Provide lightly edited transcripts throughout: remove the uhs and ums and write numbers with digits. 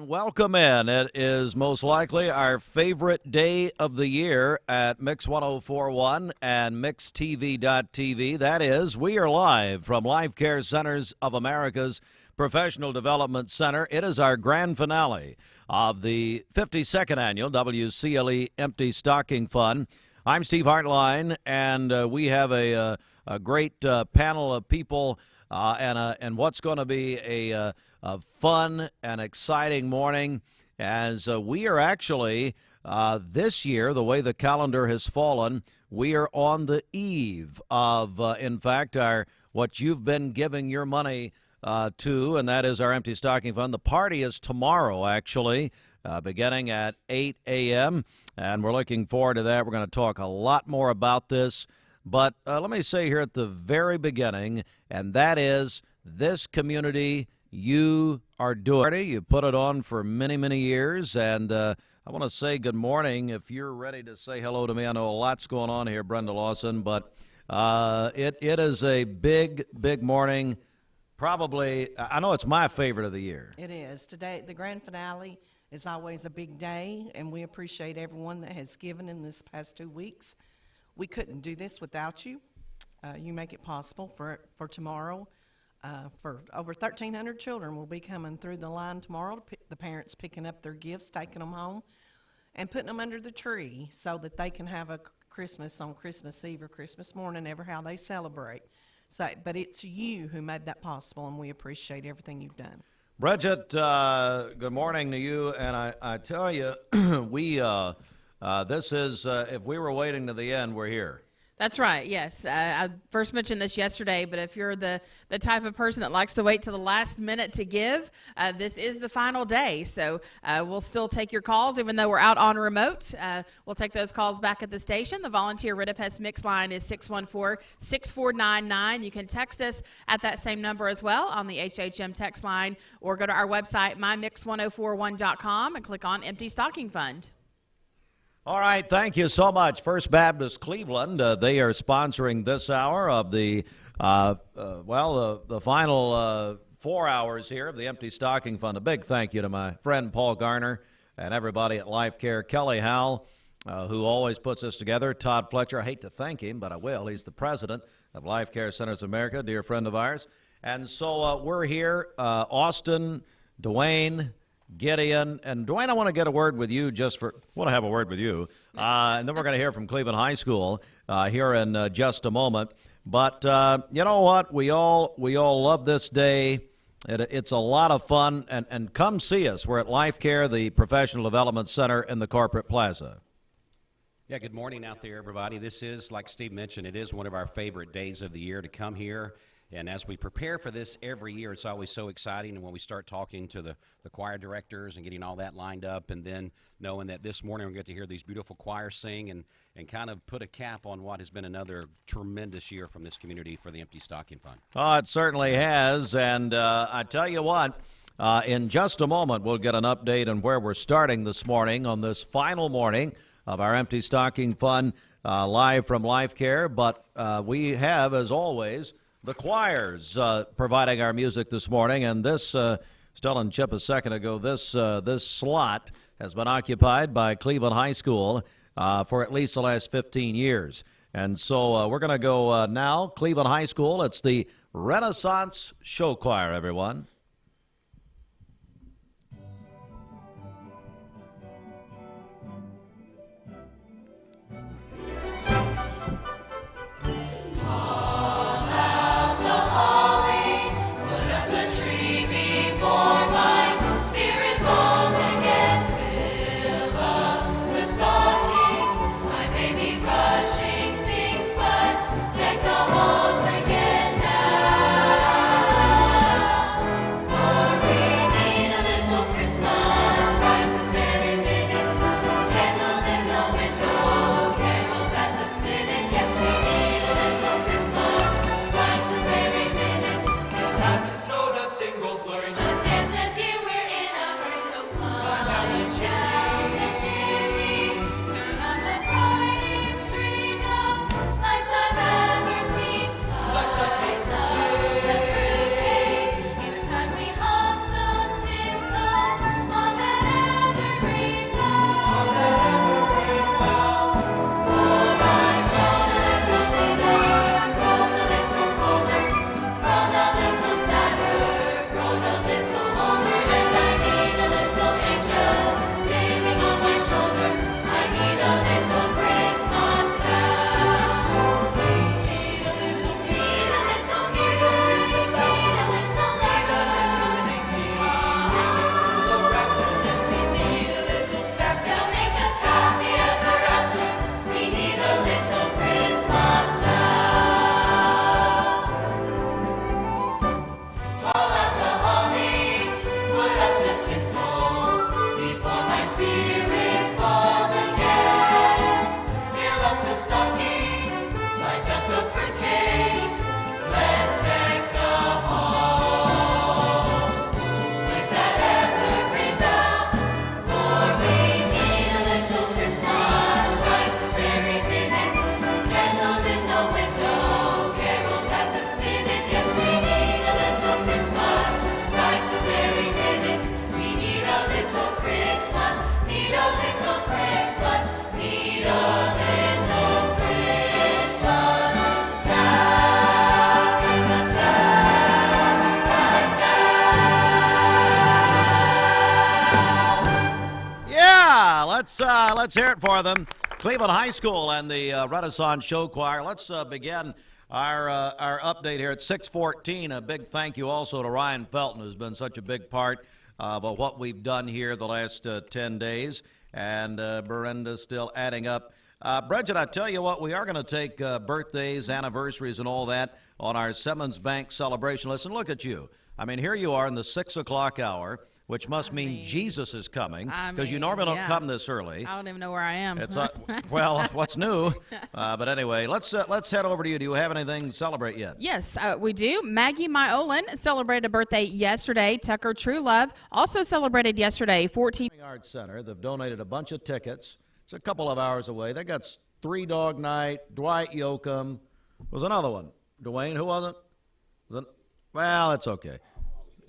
and welcome in. It is most likely our favorite day of the year at Mix 1041 and MixTV.tv. That is, we are live from Life Care Centers of America's Professional Development Center. It is our grand finale of the 52nd annual WCLE Empty Stocking Fund. I'm Steve Hartline, and we have a great panel of people and what's going to be a fun and exciting morning as we are actually, this year, the way the calendar has fallen, we are on the eve of, in fact, what you've been giving your money to, and that is our Empty Stocking Fund. The party is tomorrow, actually, beginning at 8 a.m., and we're looking forward to that. We're going to talk a lot more about this. But let me say here at the very beginning, and that is this community you are doing. You put it on for many, many years, and I want to say good morning. If you're ready to say hello to me, I know a lot's going on here, Brenda Lawson, but it is a big, big morning. Probably, I know it's my favorite of the year. It is. Today, the grand finale is always a big day, and we appreciate everyone that has given in this past 2 weeks. We couldn't do this without you. You make it possible for tomorrow. For over 1,300 children will be coming through the line tomorrow, the parents picking up their gifts, taking them home, and putting them under the tree so that they can have a Christmas on Christmas Eve or Christmas morning, ever how they celebrate. So, but it's you who made that possible, and we appreciate everything you've done. Bridget, good morning to you. And I tell you, this is, if we were waiting to the end, we're here. That's right, yes. I first mentioned this yesterday, but if you're the type of person that likes to wait till the last minute to give, this is the final day. So we'll still take your calls, even though we're out on remote. We'll take those calls back at the station. The volunteer Ridipest Mix line is 614-6499. You can text us at that same number as well on the HHM text line, or go to our website, mymix1041.com, and click on Empty Stocking Fund. All right, thank you so much. First Baptist Cleveland, they are sponsoring this hour of the final 4 hours here of the Empty Stocking Fund. A big thank you to my friend Paul Garner and everybody at Life Care, Kelly Howell, who always puts us together, Todd Fletcher. I hate to thank him, but I will. He's the president of Life Care Centers of America, a dear friend of ours. And so we're here, Austin, Dwayne, Gideon, and Dwayne, I want to get a word with you want to have a word with you, and then we're going to hear from Cleveland High School here in just a moment. But you know what? We all love this day. It's a lot of fun, and come see us. We're at Life Care, the Professional Development Center in the Corporate Plaza. Yeah, good morning out there, everybody. This is, like Steve mentioned, it is one of our favorite days of the year to come here. And as we prepare for this every year, it's always so exciting. And when we start talking to the choir directors and getting all that lined up, and then knowing that this morning we're going to get to hear these beautiful choirs sing and kind of put a cap on what has been another tremendous year from this community for the Empty Stocking Fund. Oh, it certainly has. And I tell you what, in just a moment, we'll get an update on where we're starting this morning on this final morning of our Empty Stocking Fund live from Life Care. But we have, as always, the choirs providing our music this morning, and this, telling Chip a second ago, this slot has been occupied by Cleveland High School for at least the last 15 years. And so we're going to go now, Cleveland High School. It's the Renaissance Show Choir, everyone. let's hear it for them. Cleveland High School and the Renaissance Show Choir. Let's begin our update here at 6:14. A big thank you also to Ryan Felton, who's been such a big part of what we've done here the last 10 days. And Berenda's still adding up. Bridget, I tell you what, we are going to take birthdays, anniversaries, and all that on our Simmons Bank celebration list. And look at you. I mean, here you are in the 6 o'clock hour, which must mean Jesus is coming, because you normally don't come this early. I don't even know where I am. It's well, what's new? But anyway, let's head over to you. Do you have anything to celebrate yet? Yes, we do. Maggie Myolan celebrated a birthday yesterday. Tucker Truelove also celebrated yesterday. 14. Arts Center. They've donated a bunch of tickets. It's a couple of hours away. They got Three Dog Night. Dwight Yoakam was another one. Dwayne, who was it? Well, it's okay.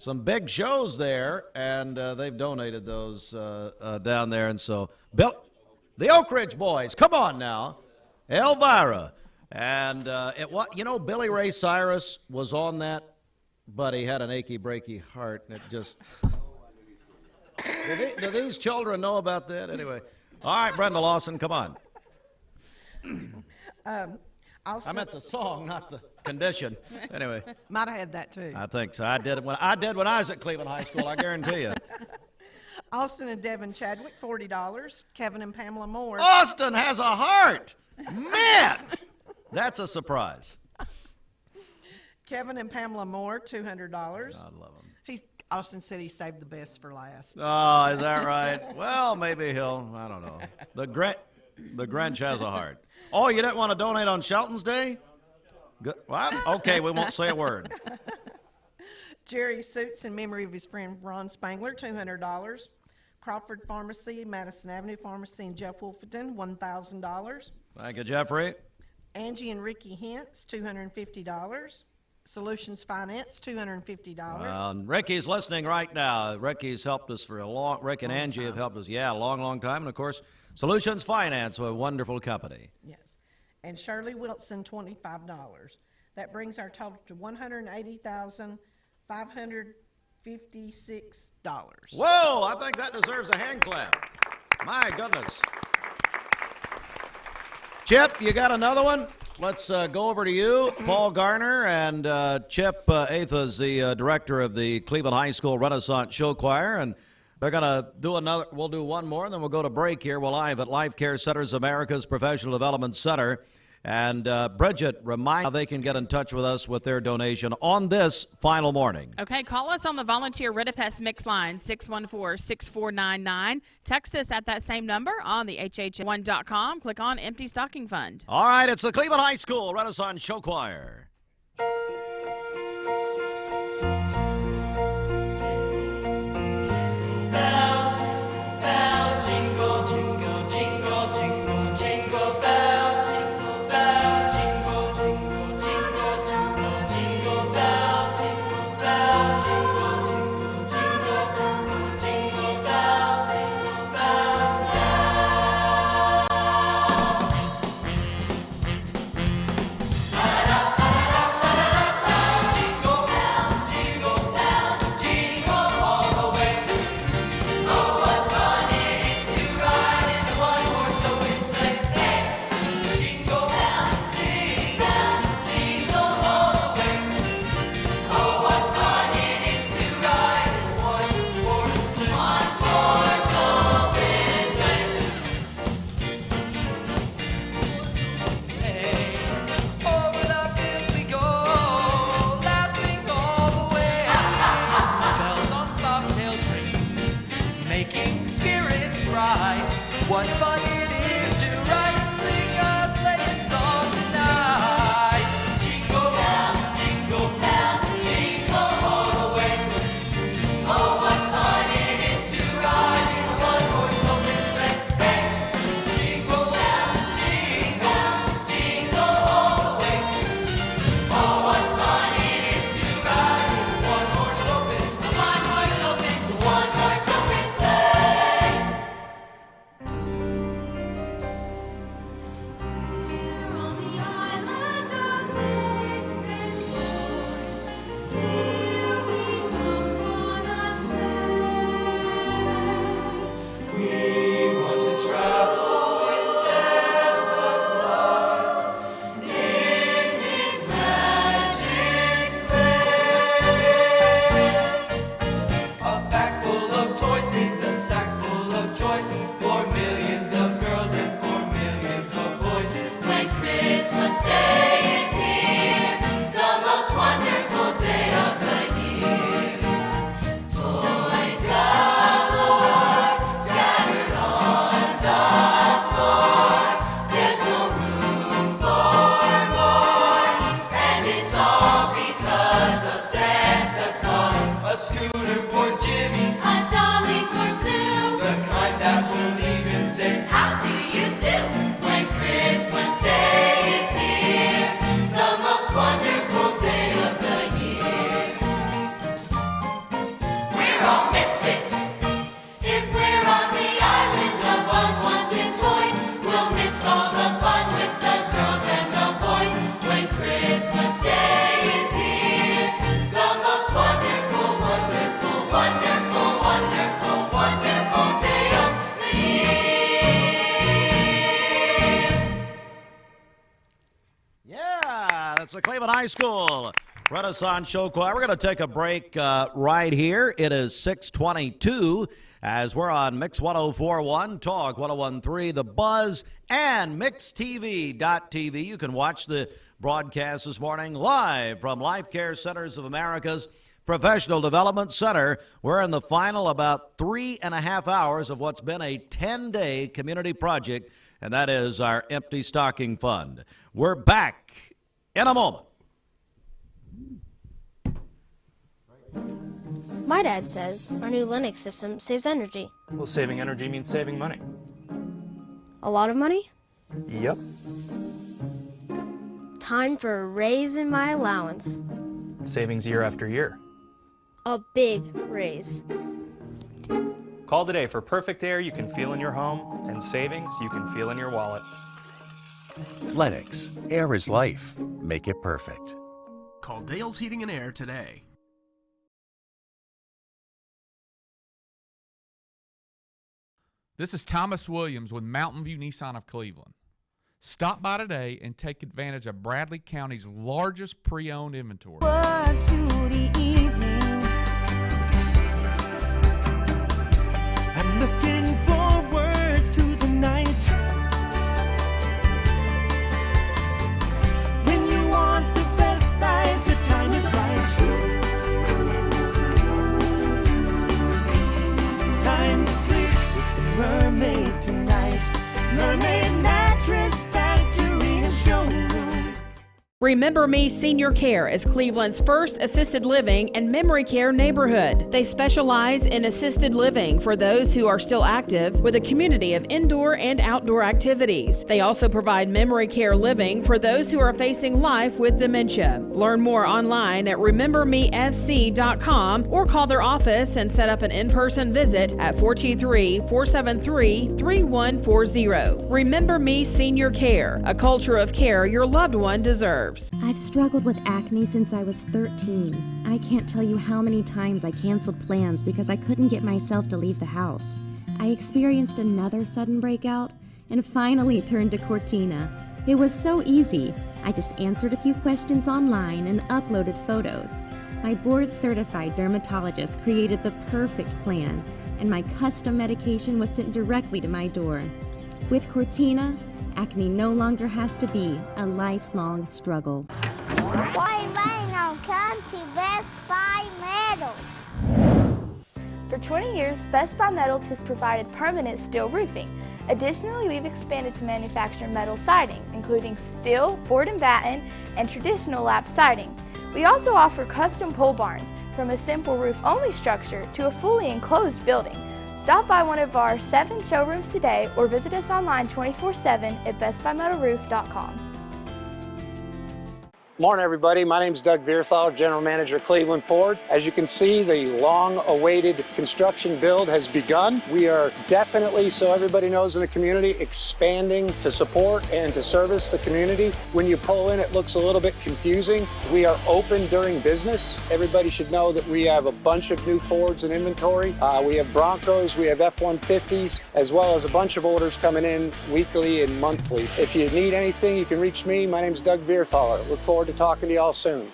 Some big shows there, and they've donated those down there. And so, Bill, the Oak Ridge Boys, come on now, Elvira, and Billy Ray Cyrus was on that, but he had an achy breaky heart, and it just. Do these children know about that? Anyway, all right, Brenda Lawson, come on. I meant the song, not the condition. Anyway. Might have had that too. I think so. I did it when I was at Cleveland High School, I guarantee you. Austin and Devin Chadwick, $40. Kevin and Pamela Moore. Austin has a heart. Man, that's a surprise. Kevin and Pamela Moore, $200. I love him. Austin said he saved the best for last. Oh, is that right? Well, maybe I don't know. The Grinch has a heart. Oh, you didn't want to donate on Shelton's Day? Good. What? Okay, we won't say a word. Jerry Suits in memory of his friend Ron Spangler, $200. Crawford Pharmacy, Madison Avenue Pharmacy, and Jeff Wolfenton, $1,000. Thank you, Jeffrey. Angie and Ricky Hintz, $250. Solutions Finance, $250. Ricky's listening right now. Ricky's helped us for Rick and Angie have helped us, a long time. And, of course, Solutions Finance, a wonderful company. Yes. And Shirley Wilson, $25. That brings our total to $180,556. Whoa, I think that deserves a hand clap. My goodness. Chip, you got another one? Let's go over to you, Paul Garner, and Chip Atha's the director of the Cleveland High School Renaissance Show Choir, and they're going to do another. We'll do one more, and then we'll go to break here. We're live at Life Care Centers America's Professional Development Center. And Bridget, remind how they can get in touch with us with their donation on this final morning. Okay, call us on the volunteer Ridipest Mix line, 614-6499. Text us at that same number on the HH1.com. Click on Empty Stocking Fund. All right, it's the Cleveland High School Renaissance Show Choir. What fun it is to ride and sing a sleighing song tonight. Jingle bells, jingle all the way. Oh, what fun it is to ride in a one-horse open sleigh. Hey! Jingle bells, jingle all the way. Oh, what fun it is to ride in a one-horse open sleigh. Day is here, the most wonderful day of the year. Toys galore, scattered on the floor. There's no room for more, and it's all because of Santa Claus. A scooter for Jimmy, a dolly for Sue, the kind that will even say, how do you do? When Christmas Day is here, the most wonderful day of the year. We're all misfits. If we're on the island of unwanted toys, we'll miss all the fun with the girls and the boys. When Christmas Day is here, the most wonderful, wonderful, wonderful, wonderful, wonderful day of the year. Yeah, that's the Cleveland High School Renaissance Show Choir. We're going to take a break right here. It is 6:22 as we're on Mix 104.1, Talk 101.3, The Buzz, and MixTV.tv. You can watch the broadcast this morning live from Life Care Centers of America's Professional Development Center. We're in the final about 3.5 hours of what's been a 10-day community project, and that is our Empty Stocking Fund. We're back in a moment. My dad says our new Linux system saves energy. Well, saving energy means saving money. A lot of money? Yep. Time for a raise in my allowance. Savings year after year. A big raise. Call today for perfect air you can feel in your home and savings you can feel in your wallet. Lennox, air is life. Make it perfect. Call Dale's Heating and Air today. This is Thomas Williams with Mountain View Nissan of Cleveland. Stop by today and take advantage of Bradley County's largest pre-owned inventory. I'm looking forward to the night when you want the best buys, the time is right. Time to sleep with the mermaid tonight. Mermaid Mattress Factory and Showroom. Remember Me Senior Care is Cleveland's first assisted living and memory care neighborhood. They specialize in assisted living for those who are still active with a community of indoor and outdoor activities. They also provide memory care living for those who are facing life with dementia. Learn more online at remembermesc.com or call their office and set up an in-person visit at 423-473-3140. Remember Me Senior Care, a culture of care your loved one deserves. I've struggled with acne since I was 13. I can't tell you how many times I canceled plans because I couldn't get myself to leave the house. I experienced another sudden breakout and finally turned to Cortina. It was so easy. I just answered a few questions online and uploaded photos. My board-certified dermatologist created the perfect plan, and my custom medication was sent directly to my door. With Cortina, acne no longer has to be a lifelong struggle. Why rain on County Best Buy Metals? For 20 years, Best Buy Metals has provided permanent steel roofing. Additionally, we've expanded to manufacture metal siding, including steel, board and batten, and traditional lap siding. We also offer custom pole barns, from a simple roof-only structure to a fully enclosed building. Stop by one of our 7 showrooms today or visit us online 24/7 at bestbuymetalroof.com. Morning, everybody. My name is Doug Vierthal, General Manager of Cleveland Ford. As you can see, the long-awaited construction build has begun. We are definitely, so everybody knows in the community, expanding to support and to service the community. When you pull in, it looks a little bit confusing. We are open during business. Everybody should know that we have a bunch of new Fords in inventory. We have Broncos, we have F-150s, as well as a bunch of orders coming in weekly and monthly. If you need anything, you can reach me. My name is Doug Vierthaler. Look forward to talking to y'all soon.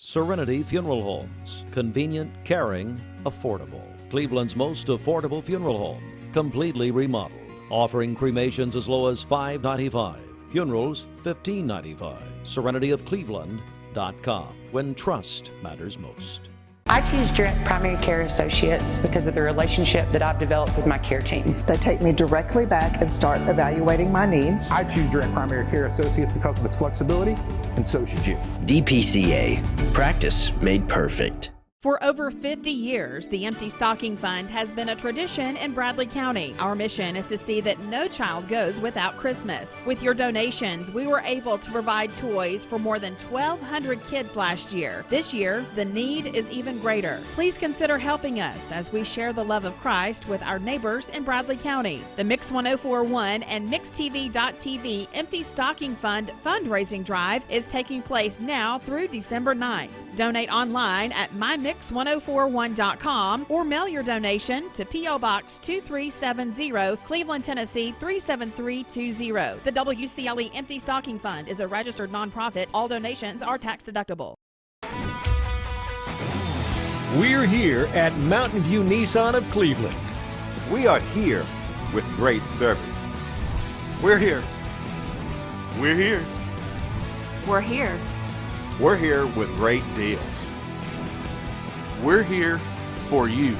Serenity Funeral Homes. Convenient, caring, affordable. Cleveland's most affordable funeral home. Completely remodeled. Offering cremations as low as $5.95. Funerals, $15.95. SerenityofCleveland.com. When trust matters most. I choose Direct Primary Care Associates because of the relationship that I've developed with my care team. They take me directly back and start evaluating my needs. I choose Direct Primary Care Associates because of its flexibility, and so should you. DPCA. Practice made perfect. For over 50 years, the Empty Stocking Fund has been a tradition in Bradley County. Our mission is to see that no child goes without Christmas. With your donations, we were able to provide toys for more than 1,200 kids last year. This year, the need is even greater. Please consider helping us as we share the love of Christ with our neighbors in Bradley County. The Mix 1041 and MixTV.tv Empty Stocking Fund fundraising drive is taking place now through December 9th. Donate online at mymix1041.com or mail your donation to P.O. Box 2370, Cleveland, Tennessee 37320. The WCLE Empty Stocking Fund is a registered nonprofit. All donations are tax deductible. We're here at Mountain View Nissan of Cleveland. We are here with great service. We're here. We're here. We're here. We're here with great deals. We're here for you.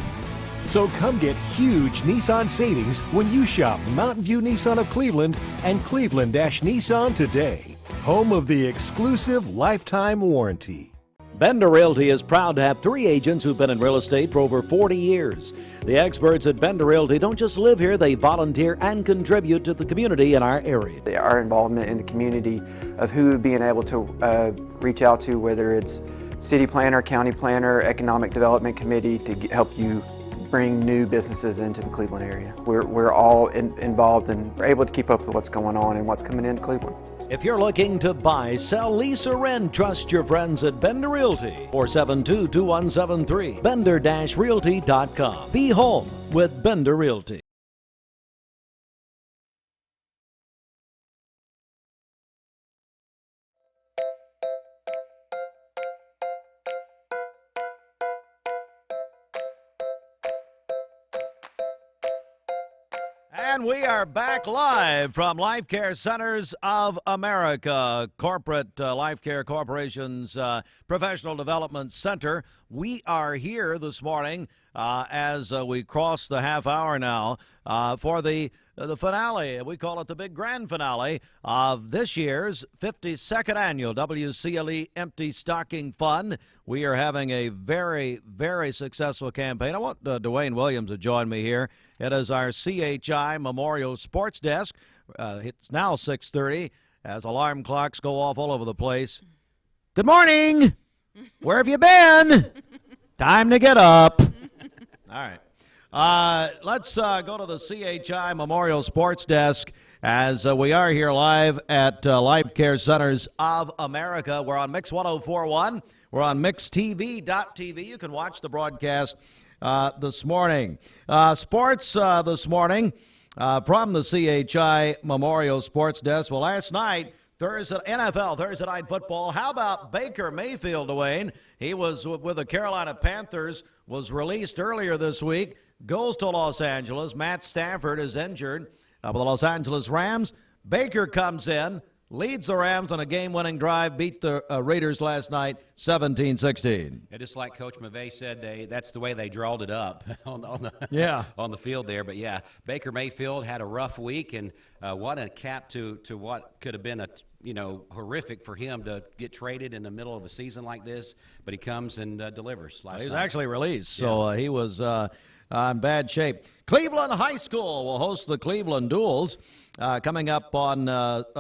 So come get huge Nissan savings when you shop Mountain View Nissan of Cleveland and Cleveland-Nissan today. Home of the exclusive lifetime warranty. Bender Realty is proud to have 3 agents who've been in real estate for over 40 years. The experts at Bender Realty don't just live here, they volunteer and contribute to the community in our area. Our involvement in the community of who being able to reach out to, whether it's city planner, county planner, economic development committee, to help you bring new businesses into the Cleveland area. We're all involved and we're able to keep up with what's going on and what's coming into Cleveland. If you're looking to buy, sell, lease, or rent, trust your friends at Bender Realty. 472-2173. Bender-Realty.com. Be home with Bender Realty. And we are back live from Life Care Centers of America, corporate Life Care Corporation's Professional Development Center. We are here this morning as we cross the half hour now for the finale. We call it the big grand finale of this year's 52nd annual WCLE Empty Stocking Fund. We are having a very, very successful campaign. I want Dwayne Williams to join me here. It is our CHI Memorial Sports Desk. It's now 6:30 as alarm clocks go off all over the place. Good morning. Where have you been? Time to get up. All right. Let's go to the CHI Memorial Sports Desk as we are here live at Life Care Centers of America. We're on Mix 1041. We're on MixTV.tv. You can watch the broadcast this morning. Sports this morning from the CHI Memorial Sports Desk. Well, last night, NFL Thursday Night Football. How about Baker Mayfield, Dwayne? He was with the Carolina Panthers, was released earlier this week, goes to Los Angeles. Matt Stafford is injured for the Los Angeles Rams. Baker comes in, leads the Rams on a game-winning drive, beat the Raiders last night 17-16. Yeah, just like Coach McVay said, that's the way they drawed it up on the field there. But, yeah, Baker Mayfield had a rough week, and what a cap to what could have been horrific for him to get traded in the middle of a season like this. But he comes and delivers last night. He was actually released, so he was in bad shape. Cleveland High School will host the Cleveland Duels coming up on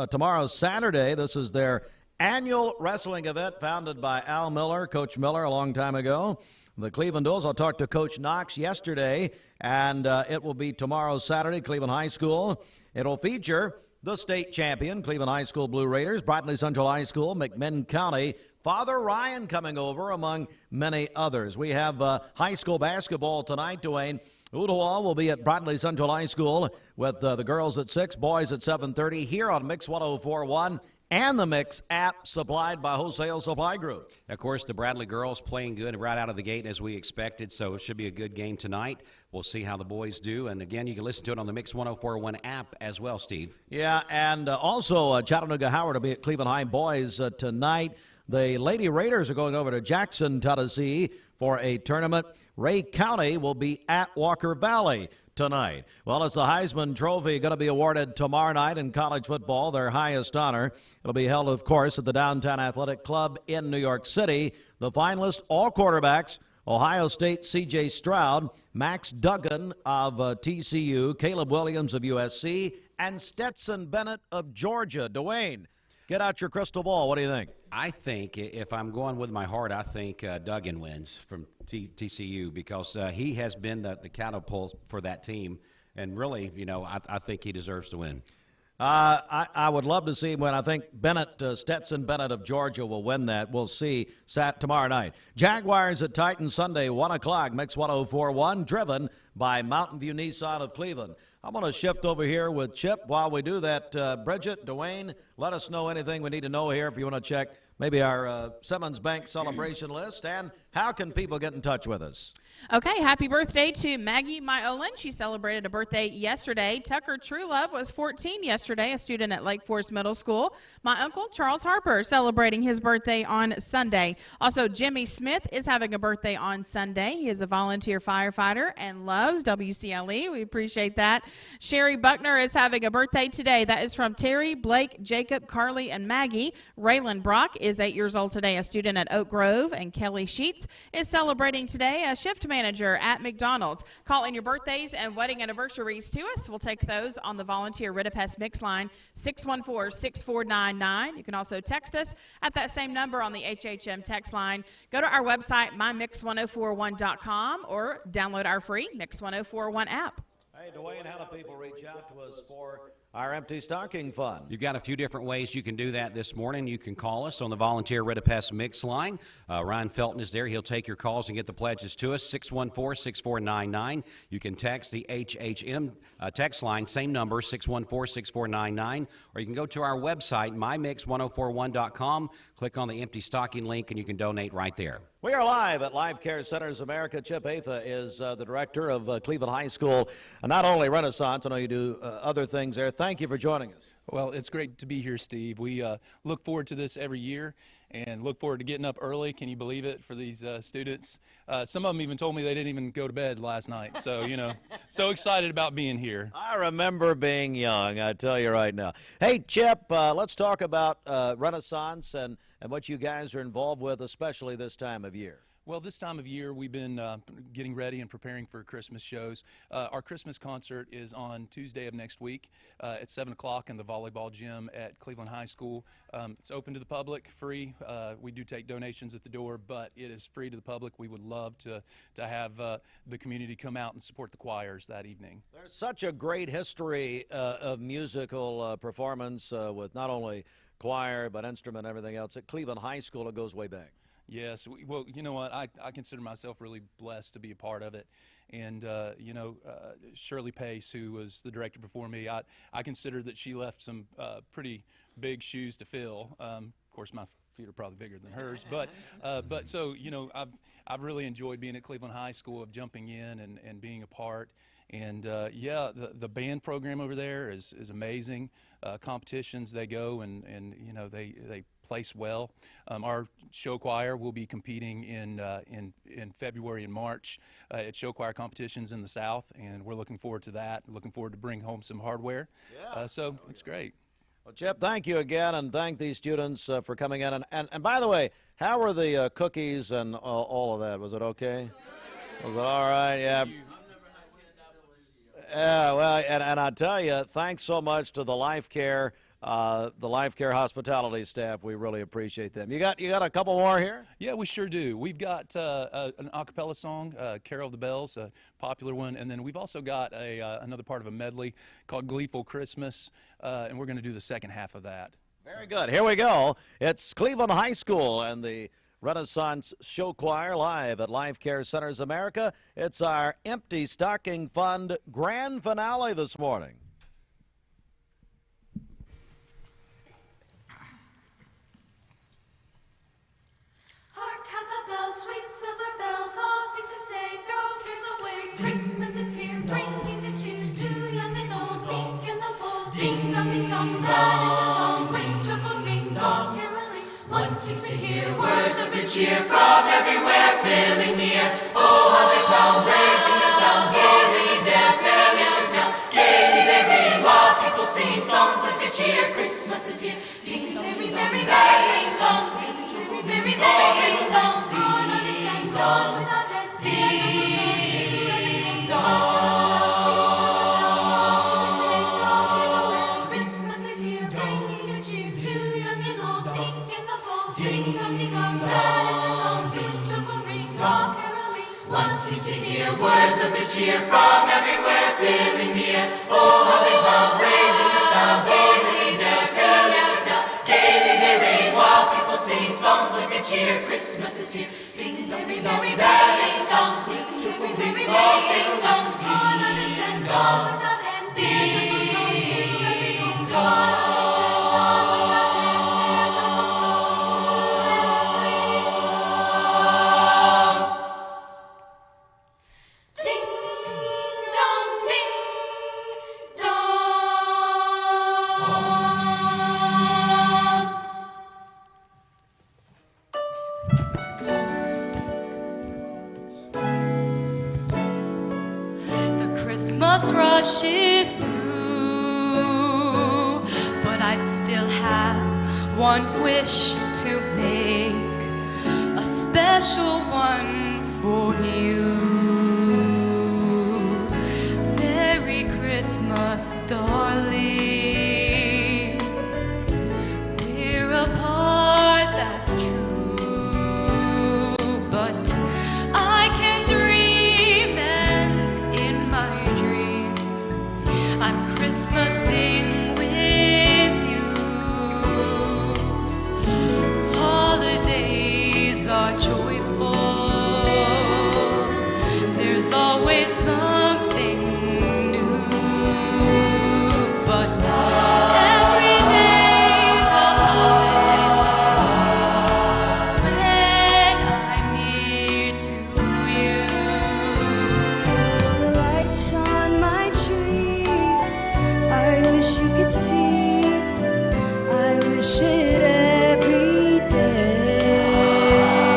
tomorrow, Saturday. This is their annual wrestling event founded by Al Miller, Coach Miller, a long time ago. The Cleveland Duels, I talked to Coach Knox yesterday, and it will be tomorrow, Saturday, Cleveland High School. It'll feature the state champion, Cleveland High School Blue Raiders, Bradley Central High School, McMinn County, Father Ryan coming over, among many others. We have high school basketball tonight, Dwayne. Ooltewah will be at Bradley Central High School with the girls at 6, boys at 7:30 here on Mix 1041 and the Mix app supplied by Wholesale Supply Group. Of course, the Bradley girls playing good right out of the gate as we expected, so it should be a good game tonight. We'll see how the boys do. And again, you can listen to it on the Mix 104.1 app as well, Steve. Yeah, and also Chattanooga Howard will be at Cleveland High boys tonight. The Lady Raiders are going over to Jackson, Tennessee for a tournament. Ray County will be at Walker Valley tonight. Well, it's the Heisman Trophy going to be awarded tomorrow night in college football, their highest honor. It'll be held, of course, at the Downtown Athletic Club in New York City. The finalists, all quarterbacks: Ohio State C.J. Stroud, Max Duggan of TCU, Caleb Williams of USC, and Stetson Bennett of Georgia. Dwayne, get out your crystal ball. What do you think? I think, if I'm going with my heart, I think Duggan wins from TCU because he has been the catapult for that team. And really, I think he deserves to win. I would love to see him win. I think Stetson Bennett of Georgia will win that. We'll see tomorrow night. Jaguars at Titans Sunday, 1 o'clock, Mix 104.1, driven by Mountain View Nissan of Cleveland. I'm going to shift over here with Chip. While we do that, Bridget, Dwayne, let us know anything we need to know here if you want to check maybe our Simmons Bank celebration list, and how can people get in touch with us? Okay, happy birthday to Maggie Myolan. She celebrated a birthday yesterday. Tucker Truelove was 14 yesterday, a student at Lake Forest Middle School. My uncle, Charles Harper, celebrating his birthday on Sunday. Also, Jimmy Smith is having a birthday on Sunday. He is a volunteer firefighter and loves WCLE. We appreciate that. Sherry Buckner is having a birthday today. That is from Terry, Blake, Jacob, Carly, and Maggie. Raylan Brock is 8 years old today, a student at Oak Grove. And Kelly Sheets is celebrating today, a shift manager at McDonald's. Call in your birthdays and wedding anniversaries to us. We'll take those on the volunteer Ritapest Mix line, 614-6499. You can also text us at that same number on the HHM text line. Go to our website, mymix1041.com, or download our free Mix 1041 app. Hey, Dwayne, how do people reach out to us for our Empty Stocking Fund? You've got a few different ways you can do that this morning. You can call us on the volunteer Ritapest Mix line. Ryan Felton is there. He'll take your calls and get the pledges to us, 614-6499. You can text the HHM text line, same number, 614-6499. Or you can go to our website, mymix1041.com, click on the Empty Stocking link, and you can donate right there. We are live at Life Care Centers America. Chip Atha is the director of Cleveland High School. Not only Renaissance, I know you do other things there. Thank you for joining us. Well, it's great to be here, Steve. We look forward to this every year and look forward to getting up early. Can you believe it, for these students? Some of them even told me they didn't even go to bed last night. So, so excited about being here. I remember being young, I tell you right now. Hey, Chip, let's talk about Renaissance and what you guys are involved with, especially this time of year. Well, this time of year, we've been getting ready and preparing for Christmas shows. Our Christmas concert is on Tuesday of next week at 7 o'clock in the volleyball gym at Cleveland High School. It's open to the public, free. We do take donations at the door, but it is free to the public. We would love to have the community come out and support the choirs that evening. There's such a great history of musical performance with not only choir but instrument and everything else. At Cleveland High School, it goes way back. Yes, well, you know what, I consider myself really blessed to be a part of it. And, Shirley Pace, who was the director before me, I consider that she left some pretty big shoes to fill. Of course, my feet are probably bigger than hers, but so, I've really enjoyed being at Cleveland High School, of jumping in and being a part. And the band program over there is amazing. Competitions, they go and they place well. Our show choir will be competing in February and March at show choir competitions in the South, and we're looking forward to that. Looking forward to bring home some hardware. Yeah. So it's great. Well, Chip, thank you again, and thank these students for coming in. And by the way, how were the cookies and all of that? Was it okay? Was it all right? Yeah. Yeah, well, and I tell you, thanks so much to the Life Care hospitality staff. We really appreciate them. You got a couple more here? Yeah, we sure do. We've got an a cappella song, Carol of the Bells, a popular one, and then we've also got another part of a medley called Gleeful Christmas, and we're going to do the second half of that. Very good. Here we go. It's Cleveland High School and the Renaissance Show Choir live at Life Care Centers America. It's our Empty Stocking Fund grand finale this morning. Christmas is here, bringing the cheer to young and old, meek and the bold. Ding dong, that is the song. Ring, double ring, dong caroling. One seems to hear words of good cheer from everywhere, filling the air. Oh, how they pound, raising the sound. Gaily dare, telling the tale. Gaily they ring while people sing songs of good cheer. Christmas is here. Ding, merry, merry, merry, song. Ding, merry, merry, merry, song. Dawn on the sun, dawn without end. Ding dong. Christmas is here, bringing good cheer to young and old, meek and the bold. Ding dong, that is the song. Ding, double ring, dong caroling. One seems to hear words of good cheer from everywhere, filling the air. Oh, how they pound, raising the sound. Gaily dare, telling the tale. Gaily they ring while people sing songs of good cheer. Christmas is here. Ding, merry, merry, merry song. Ding, merry, merry, merry song. Dawn on the sun, dawn without end. Ding dong. Christmas rush is through, but I still have one wish to make, a special one for you. Merry Christmas, darling. We're apart, that's true, but I can dream, and in my dreams I'm Christmasing with you. Holidays are joyful, there's always something new, but every day's a holiday when I'm near to you. The lights on my tree, I wish you could see. I wish it every day.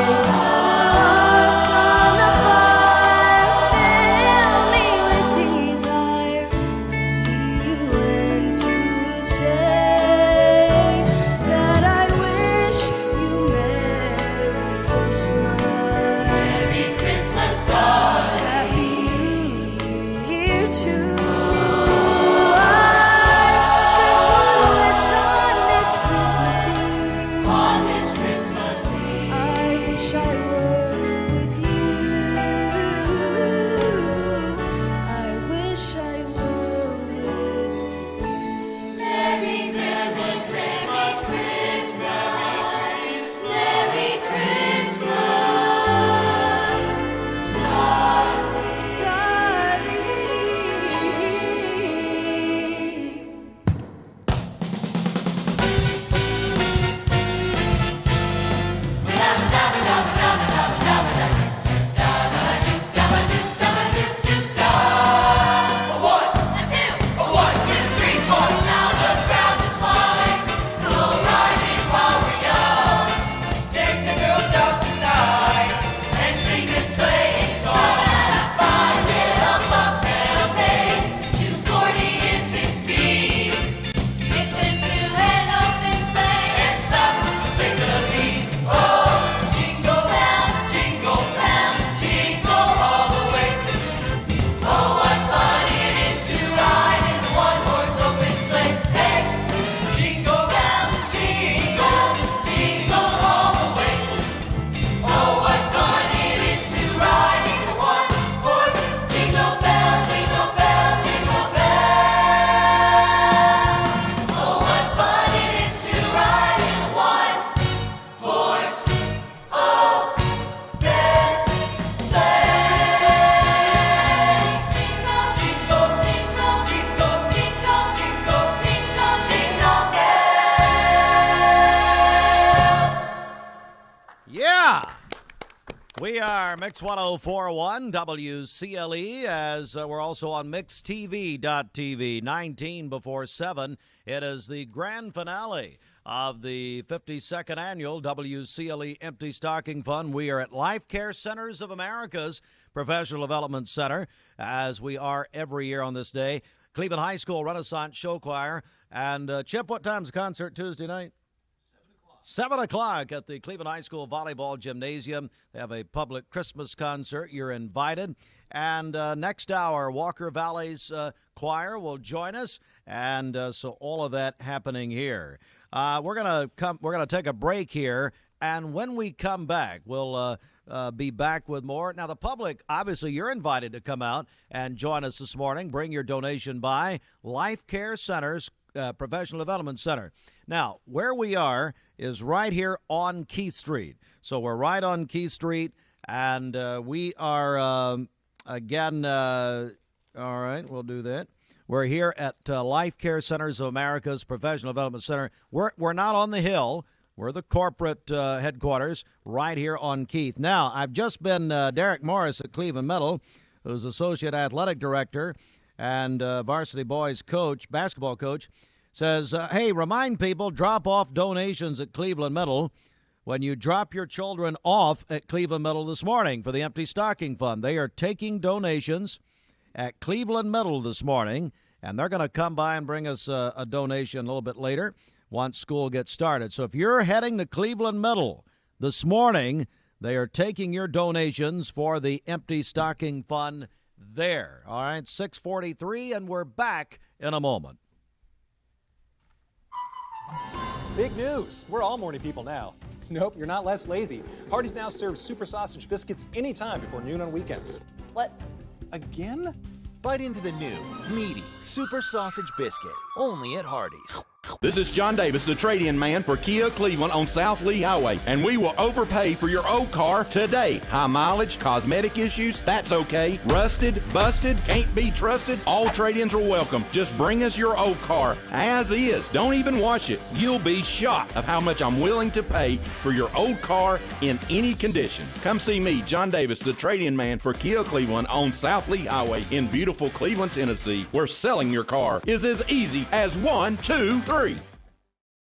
The logs on the fire fill me with desire to see you and to say that I wish you Merry Christmas. Merry Christmas, darling. Happy New Year too. I just wanna wish on this Christmas Eve. On this Christmas Eve. I wish I were with you. I wish I were with you. Merry Christmas, Merry Christmas, Merry Christmas, darling. are Mix 104.1 WCLE, as we're also on MixTV.tv. 19 before 7. It is the grand finale of the 52nd annual WCLE Empty Stocking Fund. We are at Life Care Centers of America's Professional Development Center, as we are every year on this day. Cleveland High School Renaissance Show Choir. And Chip, what time's the concert Tuesday night? 7 o'clock at the Cleveland High School Volleyball Gymnasium. They have a public Christmas concert. You're invited. And next hour, Walker Valley's choir will join us. And so all of that happening here. We're gonna take a break here. And when we come back, we'll be back with more. Now, the public, obviously, you're invited to come out and join us this morning. Bring your donation by Life Care Centers, Professional Development Center. Now, where we are is right here on Keith Street. So we're right on Keith Street, and we are, again, all right, we'll do that. We're here at Life Care Centers of America's Professional Development Center. We're not on the hill. We're the corporate headquarters right here on Keith. Now, I've just been Derek Morris at Cleveland Middle, who's Associate Athletic Director and varsity boys coach, basketball coach, says, hey, remind people, drop off donations at Cleveland Middle when you drop your children off at Cleveland Middle this morning for the Empty Stocking Fund. They are taking donations at Cleveland Middle this morning, and they're going to come by and bring us a donation a little bit later once school gets started. So if you're heading to Cleveland Middle this morning, they are taking your donations for the Empty Stocking Fund there. All right, 6:43, and we're back in a moment. Big news. We're all morning people now. Nope, you're not less lazy. Hardee's now serves super sausage biscuits anytime before noon on weekends. What? Again? Bite into the new, meaty, super sausage biscuit, only at Hardee's. This is John Davis, the trade-in man for Kia Cleveland on South Lee Highway, and we will overpay for your old car today. High mileage, cosmetic issues, that's okay. Rusted, busted, can't be trusted, all trade-ins are welcome. Just bring us your old car as is. Don't even wash it. You'll be shocked of how much I'm willing to pay for your old car in any condition. Come see me, John Davis, the trade-in man for Kia Cleveland on South Lee Highway in beautiful Cleveland, Tennessee, where selling your car is as easy as 1, 2, 3.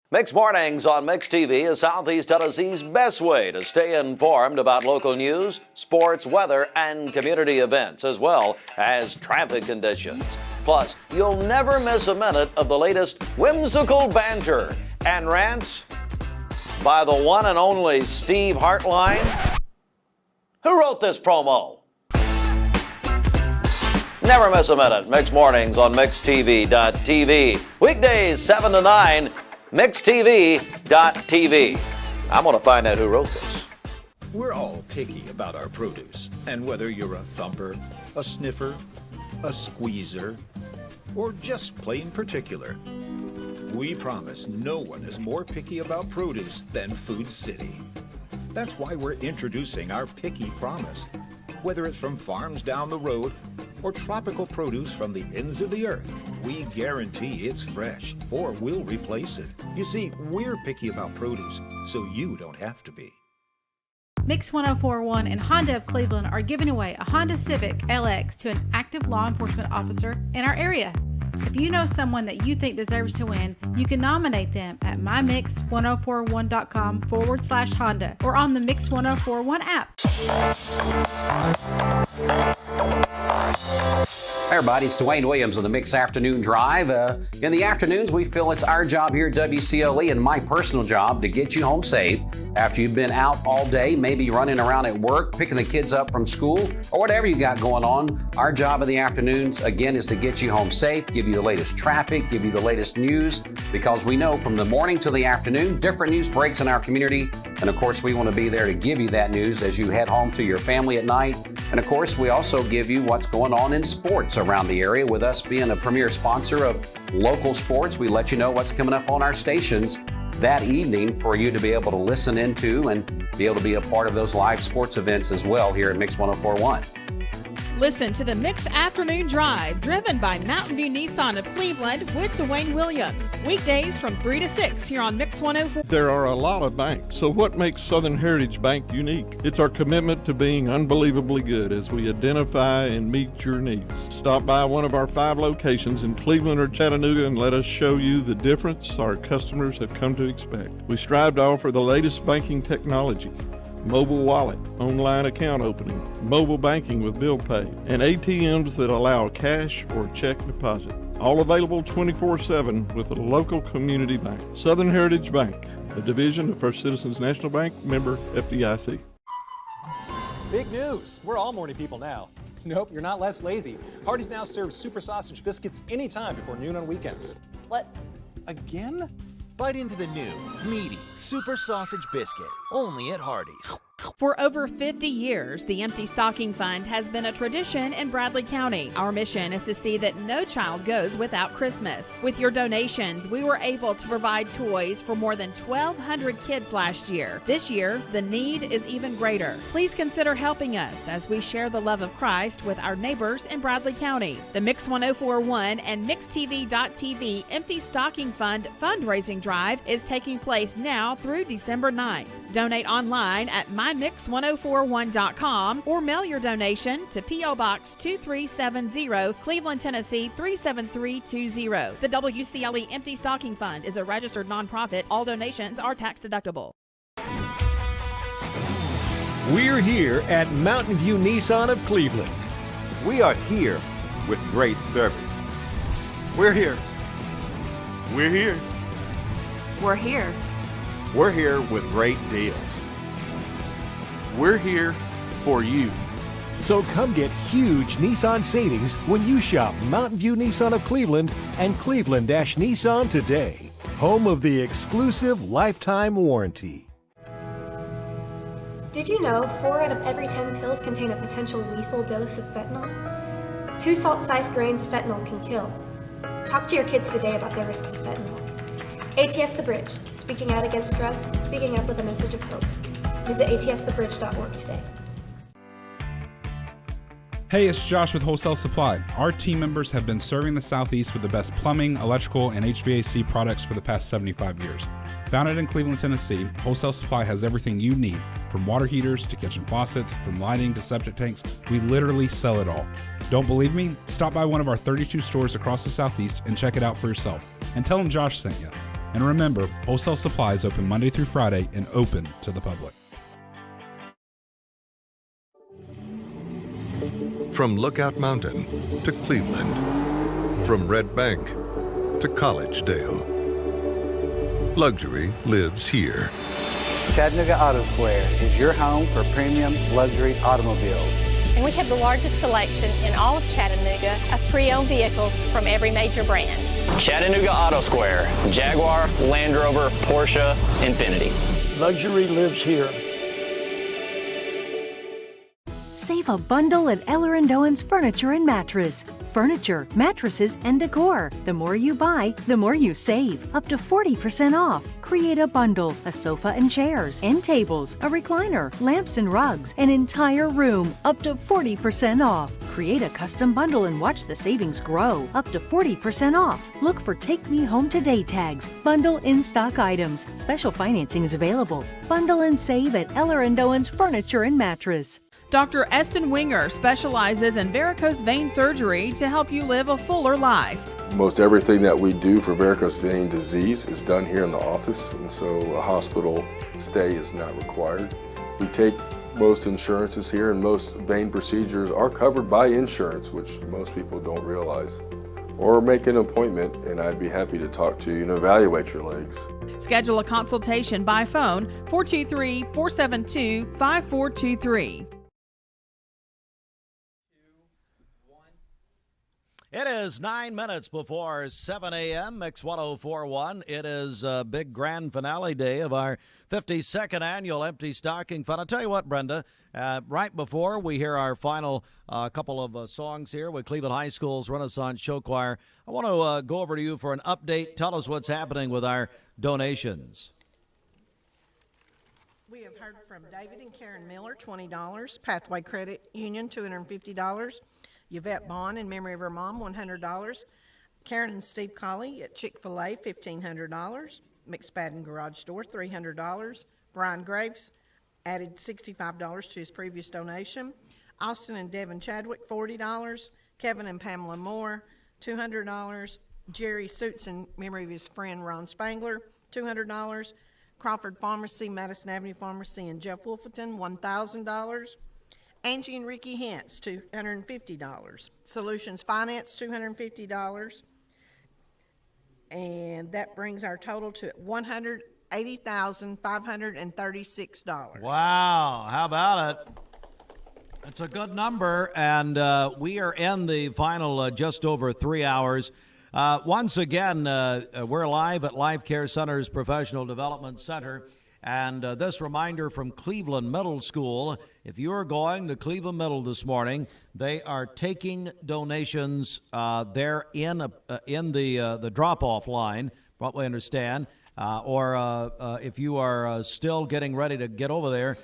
Mix Mornings on Mix TV is Southeast Tennessee's best way to stay informed about local news, sports, weather, and community events, as well as traffic conditions. Plus, you'll never miss a minute of the latest whimsical banter and rants by the one and only Steve Hartline. Who wrote this promo? Never miss a minute. Mix Mornings on MixTV.tv. Weekdays 7 to 9. MixTV.tv. I'm going to find out who wrote this. We're all picky about our produce. And whether you're a thumper, a sniffer, a squeezer, or just plain particular, we promise no one is more picky about produce than Food City. That's why we're introducing our Picky Promise. Whether it's from farms down the road or tropical produce from the ends of the earth, we guarantee it's fresh or we'll replace it. You see, we're picky about produce, so you don't have to be. Mix 104.1 and Honda of Cleveland are giving away a Honda Civic LX to an active law enforcement officer in our area. If you know someone that you think deserves to win, you can nominate them at mymix1041.com/Honda or on the Mix 1041 app. Hey everybody, it's Dwayne Williams of the Mix Afternoon Drive. In the afternoons, we feel it's our job here at WCLE and my personal job to get you home safe after you've been out all day, maybe running around at work, picking the kids up from school, or whatever you got going on. Our job in the afternoons, again, is to get you home safe, give you the latest traffic, give you the latest news, because we know from the morning to the afternoon, different news breaks in our community. And of course, we want to be there to give you that news as you head home to your family at night. And of course, we also give you what's going on in sports around the area. With us being a premier sponsor of local sports, we let you know what's coming up on our stations that evening for you to be able to listen into and be able to be a part of those live sports events as well here at Mix 104.1. Listen to the Mix Afternoon Drive, driven by Mountain View Nissan of Cleveland with Dwayne Williams. Weekdays from 3 to 6 here on Mix 104. There are a lot of banks, so what makes Southern Heritage Bank unique? It's our commitment to being unbelievably good as we identify and meet your needs. Stop by one of our 5 locations in Cleveland or Chattanooga and let us show you the difference our customers have come to expect. We strive to offer the latest banking technology: mobile wallet, online account opening, mobile banking with bill pay, and ATMs that allow cash or check deposit. All available 24/7 with a local community bank. Southern Heritage Bank, a division of First Citizens National Bank, member FDIC. Big news! We're all morning people now. Nope, you're not less lazy. Hardee's now serves super sausage biscuits anytime before noon on weekends. What? Again? Bite into the new, meaty Super Sausage Biscuit, only at Hardee's. For over 50 years, the Empty Stocking Fund has been a tradition in Bradley County. Our mission is to see that no child goes without Christmas. With your donations, we were able to provide toys for more than 1,200 kids last year. This year, the need is even greater. Please consider helping us as we share the love of Christ with our neighbors in Bradley County. The Mix 1041 and MixTV.tv Empty Stocking Fund fundraising drive is taking place now through December 9th. Donate online at mymix1041.com or mail your donation to P.O. Box 2370, Cleveland, Tennessee 37320. The WCLE Empty Stocking Fund is a registered nonprofit. All donations are tax deductible. We're here at Mountain View Nissan of Cleveland. We are here with great service. We're here. We're here. We're here. We're here with great deals. We're here for you. So come get huge Nissan savings when you shop Mountain View Nissan of Cleveland and Cleveland-Nissan today. Home of the exclusive lifetime warranty. Did you know 4 out of every 10 pills contain a potential lethal dose of fentanyl? 2 salt-sized grains of fentanyl can kill. Talk to your kids today about the risks of fentanyl. ATS The Bridge, speaking out against drugs, speaking up with a message of hope. Visit atsthebridge.org today. Hey, it's Josh with Wholesale Supply. Our team members have been serving the Southeast with the best plumbing, electrical, and HVAC products for the past 75 years. Founded in Cleveland, Tennessee, Wholesale Supply has everything you need, from water heaters to kitchen faucets, from lighting to septic tanks. We literally sell it all. Don't believe me? Stop by one of our 32 stores across the Southeast and check it out for yourself. And tell them Josh sent you. And remember, Wholesale Supply is open Monday through Friday and open to the public. From Lookout Mountain to Cleveland, from Red Bank to Collegedale, luxury lives here. Chattanooga Auto Square is your home for premium luxury automobiles. And we have the largest selection in all of Chattanooga of pre-owned vehicles from every major brand. Chattanooga Auto Square, Jaguar, Land Rover, Porsche, Infiniti. Luxury lives here. Save a bundle at Eller & Owen's Furniture and Mattress. Furniture, mattresses, and decor. The more you buy, the more you save. Up to 40% off. Create a bundle, a sofa and chairs, end tables, a recliner, lamps and rugs, an entire room. Up to 40% off. Create a custom bundle and watch the savings grow. Up to 40% off. Look for Take Me Home Today tags. Bundle in-stock items. Special financing is available. Bundle and save at Eller & Owen's Furniture and Mattress. Dr. Eston Winger specializes in varicose vein surgery to help you live a fuller life. Most everything that we do for varicose vein disease is done here in the office, and so a hospital stay is not required. We take most insurances here, and most vein procedures are covered by insurance, which most people don't realize. Or make an appointment, and I'd be happy to talk to you and evaluate your legs. Schedule a consultation by phone 423-472-5423. It is 9 minutes before 7 a.m., Mix 1041. It is a big grand finale day of our 52nd annual Empty Stocking Fund. I'll tell you what, Brenda, right before we hear our final couple of songs here with Cleveland High School's Renaissance Show Choir, I want to go over to you for an update. Tell us what's happening with our donations. We have heard from David and Karen Miller, $20. Pathway Credit Union, $250. Yvette Bond, in memory of her mom, $100. Karen and Steve Colley at Chick-fil-A, $1,500. McSpadden Garage Door, $300. Brian Graves added $65 to his previous donation. Austin and Devin Chadwick, $40. Kevin and Pamela Moore, $200. Jerry Suits, in memory of his friend Ron Spangler, $200. Crawford Pharmacy, Madison Avenue Pharmacy, and Jeff Wolfenton, $1,000. Angie and Ricky Hentz, $250. Solutions Finance, $250. And that brings our total to $180,536. Wow, how about it? That's a good number, and we are in the final just over 3 hours. Once again, we're live at Life Care Center's Professional Development Center, and this reminder from Cleveland Middle School, if you're going to Cleveland Middle this morning, they are taking donations. They're in the drop-off line, what we understand, or if you are still getting ready to get over there,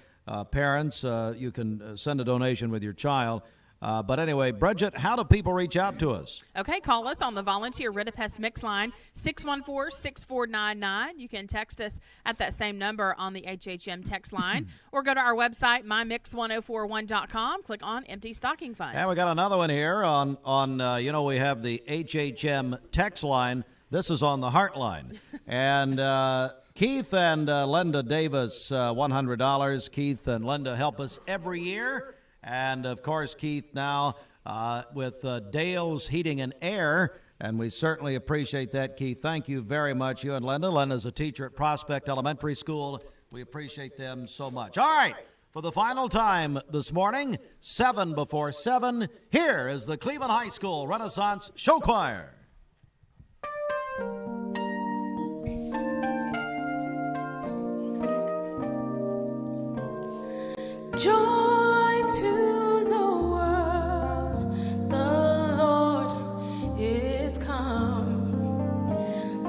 parents, you can send a donation with your child. But anyway, Bridget, how do people reach out to us? Okay, call us on the Volunteer Ritapest Mix line, 614-6499. You can text us at that same number on the HHM text line, or go to our website, mymix1041.com, click on Empty Stocking Fund. And we got another one here on we have the HHM text line. This is on the Heart line. And Keith and Linda Davis, $100. Keith and Linda help us every year. And, of course, Keith now with Dale's Heating and Air, and we certainly appreciate that, Keith. Thank you very much, you and Linda. Linda's a teacher at Prospect Elementary School. We appreciate them so much. All right, for the final time this morning, 7 before 7, here is the Cleveland High School Renaissance Show Choir. Joy to the world, the Lord is come.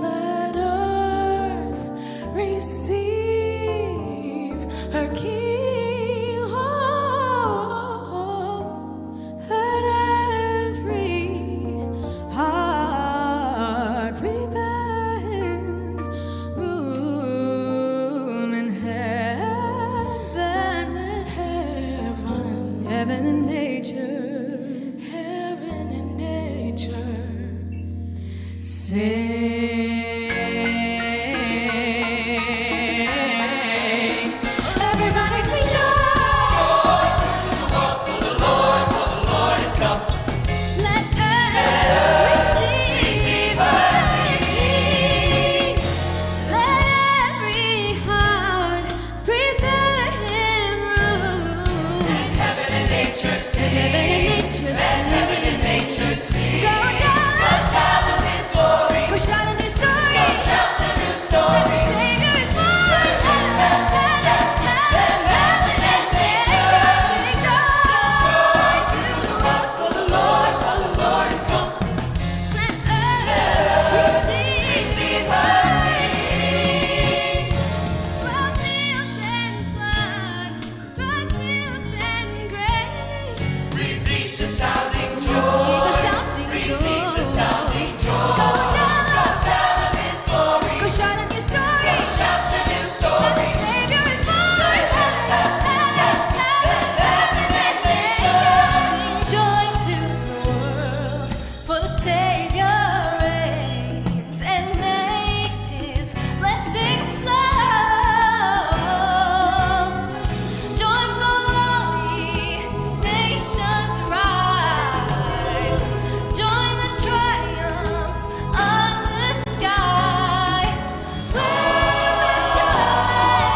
Let earth receive her King home. Let every heart prepare room in heaven. Heaven and nature, sing. Everybody sing joy to the world, for the Lord is come. Let earth receive her King. Let every heart prepare him room. Let heaven and nature sing. Let heaven and nature sing. Go tell of his glory. Go shout a new story. Go shout the new story. Let the Savior is born. Let heaven and nature sing joy to the world, for the Lord is come. Let earth receive her King. Well, fields and floods, bright fields and grace. Repeat the sounding joy. Repeat the sounding joy. Go tell of his glory. Go shout a new story. Go shout the new story. That the Savior is born. Heaven and nature. Joy to the world, for the Savior reigns and makes his blessings flow. Joyful all ye nations rise. Join the triumph of the sky. Where children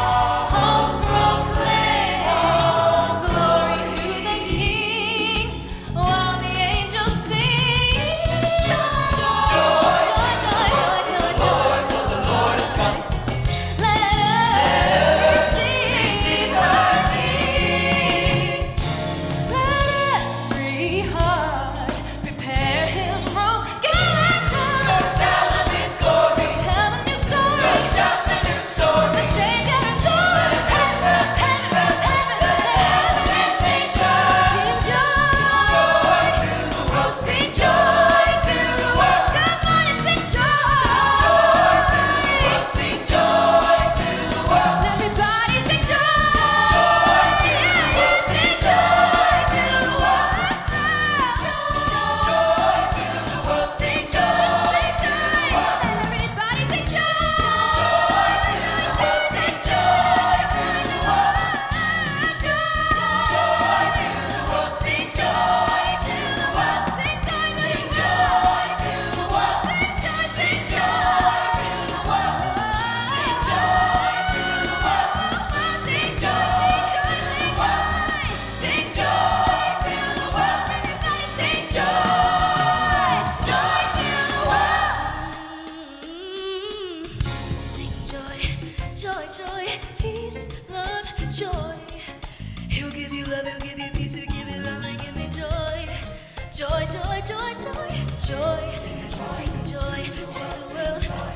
halls proclaim glory to the King, while the angels sing. Joy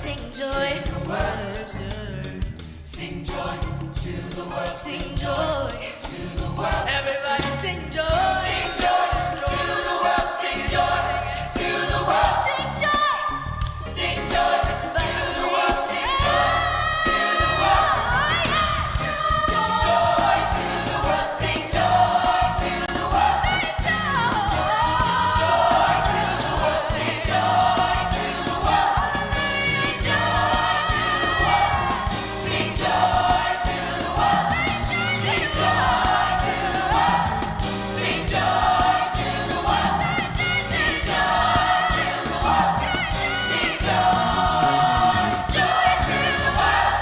Sing joy. Sing joy to the world. Sing joy to the world. Everybody sing joy. Sing joy to the world. Sing joy to the world. Sing joy. Sing joy to the world. Sing joy to the world. Joy to the world. Sing joy to the world. Sing joy to the world. Sing joy to the world. Sing joy to the world. Sing joy to the world. Sing joy to the world. Sing joy to the world. Sing joy to the world. Sing joy to the world.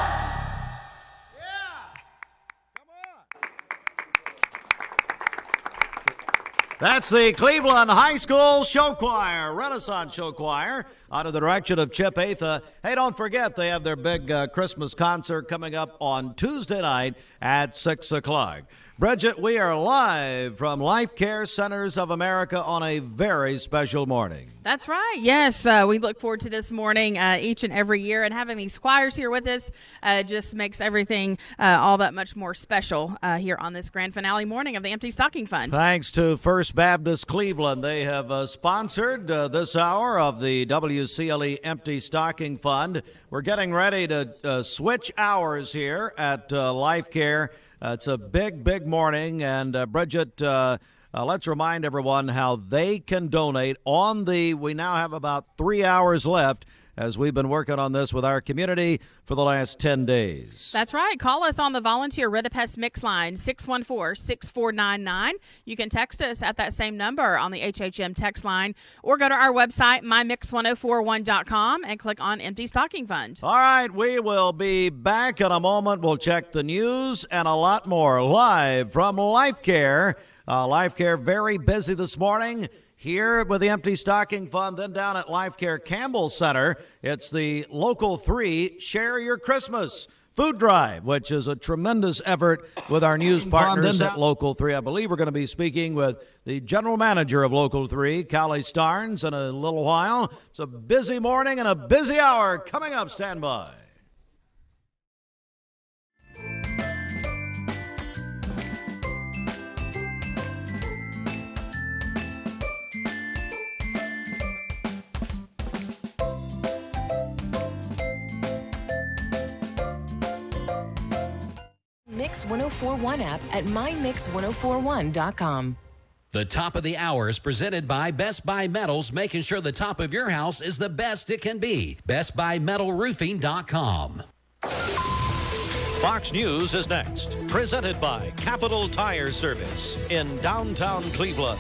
That's the Cleveland High School Show Choir, Renaissance Show Choir, under the direction of Chip Atha. Hey, don't forget, they have their big Christmas concert coming up on Tuesday night at 6 o'clock. Bridget, we are live from Life Care Centers of America on a very special morning. That's right. Yes, we look forward to this morning each and every year, and having these choirs here with us just makes everything all that much more special here on this grand finale morning of the Empty Stocking Fund. Thanks to First Baptist Cleveland. They have sponsored this hour of the WCLE Empty Stocking Fund. We're getting ready to switch hours here at Life Care. It's a big, big morning, and Bridget, let's remind everyone how they can donate we now have about 3 hours left as we've been working on this with our community for the last 10 days. That's right. Call us on the Volunteer Rid-A-Pest Mix line, 614-6499. You can text us at that same number on the HHM text line, or go to our website, mymix1041.com, and click on Empty Stocking Fund. All right, we will be back in a moment. We'll check the news and a lot more live from Life Care. Life Care very busy this morning. Here with the Empty Stocking Fund, then down at Life Care Campbell Center, it's the Local 3 Share Your Christmas food drive, which is a tremendous effort with our news partners at Local 3. I believe we're going to be speaking with the general manager of Local 3, Callie Starnes, in a little while. It's a busy morning and a busy hour coming up. Stand by. Mix 1041 app at mymix1041.com. The top of the hour is presented by Best Buy Metals, making sure the top of your house is the best it can be. BestBuyMetalRoofing.com. Fox News is next, presented by Capital Tire Service in downtown Cleveland.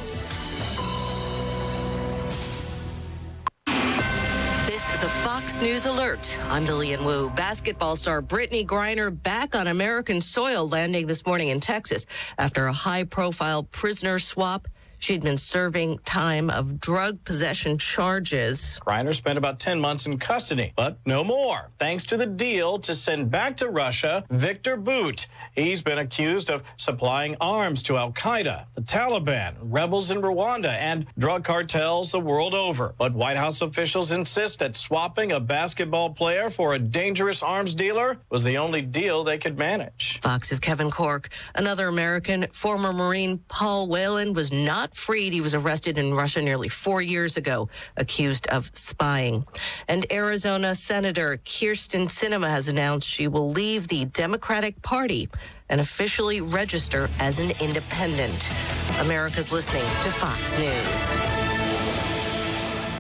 This is a Fox News alert. I'm Lillian Wu. Basketball star Brittany Griner back on American soil, landing this morning in Texas after a high-profile prisoner swap. She'd been serving time of drug possession charges. Griner spent about 10 months in custody, but no more, thanks to the deal to send back to Russia Victor Bout. He's been accused of supplying arms to al-Qaeda, the Taliban, rebels in Rwanda, and drug cartels the world over. But White House officials insist that swapping a basketball player for a dangerous arms dealer was the only deal they could manage. Fox's Kevin Corke. Another American, former Marine Paul Whelan, was not freed. He was arrested in Russia nearly 4 years ago, accused of spying. And Arizona Senator Kyrsten Sinema has announced she will leave the Democratic Party and officially register as an independent. America's listening to Fox News.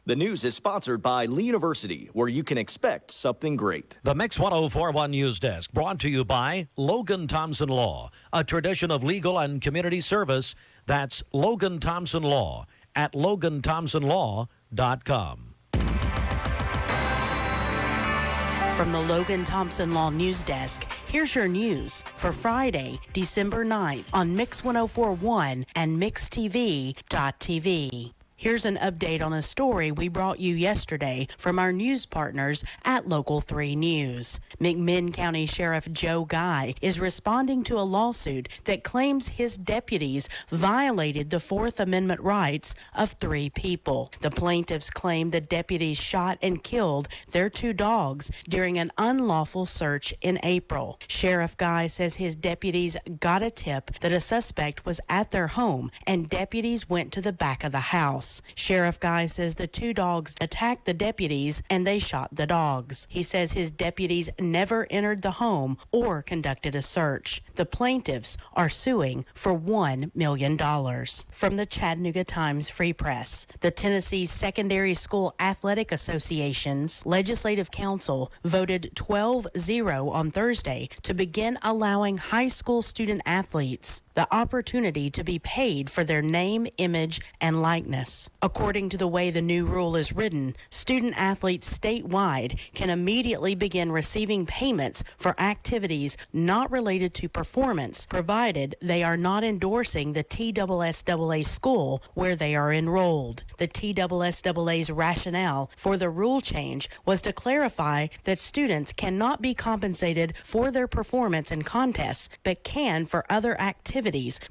The news is sponsored by Lee University, where you can expect something great. The Mix 1041 News Desk, brought to you by Logan Thompson Law, a tradition of legal and community service. That's Logan Thompson Law at LoganThompsonLaw.com. From the Logan Thompson Law News Desk, here's your news for Friday, December 9th on Mix 1041 and MixTV.tv. Here's an update on a story we brought you yesterday from our news partners at Local 3 News. McMinn County Sheriff Joe Guy is responding to a lawsuit that claims his deputies violated the Fourth Amendment rights of 3 people. The plaintiffs claim the deputies shot and killed their 2 dogs during an unlawful search in April. Sheriff Guy says his deputies got a tip that a suspect was at their home and deputies went to the back of the house. Sheriff Guy says the 2 dogs attacked the deputies and they shot the dogs. He says his deputies never entered the home or conducted a search. The plaintiffs are suing for $1 million. From the Chattanooga Times Free Press, the Tennessee Secondary School Athletic Association's Legislative Council voted 12-0 on Thursday to begin allowing high school student athletes the opportunity to be paid for their name, image, and likeness. According to the way the new rule is written, student athletes statewide can immediately begin receiving payments for activities not related to performance, provided they are not endorsing the TSSAA school where they are enrolled. The TSSAA's rationale for the rule change was to clarify that students cannot be compensated for their performance in contests, but can for other activities,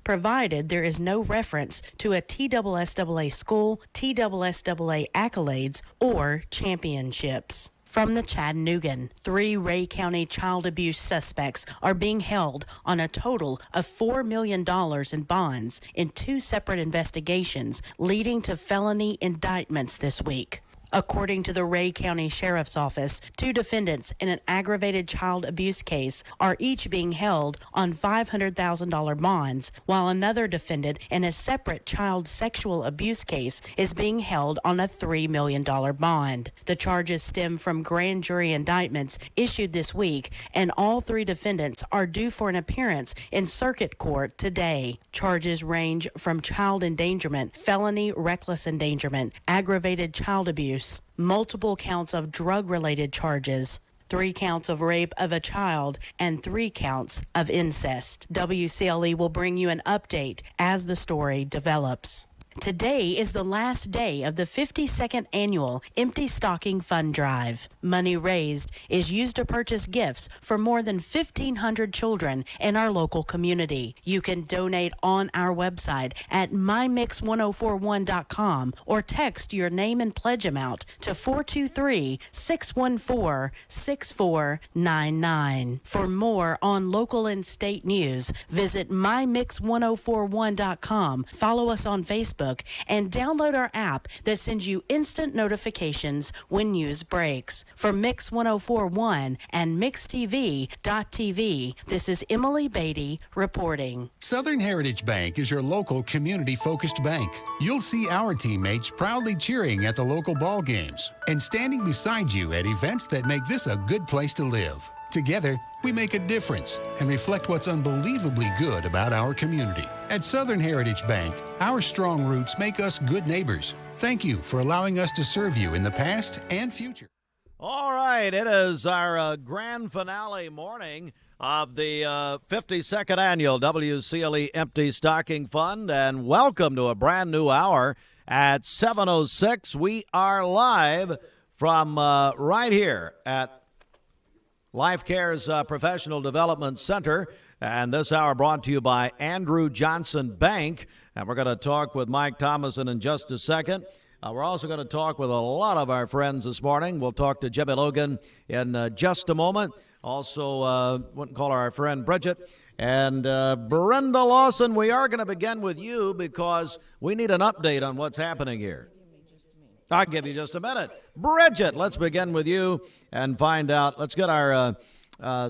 provided there is no reference to a TSSAA school, TSSAA accolades, or championships. From the Chattanoogan, 3 Ray County child abuse suspects are being held on a total of $4 million in bonds in 2 separate investigations, leading to felony indictments this week. According to the Ray County Sheriff's Office, 2 defendants in an aggravated child abuse case are each being held on $500,000 bonds, while another defendant in a separate child sexual abuse case is being held on a $3 million bond. The charges stem from grand jury indictments issued this week, and all 3 defendants are due for an appearance in circuit court today. Charges range from child endangerment, felony reckless endangerment, aggravated child abuse, multiple counts of drug-related charges, 3 counts of rape of a child, and 3 counts of incest. WCLE will bring you an update as the story develops. Today is the last day of the 52nd annual Empty Stocking Fund Drive. Money raised is used to purchase gifts for more than 1,500 children in our local community. You can donate on our website at mymix1041.com or text your name and pledge amount to 423-614-6499. For more on local and state news, visit mymix1041.com. Follow us on Facebook and download our app that sends you instant notifications when news breaks. For Mix 1041 and MixTV.tv, this is Emily Beatty reporting. Southern Heritage Bank is your local community-focused bank. You'll see our teammates proudly cheering at the local ball games and standing beside you at events that make this a good place to live. Together, we make a difference and reflect what's unbelievably good about our community. At Southern Heritage Bank, our strong roots make us good neighbors. Thank you for allowing us to serve you in the past and future. All right, it is our grand finale morning of the 52nd annual WCLE Empty Stocking Fund, and welcome to a brand new hour at 7:06. We are live from right here at Life Care's Professional Development Center, and this hour brought to you by Andrew Johnson Bank. And we're going to talk with Mike Thomason in just a second. We're also going to talk with a lot of our friends this morning. We'll talk to Jimmy Logan in just a moment. Also, wouldn't call our friend Bridget. And Brenda Lawson, we are going to begin with you because we need an update on what's happening here. I'll give you just a minute. Bridget, let's begin with you and find out. Let's get our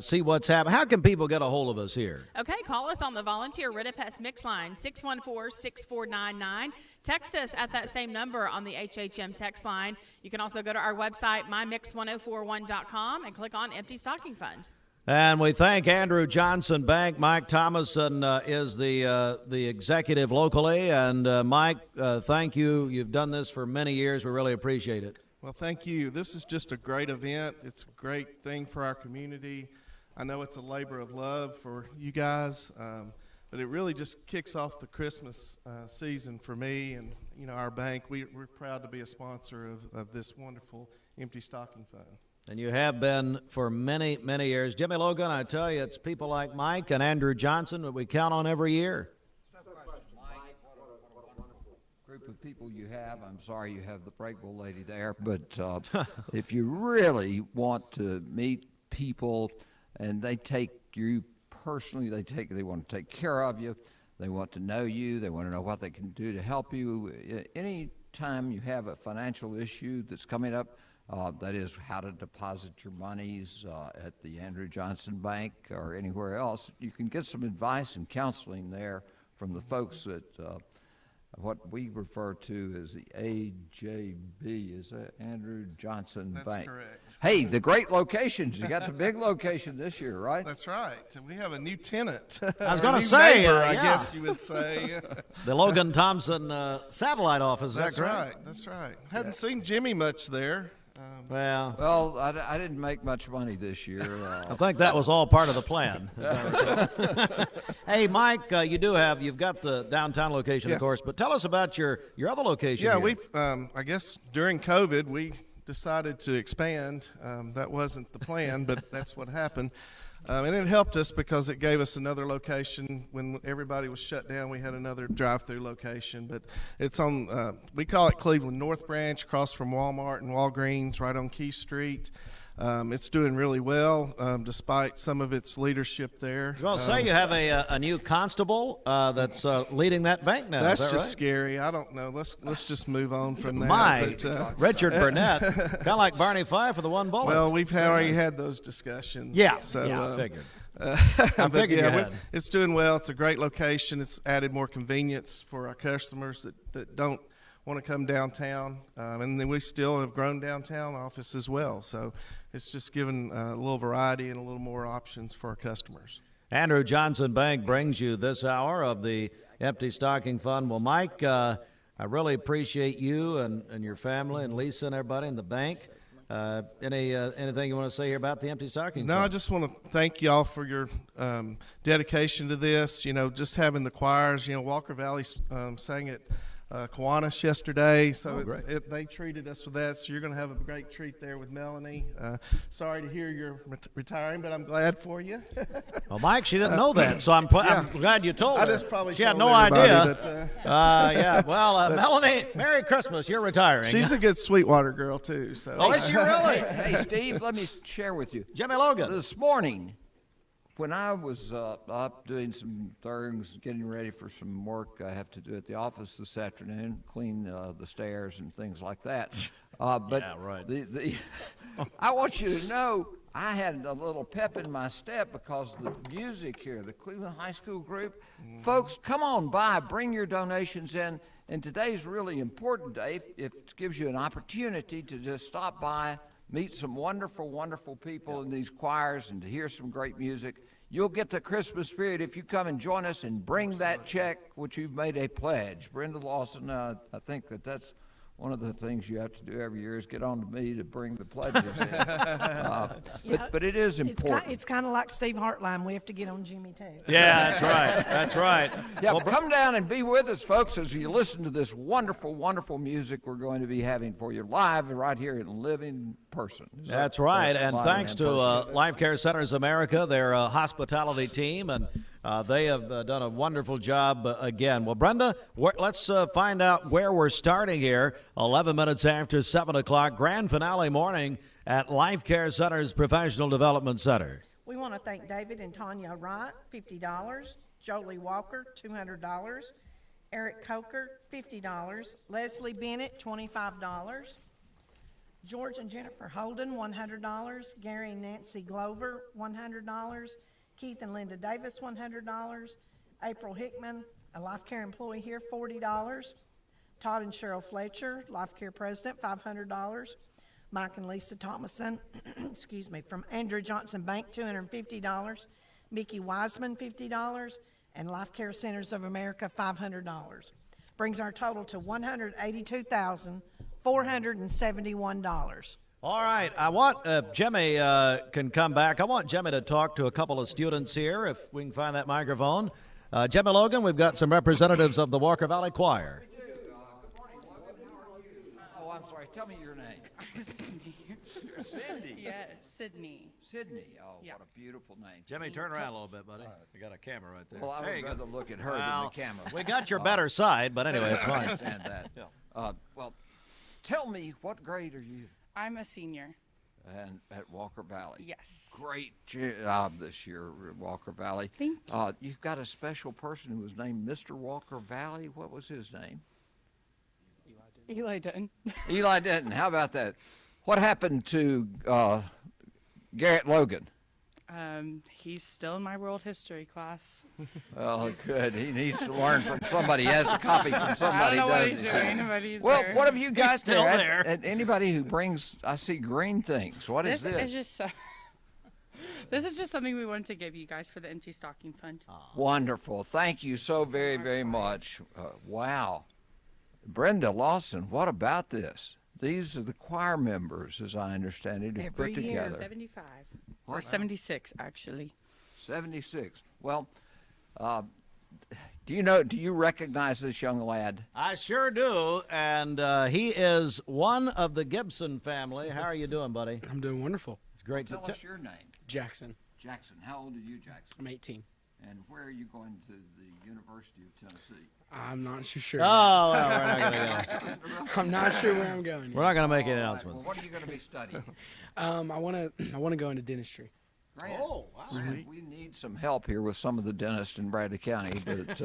see what's happening. How can people get a hold of us here? Okay, call us on the Volunteer Ridipest Mix line, 614-6499. Text us at that same number on the HHM text line. You can also go to our website, mymix1041.com, and click on Empty Stocking Fund. And we thank Andrew Johnson Bank. Mike Thomason is the executive locally. And Mike, thank you. You've done this for many years. We really appreciate it. Well, thank you. This is just a great event. It's a great thing for our community. I know it's a labor of love for you guys. but it really just kicks off the Christmas season for me and our bank. We're proud to be a sponsor of this wonderful Empty Stocking Fund. And you have been for many, many years. Jimmy Logan, I tell you, it's people like Mike and Andrew Johnson that we count on every year. Group of people you have. I'm sorry you have the breakable lady there, but if you really want to meet people and they take you personally, they want to take care of you, they want to know you, they want to know what they can do to help you. Any time you have a financial issue that's coming up, that is how to deposit your monies at the Andrew Johnson Bank or anywhere else, you can get some advice and counseling there from the folks at what we refer to as the AJB, is that Andrew Johnson That's Bank. correct. Hey, the great locations. You got the big location this year, right? That's right. We have a new tenant. I was Or a going to new say, neighbor, I yeah. guess you would say. The Logan Thompson satellite office, is That's that correct? right. That's right. Hadn't seen Jimmy much there. Well, I didn't make much money this year. I think that was all part of the plan. as I recall. Hey, Mike, you've got the downtown location, Yes. of course, but tell us about your other location. Yeah, here. we've, I guess during COVID, we decided to expand. That wasn't the plan, but that's what happened. And it helped us because it gave us another location. When everybody was shut down, we had another drive-through location. But it's on, we call it Cleveland North Branch, across from Walmart and Walgreens, right on Key Street. It's doing really well, despite some of its leadership there. Well, say you have a new constable that's leading that bank now. That's is that just right? scary. I don't know. Let's just move on from that. My, But, Richard Burnett, kind of like Barney Fife for the one bullet. Well, we've already had those discussions. Yeah, so, I figured. I figured you had. It's doing well. It's a great location. It's added more convenience for our customers that don't want to come downtown. And then we still have grown downtown office as well. So it's just given a little variety and a little more options for our customers. Andrew Johnson Bank brings you this hour of the Empty Stocking Fund. Well, Mike, I really appreciate you and your family and Lisa and everybody in the bank. Anything you want to say here about the Empty Stocking No, Fund? I just want to thank y'all for your dedication to this. Just having the choirs. Walker Valley sang at Kiwanis yesterday, so they treated us with that. So you're going to have a great treat there with Melanie. Sorry to hear you're retiring, but I'm glad for you. Well, Mike, she didn't know that, so I'm glad you told her. I just probably she had told no everybody, idea. Yeah. Well, Melanie, Merry Christmas. You're retiring. She's a good Sweetwater girl too. So. Oh, is she really? Hey, Steve, let me share with you. Jimmy Logan. This morning, when I was up doing some things, getting ready for some work I have to do at the office this afternoon, clean the stairs and things like that. But yeah, right. I want you to know I had a little pep in my step because the music here, the Cleveland High School group, folks, come on by, bring your donations in. And today's really important day. It gives you an opportunity to just stop by, meet some wonderful, wonderful people in these choirs and to hear some great music. You'll get the Christmas spirit if you come and join us and bring that check, which you've made a pledge. Brenda Lawson, I think that's one of the things you have to do every year is get on to me to bring the pledges in. But it is important. It's kind of like Steve Hartline. We have to get on Jimmy too. Yeah, that's right. That's right. Yeah, well, come down and be with us, folks, as you listen to this wonderful, wonderful music we're going to be having for you live right here in living person. That's right, and thanks to Life Care Centers America, their hospitality team, and they have done a wonderful job again. Well, Brenda, let's find out where we're starting here. 11 minutes after 7 o'clock, grand finale morning at Life Care Centers Professional Development Center. We want to thank David and Tanya Wright, $50. Jolie Walker, $200. Eric Coker, $50. Leslie Bennett, $25. George and Jennifer Holden, $100. Gary and Nancy Glover, $100. Keith and Linda Davis, $100. April Hickman, a Life Care employee here, $40. Todd and Cheryl Fletcher, Life Care president, $500. Mike and Lisa Thomason, excuse me, from Andrew Johnson Bank, $250. Mickey Wiseman, $50. And Life Care Centers of America, $500. Brings our total to $182,471. All right, I want Jimmy can come back. I want Jimmy to talk to a couple of students here, if we can find that microphone. Jimmy Logan, we've got some representatives of the Walker Valley Choir. Oh, I'm sorry. Tell me your name. Sydney. Cindy. Yeah, Sydney. Sydney. Oh, Yeah. what a beautiful name. Jimmy, turn around a little bit, buddy. We got a camera right there. Well, I There would you go. rather look at her Well, than the camera. we got your better side, but anyway, it's I fine. understand that. Well, tell me, what grade are you? I'm a senior. And at Walker Valley. Yes. Great job this year at Walker Valley. Thank you. You've got a special person who was named Mr. Walker Valley. What was his name? Eli Dutton. Eli Denton. How about that? What happened to Garrett Logan? He's still in my world history class. Well, good. He needs to learn from somebody. He has to copy from somebody. I don't know what doesn't he's he? doing, but he's Well, there. what have you got still there? And anybody who brings, I see green things. What is This this? is just this is just something we wanted to give you guys for the Empty Stocking Fund. Wonderful. Thank you so very, very much. Wow. Brenda Lawson, what about this? These are the choir members, as I understand it, who Every put year. together. 75. What? Or 76, actually. 76. Well, do you recognize this young lad? I sure do, and he is one of the Gibson family. How are you doing, buddy? I'm doing wonderful. It's great Tell to us your name. Jackson. Jackson. How old are you, Jackson? I'm 18. And where are you going to the University of Tennessee? I'm not sure. Oh, well, we're not gonna go. I'm not sure where I'm going. We're not going to make any All right, announcements. Well, what are you going to be studying? I want to go into dentistry. Grant, Oh, wow. Grant, we need some help here with some of the dentists in Bradley County, but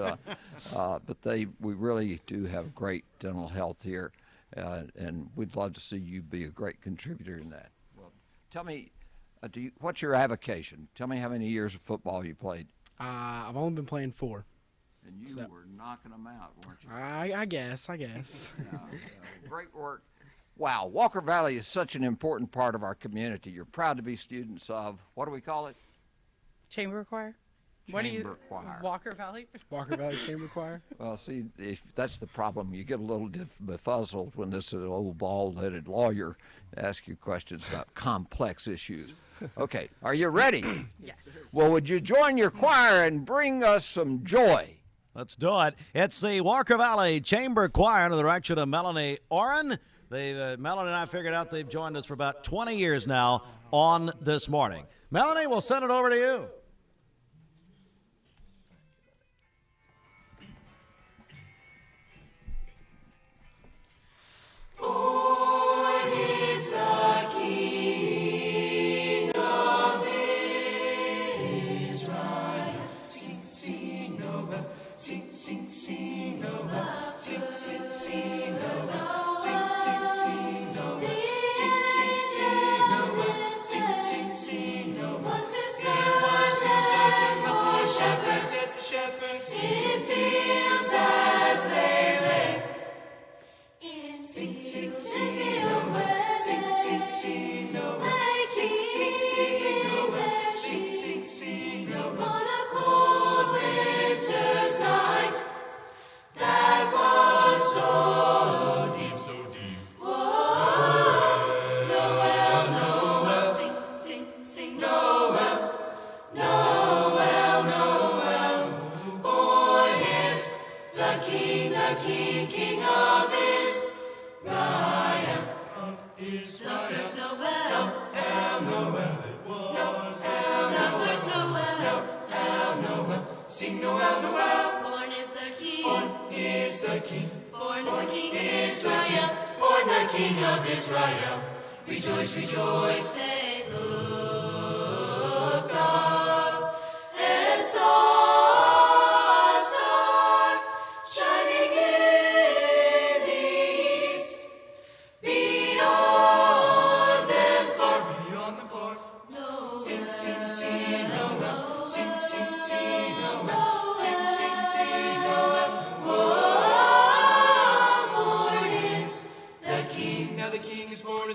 we really do have great dental health here, and we'd love to see you be a great contributor in that. Well, tell me, what's your avocation? Tell me how many years of football you played. I've only been playing 4. And you were knocking them out, weren't you? I guess. Great work. Wow, Walker Valley is such an important part of our community. You're proud to be students of, what do we call it? Chamber Choir? What do you? Chamber Choir. Walker Valley? Walker Valley Chamber Choir. Well, see, if that's the problem. You get a little befuzzled when this old bald-headed lawyer asks you questions about complex issues. Okay, are you ready? Yes. Well, would you join your choir and bring us some joy? Let's do it. It's the Walker Valley Chamber Choir under the direction of Melanie Oren. Melanie and I figured out they've joined us for about 20 years now on this morning. Melanie, we'll send it over to you. Born is the King of Israel. Sing, sing, Noel. Sing, sing, sing, Noel. Sing, sing, sing, Noel. Sing, sing, sing, Noel. Sing, sing, sing, Noel. Sing, sing, sing, Noel. It was deserted, the poor shepherds, yes, the shepherds, in fields as they lay. Sing, sing, sing, Noel. Sing, sing, sing, Noel. Sing, sing, sing, Noel. Sing, sing, sing, Noel. On a cold winter's night, that was so deep, so deep. Whoa, Noel, Noel. Sing, sing, sing, Noel. Noel, Noel. Born is the King, King of Israel. The first Noel. Noel. The first Noel. Noel. Sing Noel, Noel. Born is the King. Born is the King. Born is the King of Israel. Born the King of Israel. Rejoice, rejoice. They looked up and saw a star shining in the east. Beyond them far. Noel. Sing, sing, sing, Noel. Sing, sing, sing, Noel. Sing, sing, sing, Noel. Whoa, born is the King. Now the King is born,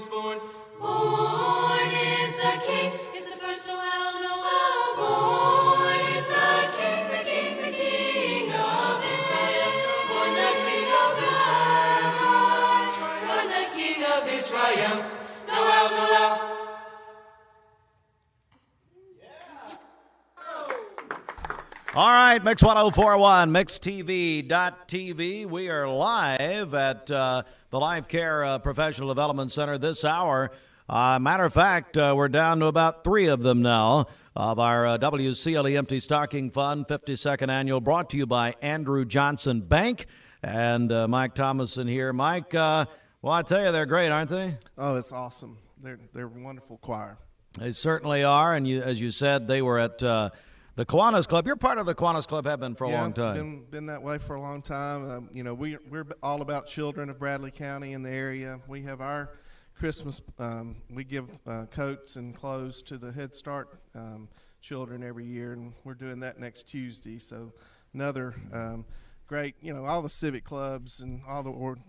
Born is the King. It's the first Noel, Noel. Born is the King, the King, the King of Israel. Born the King of Israel. Born the King of Israel. Noel, Noel. All right, Mix 1041, MixTV.tv. We are live at the Life Care Professional Development Center this hour. Matter of fact, we're down to about 3 of them now of our WCLE Empty Stocking Fund 52nd Annual, brought to you by Andrew Johnson Bank and Mike Thomason here. Mike, well, I tell you, they're great, aren't they? Oh, it's awesome. They're a wonderful choir. They certainly are, and as you said, they were at the Kiwanis Club. You're part of the Kiwanis Club, have been for a long time. Been that way for a long time. We're all about children of Bradley County in the area. We have our Christmas. We give coats and clothes to the Head Start children every year, and we're doing that next Tuesday. So another great, all the civic clubs and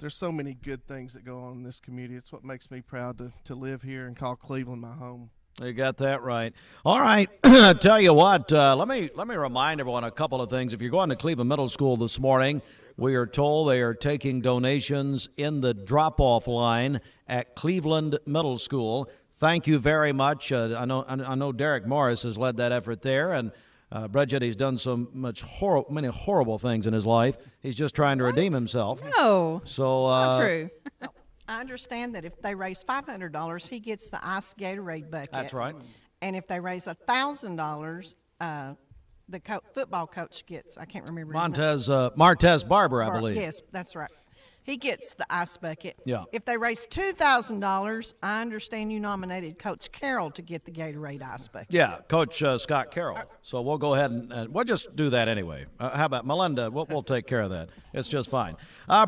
there's so many good things that go on in this community. It's what makes me proud to live here and call Cleveland my home. You got that right. All right. I tell you what, let me remind everyone a couple of things. If you're going to Cleveland Middle School this morning, we are told they are taking donations in the drop-off line at Cleveland Middle School. Thank you very much. I know Derek Morris has led that effort there, and Bridget, he's done so many horrible things in his life. He's just trying to redeem himself. No, so not true. I understand that if they raise $500, he gets the ice Gatorade bucket. That's right. And if they raise $1,000, the football coach gets, I can't remember his name. Martez Barber, I believe. Yes, that's right. He gets the ice bucket. Yeah. If they raise $2,000, I understand you nominated Coach Carroll to get the Gatorade ice bucket. Yeah, Coach Scott Carroll. So we'll go ahead and we'll just do that anyway. How about Melinda? We'll take care of that. It's just fine.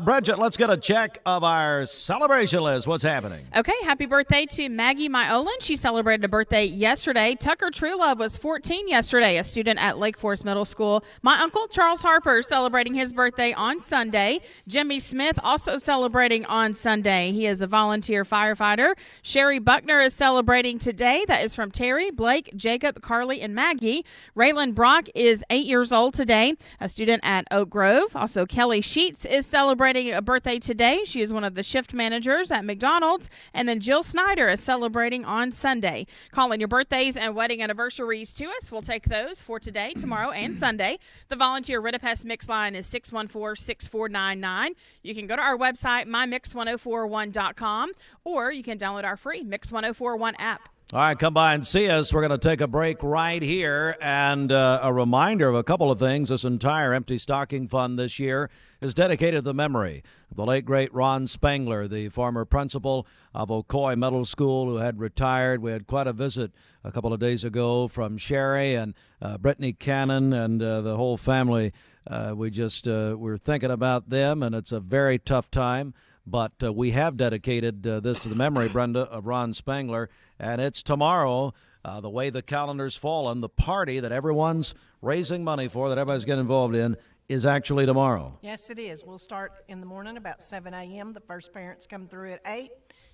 Bridget, let's get a check of our celebration list. What's happening? Okay, happy birthday to Maggie Myolan. She celebrated a birthday yesterday. Tucker Truelove was 14 yesterday, a student at Lake Forest Middle School. My uncle, Charles Harper, celebrating his birthday on Sunday. Jimmy Smith also celebrating on Sunday. He is a volunteer firefighter. Sherry Buckner is celebrating today. That is from Terry, Blake, Jacob, Carly, and Maggie. Raylan Brock is 8 years old today, a student at Oak Grove. Also, Kelly Sheets is celebrating a birthday today. She is one of the shift managers at McDonald's. And then Jill Snyder is celebrating on Sunday. Calling your birthdays and wedding anniversaries to us. We'll take those for today, tomorrow, and Sunday. The volunteer Ritapest mix line is 614-6499. You can go to our website, mymix1041.com, or you can download our free Mix 1041 app. All right, come by and see us. We're going to take a break right here. And a reminder of a couple of things. This entire Empty Stocking Fund this year is dedicated to the memory of the late, great Ron Spangler, the former principal of Ocoee Middle School, who had retired. We had quite a visit a couple of days ago from Sherry and Brittany Cannon and the whole family. We're thinking about them, and it's a very tough time. But we have dedicated this to the memory, Brenda, of Ron Spangler, and it's tomorrow. The way the calendar's fallen, the party that everyone's raising money for, that everybody's getting involved in, is actually tomorrow. Yes, it is. We'll start in the morning about 7 a.m. The first parents come through at 8,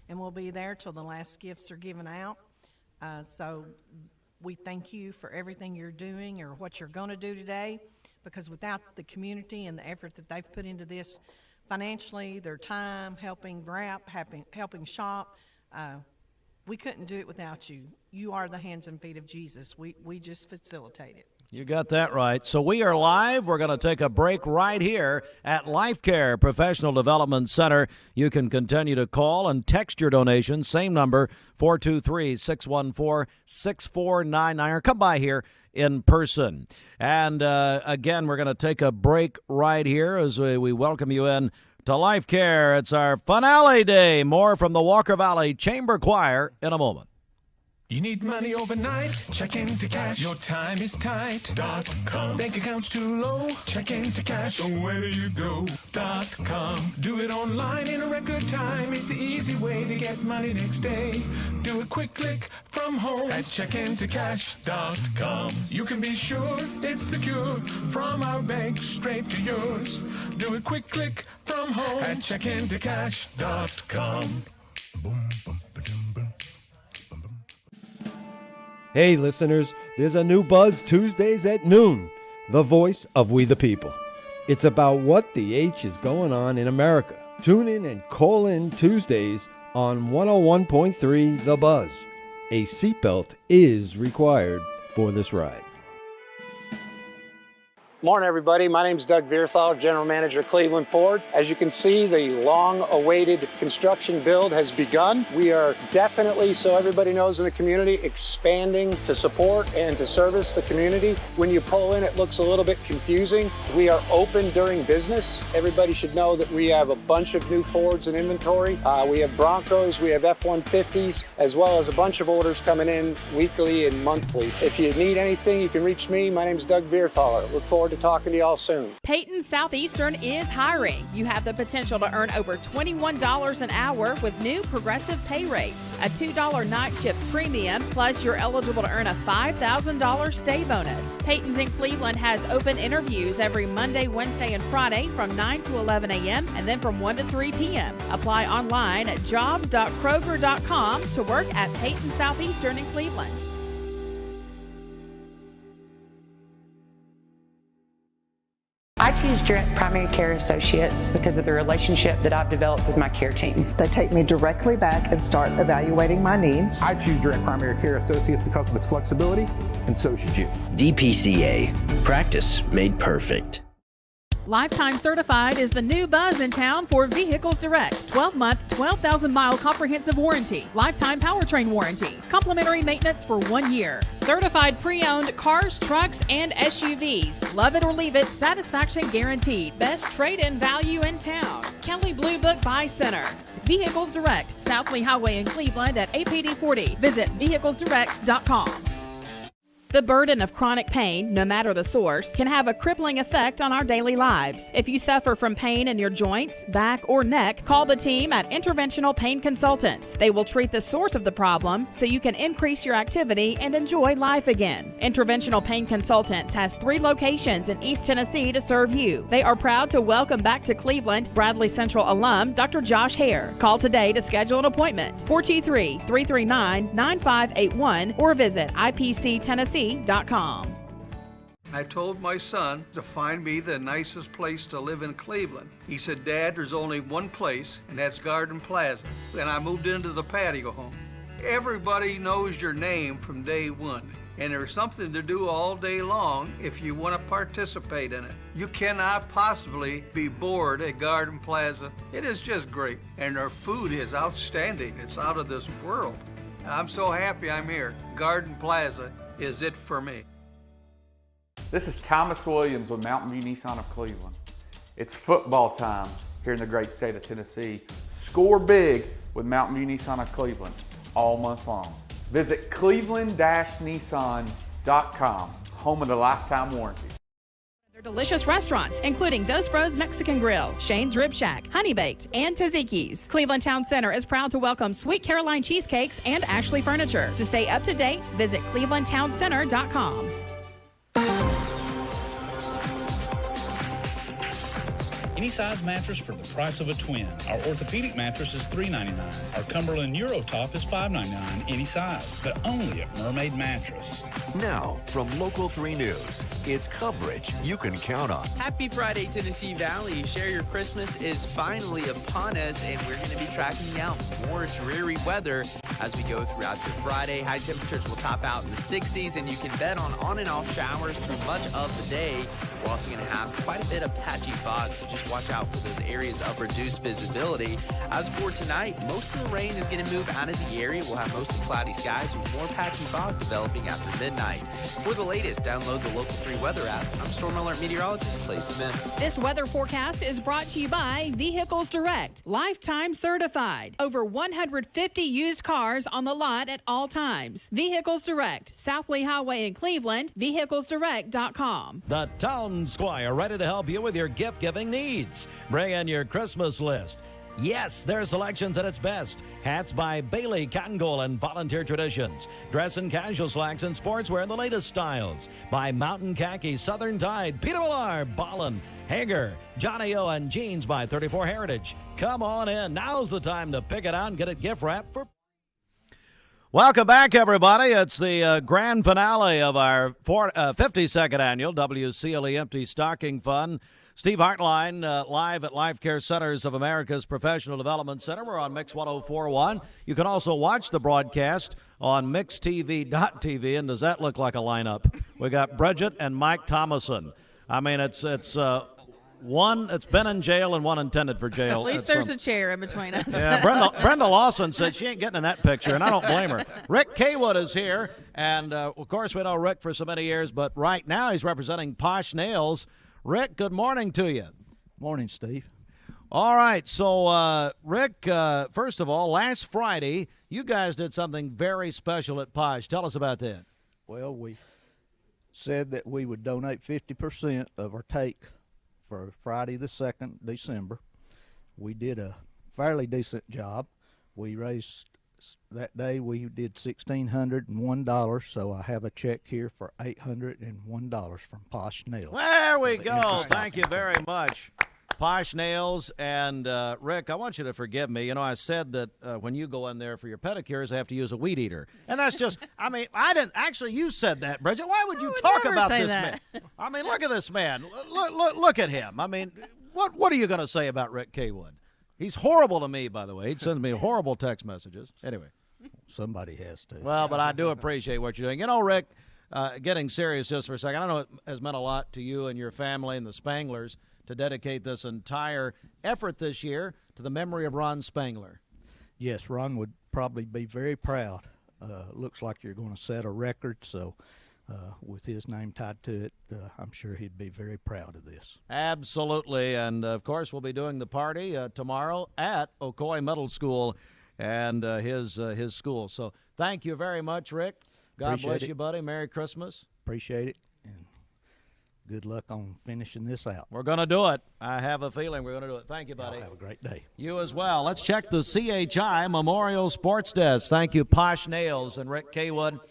and we'll be there till the last gifts are given out. So we thank you for everything you're doing or what you're going to do today, because without the community and the effort that they've put into this, financially, their time, helping wrap, helping shop, we couldn't do it without you. You are the hands and feet of Jesus. We just facilitate it. You got that right. So we are live. We're going to take a break right here at Life Care Professional Development Center. You can continue to call and text your donations. Same number, 423-614-6499. Or come by here in person. And again, we're going to take a break right here as we welcome you in to Life Care. It's our finale day. More from the Walker Valley Chamber Choir in a moment. You need money overnight? Check into cash. Your time is tight. .com. Bank account's too low? Check into cash. So where do you go? .com. Do it online in a record time. It's the easy way to get money next day. Do a quick click from home at checkintocash.com. You can be sure it's secure from our bank straight to yours. Do a quick click from home at checkintocash.com. Boom, boom, ba-dum, boom. Hey listeners, there's a new Buzz Tuesdays at noon, the voice of We the People. It's about what the H is going on in America. Tune in and call in Tuesdays on 101.3 The Buzz. A seatbelt is required for this ride. Morning, everybody. My name is Doug Vierthal, General Manager of Cleveland Ford. As you can see, the long-awaited construction build has begun. We are definitely, so everybody knows in the community, expanding to support and to service the community. When you pull in, it looks a little bit confusing. We are open during business. Everybody should know that we have a bunch of new Fords in inventory. We have Broncos, we have F-150s, as well as a bunch of orders coming in weekly and monthly. If you need anything, you can reach me. My name is Doug Vierthaler. Look forward to talking to y'all soon. Peyton Southeastern is hiring. You have the potential to earn over $21 an hour with new progressive pay rates. A $2 night shift premium, plus you're eligible to earn a $5,000 stay bonus. Peyton's in Cleveland has open interviews every Monday, Wednesday, and Friday from 9 to 11 a.m. and then from 1 to 3 p.m. Apply online at jobs.kroger.com to work at Peyton Southeastern in Cleveland. I choose Direct Primary Care Associates because of the relationship that I've developed with my care team. They take me directly back and start evaluating my needs. I choose Direct Primary Care Associates because of its flexibility, and so should you. DPCA. Practice made perfect. Lifetime Certified is the new buzz in town for Vehicles Direct. 12-month, 12,000-mile comprehensive warranty. Lifetime powertrain warranty. Complimentary maintenance for 1 year. Certified pre-owned cars, trucks, and SUVs. Love it or leave it, satisfaction guaranteed. Best trade-in value in town. Kelley Blue Book Buy Center. Vehicles Direct, South Lee Highway in Cleveland at APD 40. Visit vehiclesdirect.com. The burden of chronic pain, no matter the source, can have a crippling effect on our daily lives. If you suffer from pain in your joints, back, or neck, call the team at Interventional Pain Consultants. They will treat the source of the problem so you can increase your activity and enjoy life again. Interventional Pain Consultants has 3 locations in East Tennessee to serve you. They are proud to welcome back to Cleveland Bradley Central alum Dr. Josh Hare. Call today to schedule an appointment. 423-339-9581 or visit IPCTennessee.com. I told my son to find me the nicest place to live in Cleveland. He said, Dad, there's only one place, and that's Garden Plaza. And I moved into the patio home. Everybody knows your name from day one, and there's something to do all day long if you want to participate in it. You cannot possibly be bored at Garden Plaza. It is just great, and their food is outstanding. It's out of this world. And I'm so happy I'm here. Garden Plaza is it for me. This is Thomas Williams with Mountain View Nissan of Cleveland. It's football time here in the great state of Tennessee. Score big with Mountain View Nissan of Cleveland all month long. Visit cleveland-nissan.com, home of the lifetime warranty. Their delicious restaurants, including Dos Bros Mexican Grill, Shane's Rib Shack, Honey Baked, and Taziki's. Cleveland Town Center is proud to welcome Sweet Caroline Cheesecakes and Ashley Furniture. To stay up to date, visit clevelandtowncenter.com. Any size mattress for the price of a twin. Our orthopedic mattress is $3.99. Our Cumberland Eurotop is $5.99 any size, but only at Mermaid Mattress. Now, from Local 3 News, it's coverage you can count on. Happy Friday, Tennessee Valley. Share Your Christmas is finally upon us, and we're going to be tracking down more dreary weather as we go throughout your Friday. High temperatures will top out in the 60s, and you can bet on and off showers through much of the day. We're also going to have quite a bit of patchy fog, so just watch out for those areas of reduced visibility. As for tonight, most of the rain is going to move out of the area. We'll have mostly cloudy skies with more patchy fog developing after midnight. For the latest, download the Local 3 weather app. I'm Storm Alert Meteorologist Clay Smith. This weather forecast is brought to you by Vehicles Direct, Lifetime Certified. Over 150 used cars on the lot at all times. Vehicles Direct, South Lee Highway in Cleveland, vehiclesdirect.com. The Town Squire, ready to help you with your gift-giving needs. Bring in your Christmas list. Yes, their selection's at its best. Hats by Bailey, Cotton Gold, and Volunteer Traditions. Dress and casual slacks and sportswear in the latest styles. By Mountain Khaki, Southern Tide, Peter Millar, Ballin, Hager, Johnny O, and Jeans by 34 Heritage. Come on in. Now's the time to pick it out and get it gift wrapped for... Welcome back, everybody. It's the grand finale of our 52nd annual WCLE Empty Stocking Fund. Steve Hartline live at Life Care Centers of America's Professional Development Center. We're on Mix 104.1. You can also watch the broadcast on mixtv.tv. And does that look like a lineup? We got Bridget and Mike Thomason. I mean, it's one that's been in jail and one intended for jail. At least there's a chair in between us. Yeah, Brenda Lawson said she ain't getting in that picture, and I don't blame her. Rick Kaywood is here, and of course we know Rick for so many years, but right now he's representing Posh Nails. Rick, good morning to you. Morning, Steve. All right, so Rick, first of all, last Friday you guys did something very special at Posh. Tell us about that. Well, we said that we would donate 50% of our take for Friday the 2nd December. We did a fairly decent job. We raised, that day we did $1,601, so I have a check here for $801 from Posh Nails. There we go. Thank you very much. Posh Nails. And Rick, I want you to forgive me. You know, I said that when you go in there for your pedicures, I have to use a weed eater. And that's just, I mean, I didn't, actually you said that, Bridget. Why would you talk about this man? I mean, look at this man. Look at him. I mean, what are you going to say about Rick Kaywood? He's horrible to me, by the way. He sends me horrible text messages. Anyway. Somebody has to. Well, but I do appreciate what you're doing. You know, Rick, getting serious just for a second, I know it has meant a lot to you and your family and the Spanglers to dedicate this entire effort this year to the memory of Ron Spangler. Yes, Ron would probably be very proud. Looks like you're going to set a record, so with his name tied to it, I'm sure he'd be very proud of this. Absolutely, and of course we'll be doing the party tomorrow at Ocoee Middle School and his school. So thank you very much, Rick. God bless you, buddy. Merry Christmas. Appreciate it. Good luck on finishing this out. We're going to do it. I have a feeling we're going to do it. Thank you, buddy. Have a great day. You as well. Let's check the CHI Memorial Sports Desk. Thank you, Posh Nails and Rick Kaywood.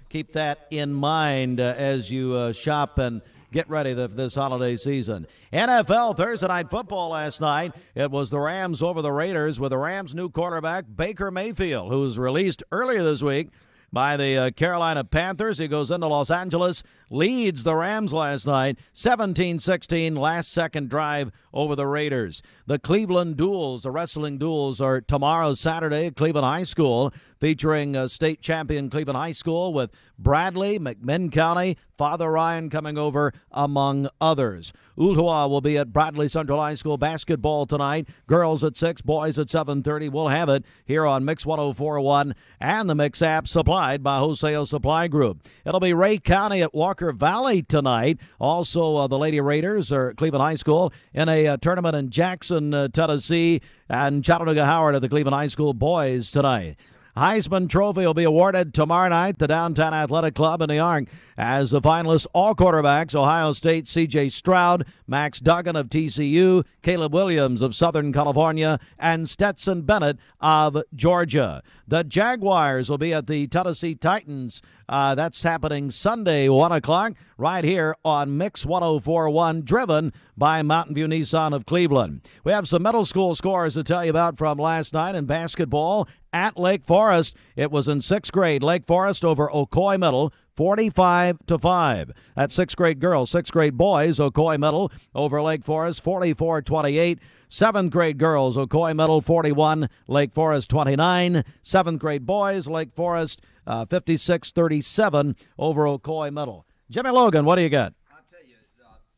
Keep that in mind as you shop and get ready for this holiday season. NFL Thursday Night Football last night. It was the Rams over the Raiders with the Rams' new quarterback, Baker Mayfield, who was released earlier this week by the Carolina Panthers. He goes into Los Angeles, leads the Rams last night, 17-16, last-second drive over the Raiders. The Cleveland Duels, the wrestling duels, are tomorrow, Saturday, at Cleveland High School, featuring state champion Cleveland High School with Bradley, McMinn County, Father Ryan coming over, among others. Ooltewah will be at Bradley Central High School basketball tonight. Girls at 6, boys at 7:30. We'll have it here on Mix 104.1 and the Mix app, supplied by Wholesale Supply Group. It'll be Ray County at Walker Valley tonight. Also, the Lady Raiders are at Cleveland High School in a tournament in Jackson, Tennessee, and Chattanooga Howard at the Cleveland High School boys tonight. Heisman Trophy will be awarded tomorrow night, the Downtown Athletic Club in New York, as the finalists, all quarterbacks, Ohio State, C.J. Stroud, Max Duggan of TCU, Caleb Williams of Southern California, and Stetson Bennett of Georgia. The Jaguars will be at the Tennessee Titans. That's happening Sunday, 1 o'clock, right here on Mix 104.1, driven by Mountain View Nissan of Cleveland. We have some middle school scores to tell you about from last night in basketball at Lake Forest. It was in 6th grade. Lake Forest over Ocoee Middle, 45-5. That's 6th grade girls. 6th grade boys, Ocoee Middle over Lake Forest, 44-28. 7th grade girls, Ocoee Middle 41, Lake Forest 29. 7th grade boys, Lake Forest 56-37 over Ocoee Middle. Jimmy Logan, what do you got? I'll tell you,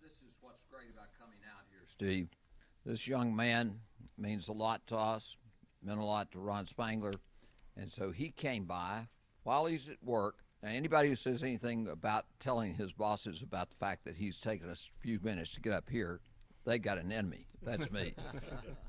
this is what's great about coming out here, Steve. This young man means a lot to us, meant a lot to Ron Spangler, and so he came by while he's at work. Now, anybody who says anything about telling his bosses about the fact that he's taken us a few minutes to get up here, they got an enemy. That's me.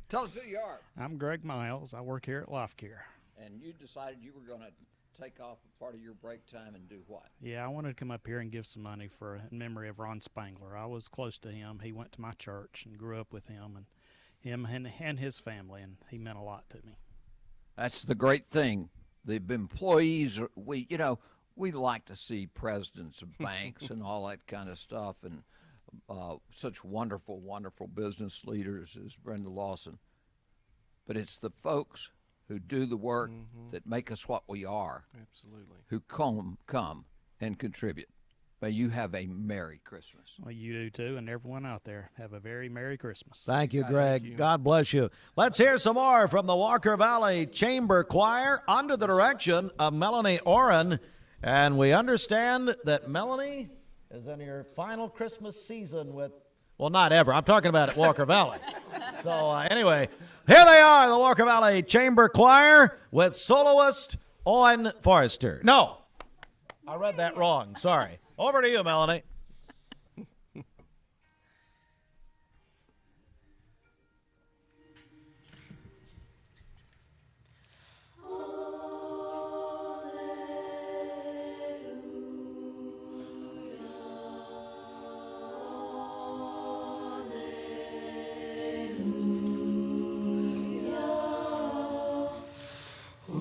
Tell us who you are. I'm Greg Miles. I work here at Life Care. And you decided you were going to take off a part of your break time and do what? Yeah, I wanted to come up here and give some money in memory of Ron Spangler. I was close to him. He went to my church and grew up with him and his family, and he meant a lot to me. That's the great thing. The employees, we like to see presidents of banks and all that kind of stuff, and such wonderful, wonderful business leaders as Brenda Lawson. But it's the folks who do the work that make us what we are. Absolutely. Who come and contribute. May you have a Merry Christmas. Well, you do too, and everyone out there, have a very Merry Christmas. Thank you, Greg. God bless you. Let's hear some more from the Walker Valley Chamber Choir under the direction of Melanie Oren. And we understand that Melanie is in your final Christmas season with, well, not ever. I'm talking about at Walker Valley. So anyway, here they are, the Walker Valley Chamber Choir with soloist Owen Forrester. No, I read that wrong. Sorry. Over to you, Melanie.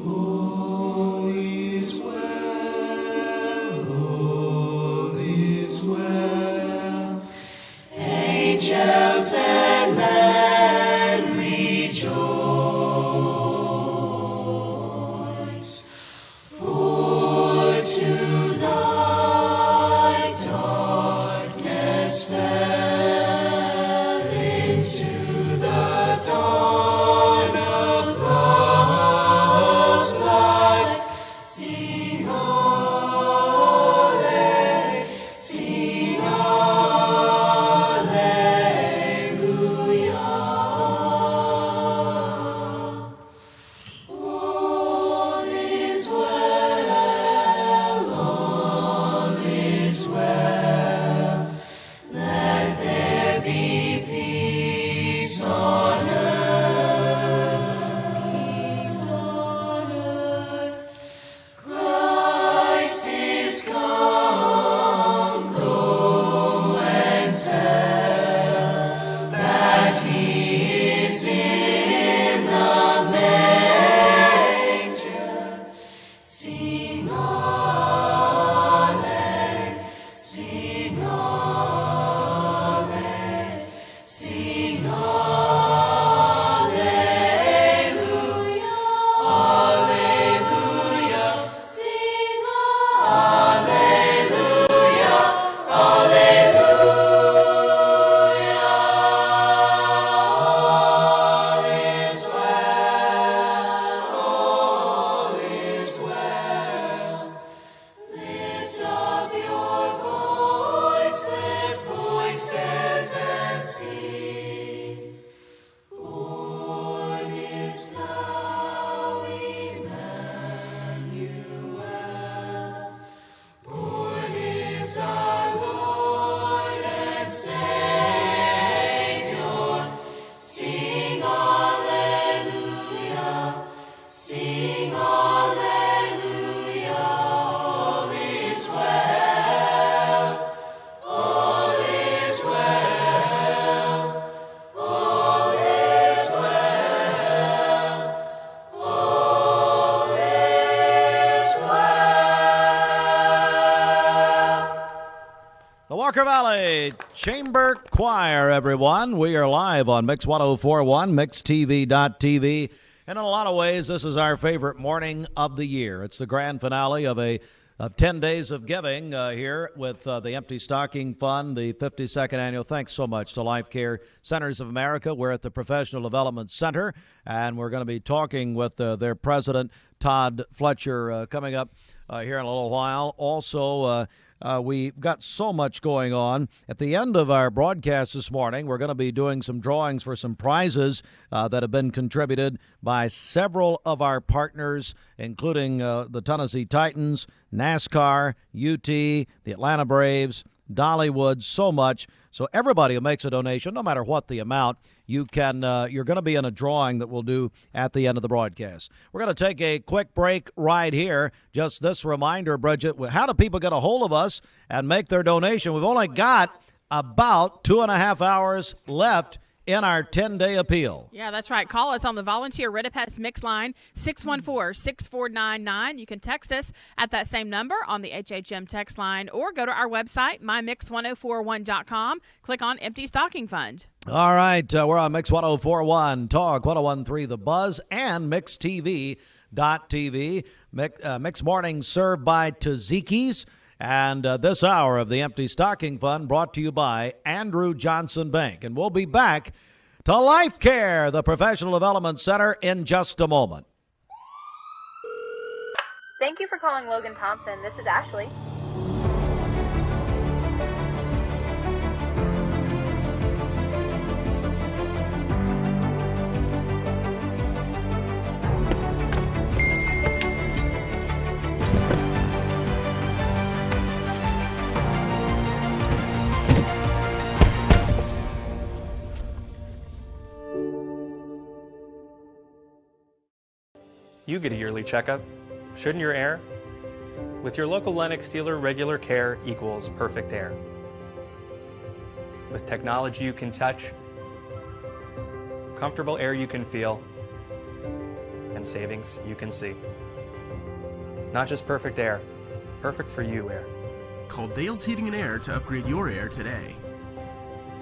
All is well, all is well. Angels and men rejoice. For tonight darkness fell into the dawn of love's light. Sing hallelujah, sing hallelujah. All is well, all is well. Let there be peace on earth, peace on earth. Christ is come, go and tell that He is in the manger. Sing hallelujah, sing hallelujah, sing hallelujah, hallelujah, sing hallelujah, hallelujah. All is well, all is well. Lift up your voice, lift voices and sing. Born is now Emmanuel. Born is our Lord and Savior. Sing hallelujah, sing hallelujah. All is well, all is well, all is well, all is well. The Walker Valley Chamber Choir, everyone. We are live on Mix 1041, MixTV.tv. And in a lot of ways, this is our favorite morning of the year. It's the grand finale of 10 days of giving here with the Empty Stocking Fund, the 52nd annual. Thanks so much to Life Care Centers of America. We're at the Professional Development Center, and we're going to be talking with their president, Todd Fletcher, coming up here in a little while. Also, we've got so much going on. At the end of our broadcast this morning, we're going to be doing some drawings for some prizes that have been contributed by several of our partners, including the Tennessee Titans, NASCAR, UT, the Atlanta Braves, Dollywood, so much. So everybody who makes a donation, no matter what the amount, you're going to be in a drawing that we'll do at the end of the broadcast. We're going to take a quick break right here. Just this reminder, Bridget, how do people get a hold of us and make their donation? We've only got about 2.5 hours left in our 10-day appeal. Yeah, that's right. Call us on the Volunteer Red-A-Pass Mix line, 614-6499. You can text us at that same number on the HHM text line, or go to our website, mymix1041.com. Click on Empty Stocking Fund. All right, we're on Mix 1041, Talk 1013, The Buzz, and MixTV.tv. Mix Morning served by Tzatziki's. And this hour of the Empty Stocking Fund brought to you by Andrew Johnson Bank. And we'll be back to Life Care, the Professional Development Center, in just a moment. Thank you for calling Logan Thompson. This is Ashley. You get a yearly checkup. Shouldn't your air? With your local Lennox dealer, regular care equals perfect air. With technology you can touch, comfortable air you can feel, and savings you can see. Not just perfect air, perfect for you air. Call Dale's Heating and Air to upgrade your air today.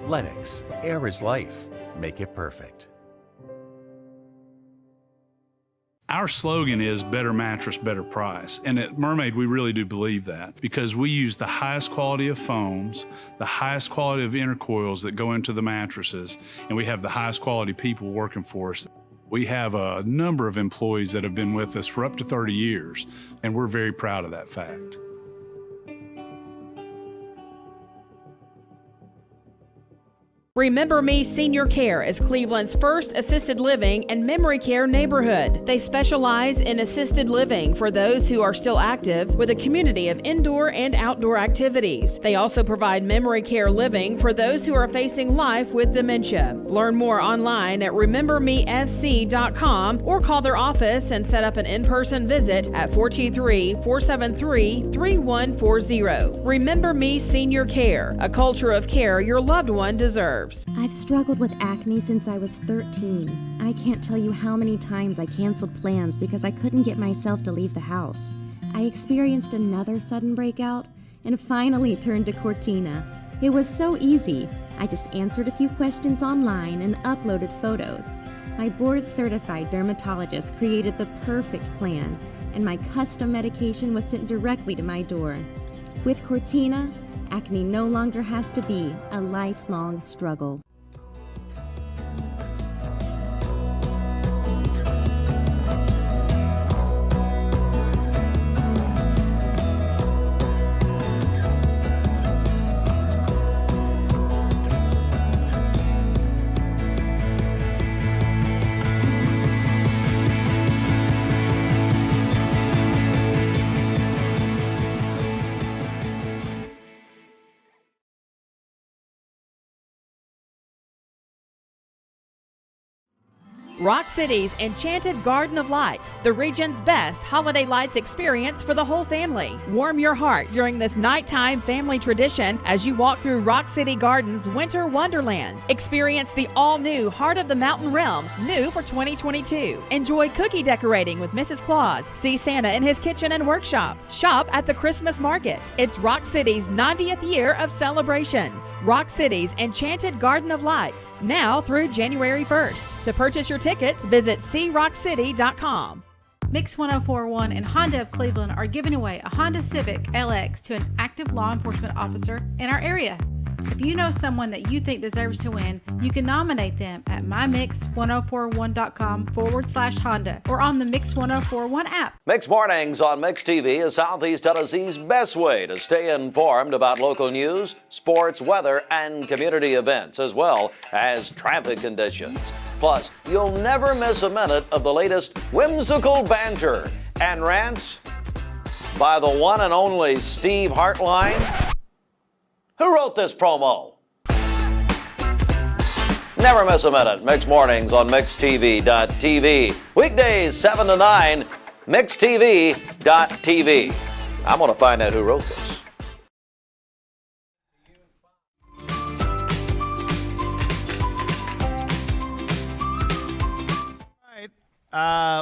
Lennox, air is life. Make it perfect. Our slogan is better mattress, better price. And at Mermaid, we really do believe that because we use the highest quality of foams, the highest quality of intercoils that go into the mattresses, and we have the highest quality people working for us. We have a number of employees that have been with us for up to 30 years, and we're very proud of that fact. Remember Me Senior Care is Cleveland's first assisted living and memory care neighborhood. They specialize in assisted living for those who are still active with a community of indoor and outdoor activities. They also provide memory care living for those who are facing life with dementia. Learn more online at remembermesc.com or call their office and set up an in-person visit at 423-473-3140. Remember Me Senior Care, a culture of care your loved one deserves. I've struggled with acne since I was 13. I can't tell you how many times I canceled plans because I couldn't get myself to leave the house. I experienced another sudden breakout and finally turned to Cortina. It was so easy. I just answered a few questions online and uploaded photos. My board-certified dermatologist created the perfect plan, and my custom medication was sent directly to my door. With Cortina, acne no longer has to be a lifelong struggle. Rock City's Enchanted Garden of Lights, the region's best holiday lights experience for the whole family. Warm your heart during this nighttime family tradition as you walk through Rock City Gardens Winter Wonderland. Experience the all-new Heart of the Mountain Realm, new for 2022. Enjoy cookie decorating with Mrs. Claus. See Santa in his kitchen and workshop. Shop at the Christmas market. It's Rock City's 90th year of celebrations. Rock City's Enchanted Garden of Lights, now through January 1st. To purchase your tickets, visit crockcity.com. Mix 1041 and Honda of Cleveland are giving away a Honda Civic LX to an active law enforcement officer in our area. If you know someone that you think deserves to win, you can nominate them at mymix1041.com/Honda or on the Mix 1041 app. Mix Mornings on Mix TV is Southeast Tennessee's best way to stay informed about local news, sports, weather, and community events, as well as traffic conditions. Plus, you'll never miss a minute of the latest whimsical banter and rants by the one and only Steve Hartline. Who wrote this promo? Never miss a minute. Mix Mornings on MixTV.tv. Weekdays 7 to 9, MixTV.tv. I'm going to find out who wrote this.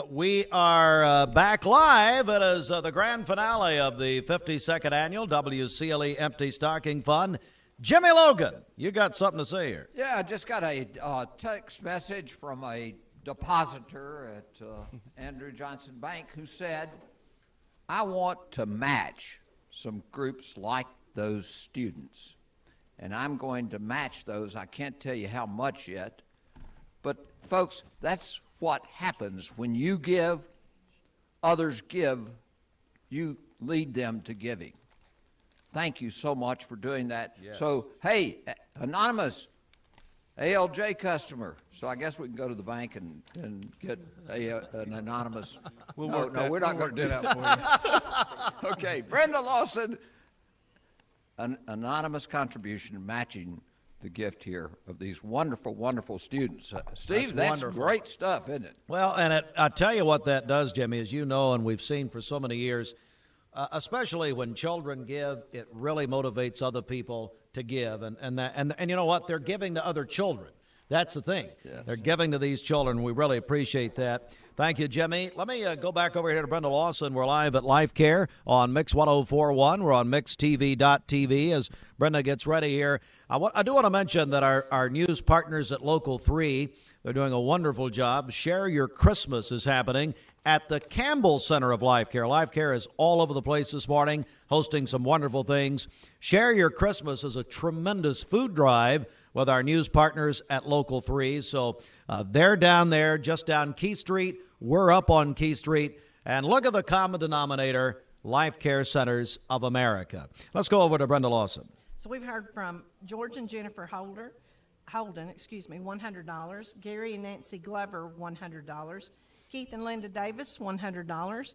We are back live. It is the grand finale of the 52nd annual WCLE Empty Stocking Fund. Jimmy Logan, you got something to say here. Yeah, I just got a text message from a depositor at Andrew Johnson Bank who said, I want to match some groups like those students. And I'm going to match those. I can't tell you how much yet. But, folks, that's what happens when you give, others give, you lead them to giving. Thank you so much for doing that. Yes. So, hey, anonymous ALJ customer. So I guess we can go to the bank and get an anonymous. We're not going to do that for you. Okay, Brenda Lawson, an anonymous contribution matching the gift here of these wonderful, wonderful students. Steve, that's wonderful. great stuff, isn't it? Well, and I tell you what that does, Jimmy, as you know, and we've seen for so many years, especially when children give, it really motivates other people to give. And you know what? They're giving to other children. That's the thing. Yes. They're giving to these children. We really appreciate that. Thank you, Jimmy. Let me go back over here to Brenda Lawson. We're live at Life Care on Mix 104.1. We're on mixtv.tv as Brenda gets ready here. I do want to mention that our news partners at Local 3, they're doing a wonderful job. Share Your Christmas is happening at the Campbell Center of Life Care. Life Care is all over the place this morning, hosting some wonderful things. Share Your Christmas is a tremendous food drive with our news partners at Local 3. So they're down there, just down Key Street. We're up on Key Street. And look at the common denominator, Life Care Centers of America. Let's go over to Brenda Lawson. So we've heard from George and Jennifer Holden, $100. Gary and Nancy Glover, $100. Keith and Linda Davis, $100.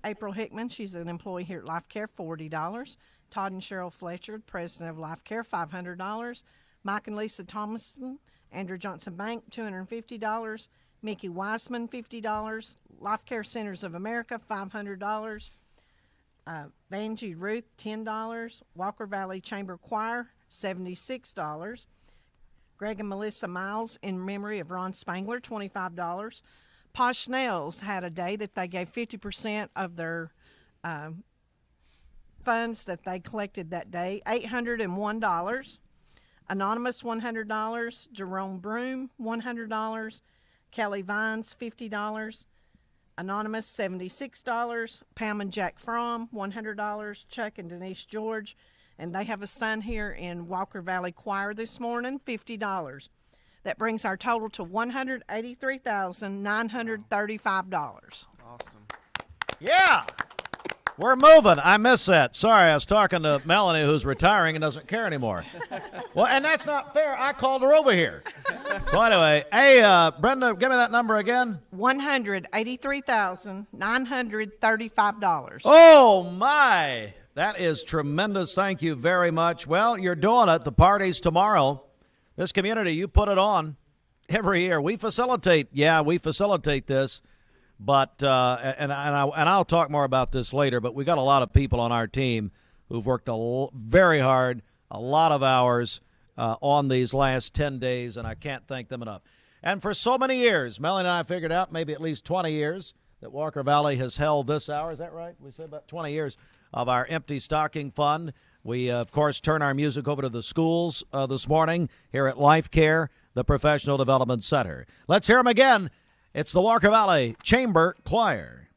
April Hickman, she's an employee here at Life Care, $40. Todd and Cheryl Fletcher, president of Life Care, $500. Mike and Lisa Thomason, Andrew Johnson Bank, $250. Mickey Weissman, $50. Life Care Centers of America, $500. Vanjie Ruth, $10. Walker Valley Chamber Choir, $76. Greg and Melissa Miles in memory of Ron Spangler, $25. Posh Nails had a day that they gave 50% of their funds that they collected that day, $801. Anonymous, $100. Jerome Broom, $100. Kelly Vines, $50. Anonymous, $76. Pam and Jack Fromm, $100. Chuck and Denise George, and they have a son here in Walker Valley Choir this morning, $50. That brings our total to $183,935. Awesome. Yeah. We're moving. I missed that. Sorry, I was talking to Melanie, who's retiring and doesn't care anymore. Well, and that's not fair. I called her over here. So anyway, hey, Brenda, give me that number again. $183,935. Oh, my. That is tremendous. Thank you very much. Well, you're doing it. The party's tomorrow. This community, you put it on every year. We facilitate this. But and I'll talk more about this later, but we got a lot of people on our team who've worked very hard, a lot of hours on these last 10 days, and I can't thank them enough. And for so many years, Melanie and I figured out maybe at least 20 years that Walker Valley has held this hour. Is that right? We said about 20 years of our Empty Stocking Fund. We, of course, turn our music over to the schools this morning here at Life Care, the Professional Development Center. Let's hear them again. It's the Walker Valley Chamber Choir.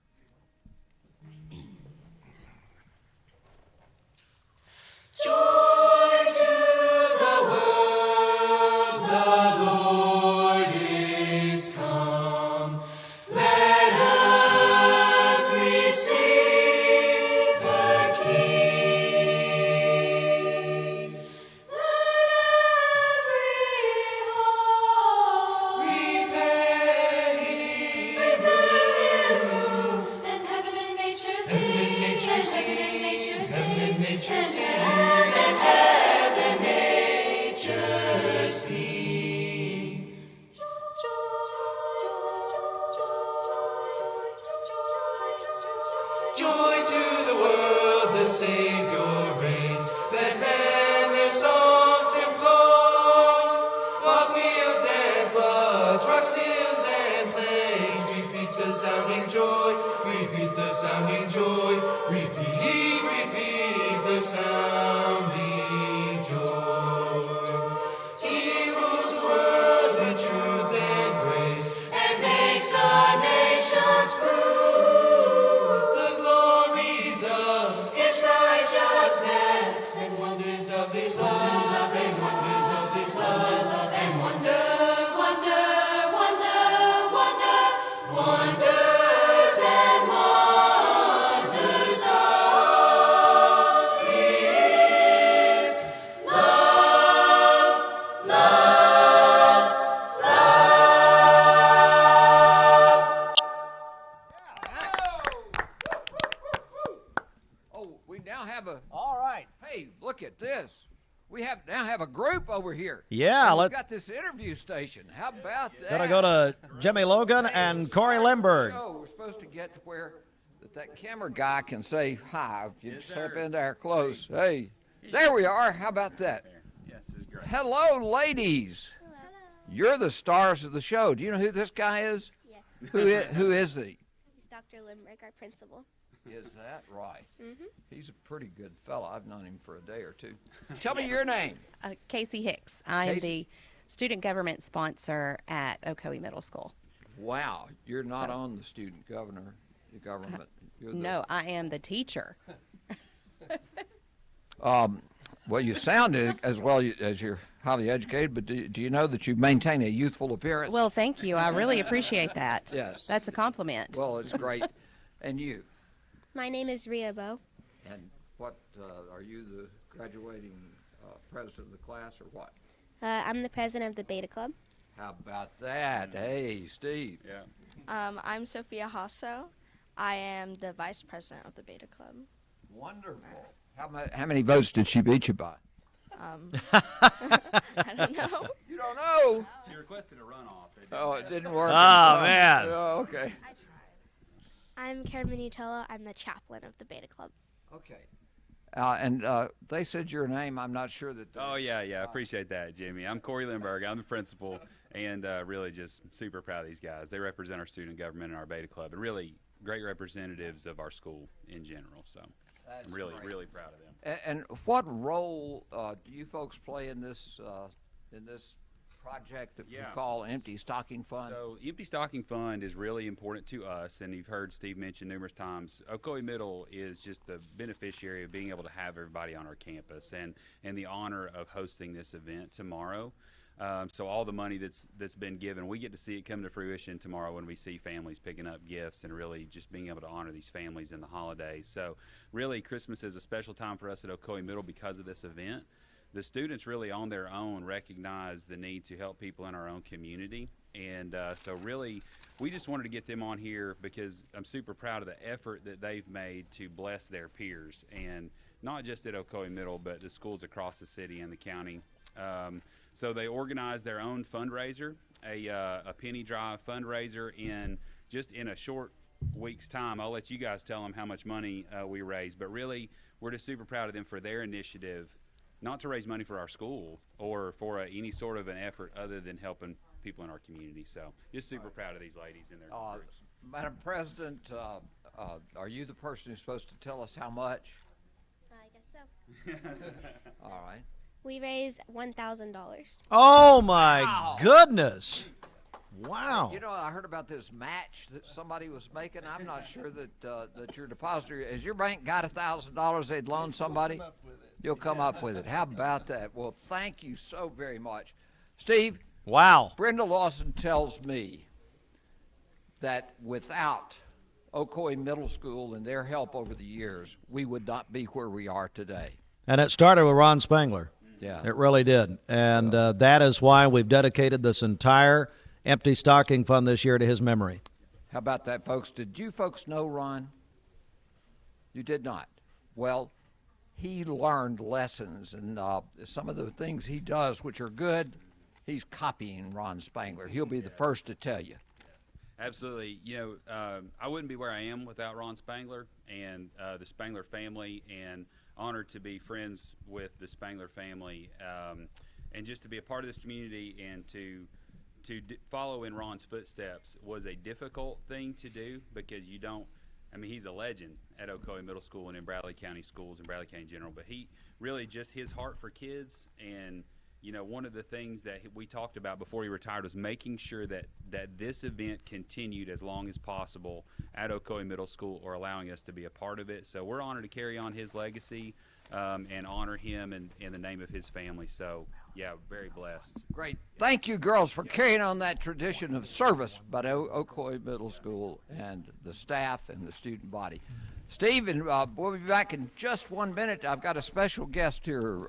Joy to the world, the Lord is come. Let earth receive the King. Let every heart prepare Him, and heaven and nature sing, and heaven and nature sing, and heaven and nature sing. Joy to the world, the Savior reigns. Let men their songs employ, while fields and floods, rocks, hills and plains repeat the sounding joy, repeat the sounding joy, repeat the sounding joy. He rules the world with truth and grace, and makes the nations prove the glories of His righteousness, and wonders of His love, and wonders of His love, and wonders and wonders of His love. Oh, we now have a. All right. Hey, look at this. We now have a group over here. Yeah, and we've got this interview station. How about that? Gotta go to Jimmy Logan and Corey Lindbergh. We're supposed to get to where that camera guy can say hi if you step in there close. Hey, there we are. How about that? Yes, this is great. Hello, ladies. Hello. You're the stars of the show. Do you know who this guy is? Yes. Who is he? He's Dr. Lindbergh, our principal. Is that right? Mm-hmm. He's a pretty good fella. I've known him for a day or two. Tell me your name. Casey Hicks. I am the student government sponsor at Ocoee Middle School. Wow, you're not on the student government. You're no, I am the teacher. Well, you sound as well as you're highly educated, but do you know that you maintain a youthful appearance? Well, thank you. I really appreciate that. Yes. That's a compliment. Well, it's great. And you? My name is Rhea Bowe. And what, are you the graduating president of the class or what? I'm the president of the Beta Club. How about that? Hey, Steve. Yeah. I'm Sophia Hasso. I am the vice president of the Beta Club. Wonderful. How many votes did she beat you by? I don't know. You don't know? She requested a runoff. Oh, it didn't work. Oh, man. Oh, okay. I'm Karen Minutella. I'm the chaplain of the Beta Club. Okay. And they said your name. I'm not sure that. Oh, yeah. I appreciate that, Jimmy. I'm Corey Lindbergh. I'm the principal, and really just super proud of these guys. They represent our student government and our Beta Club, and really great representatives of our school in general. So I'm really proud of them. And what role do you folks play in this project that we call Empty Stocking Fund? So Empty Stocking Fund is really important to us, and you've heard Steve mention numerous times. Ocoee Middle is just the beneficiary of being able to have everybody on our campus, and the honor of hosting this event tomorrow. So all the money that's been given, we get to see it come to fruition tomorrow when we see families picking up gifts and really just being able to honor these families in the holidays. So really, Christmas is a special time for us at Ocoee Middle because of this event. The students really on their own recognize the need to help people in our own community. And so really, we just wanted to get them on here because I'm super proud of the effort that they've made to bless their peers. And not just at Ocoee Middle, but the schools across the city and the county. So they organized their own fundraiser, a penny drive fundraiser in a short week's time. I'll let you guys tell them how much money we raised, but really we're just super proud of them for their initiative, not to raise money for our school or for any sort of an effort other than helping people in our community. So just super proud of these ladies and their groups. Madam President, are you the person who's supposed to tell us how much? I guess so. All right. We raised $1,000. Oh, my goodness. Wow. You know, I heard about this match that somebody was making. I'm not sure that your depositor, has your bank got $1,000 they'd loan somebody? You'll come up with it. How about that? Well, thank you so very much. Steve? Wow. Brenda Lawson tells me that without Ocoee Middle School and their help over the years, we would not be where we are today. And it started with Ron Spangler. Yeah. It really did. And that is why we've dedicated this entire Empty Stocking Fund this year to his memory. How about that, folks? Did you folks know Ron? You did not. Well, he learned lessons, and some of the things he does, which are good, he's copying Ron Spangler. He'll be the first to tell you. Absolutely. You know, I wouldn't be where I am without Ron Spangler and the Spangler family, and honored to be friends with the Spangler family, and just to be a part of this community and to follow in Ron's footsteps was a difficult thing to do because you don't, I mean, he's a legend at Ocoee Middle School and in Bradley County schools and Bradley County in general, but he really just his heart for kids. And you know, one of the things that we talked about before he retired was making sure that this event continued as long as possible at Ocoee Middle School, or allowing us to be a part of it. So we're honored to carry on his legacy and honor him in the name of his family. So yeah, very blessed. Great. Thank you, girls, for carrying on that tradition of service by Ocoee Middle School and the staff and the student body. Steve, and we'll be back in just 1 minute. I've got a special guest here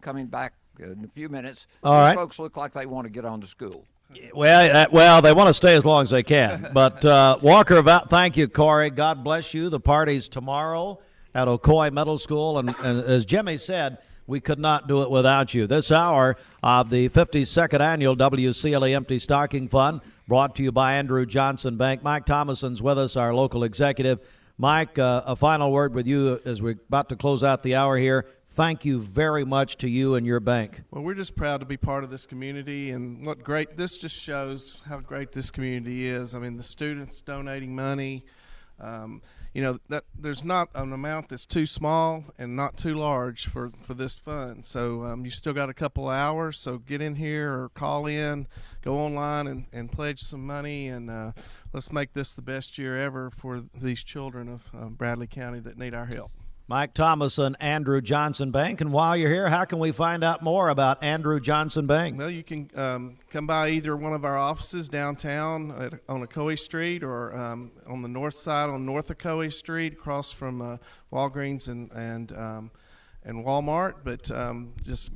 coming back in a few minutes. All right. These folks look like they want to get on to school. Well, they want to stay as long as they can. But Walker, thank you, Corey. God bless you. The party's tomorrow at Ocoee Middle School. And as Jimmy said, We could not do it without you. This hour of the 52nd Annual WCLE Empty Stocking Fund, brought to you by Andrew Johnson Bank. Mike Thomason's with us, our local executive. Mike, a final word with you as we're about to close out the hour here. Thank you very much to you and your bank. Well, we're just proud to be part of this community, and this just shows how great this community is. I mean, the students donating money, that there's not an amount that's too small and not too large for this fund. So you still got a couple of hours, so get in here or call in, go online and pledge some money, and let's make this the best year ever for these children of Bradley County that need our help. Mike Thomason, Andrew Johnson Bank. And while you're here, how can we find out more about Andrew Johnson Bank? Well, you can come by either one of our offices downtown on Ocoee Street, or on the north side on North Ocoee Street, across from Walgreens and Walmart. But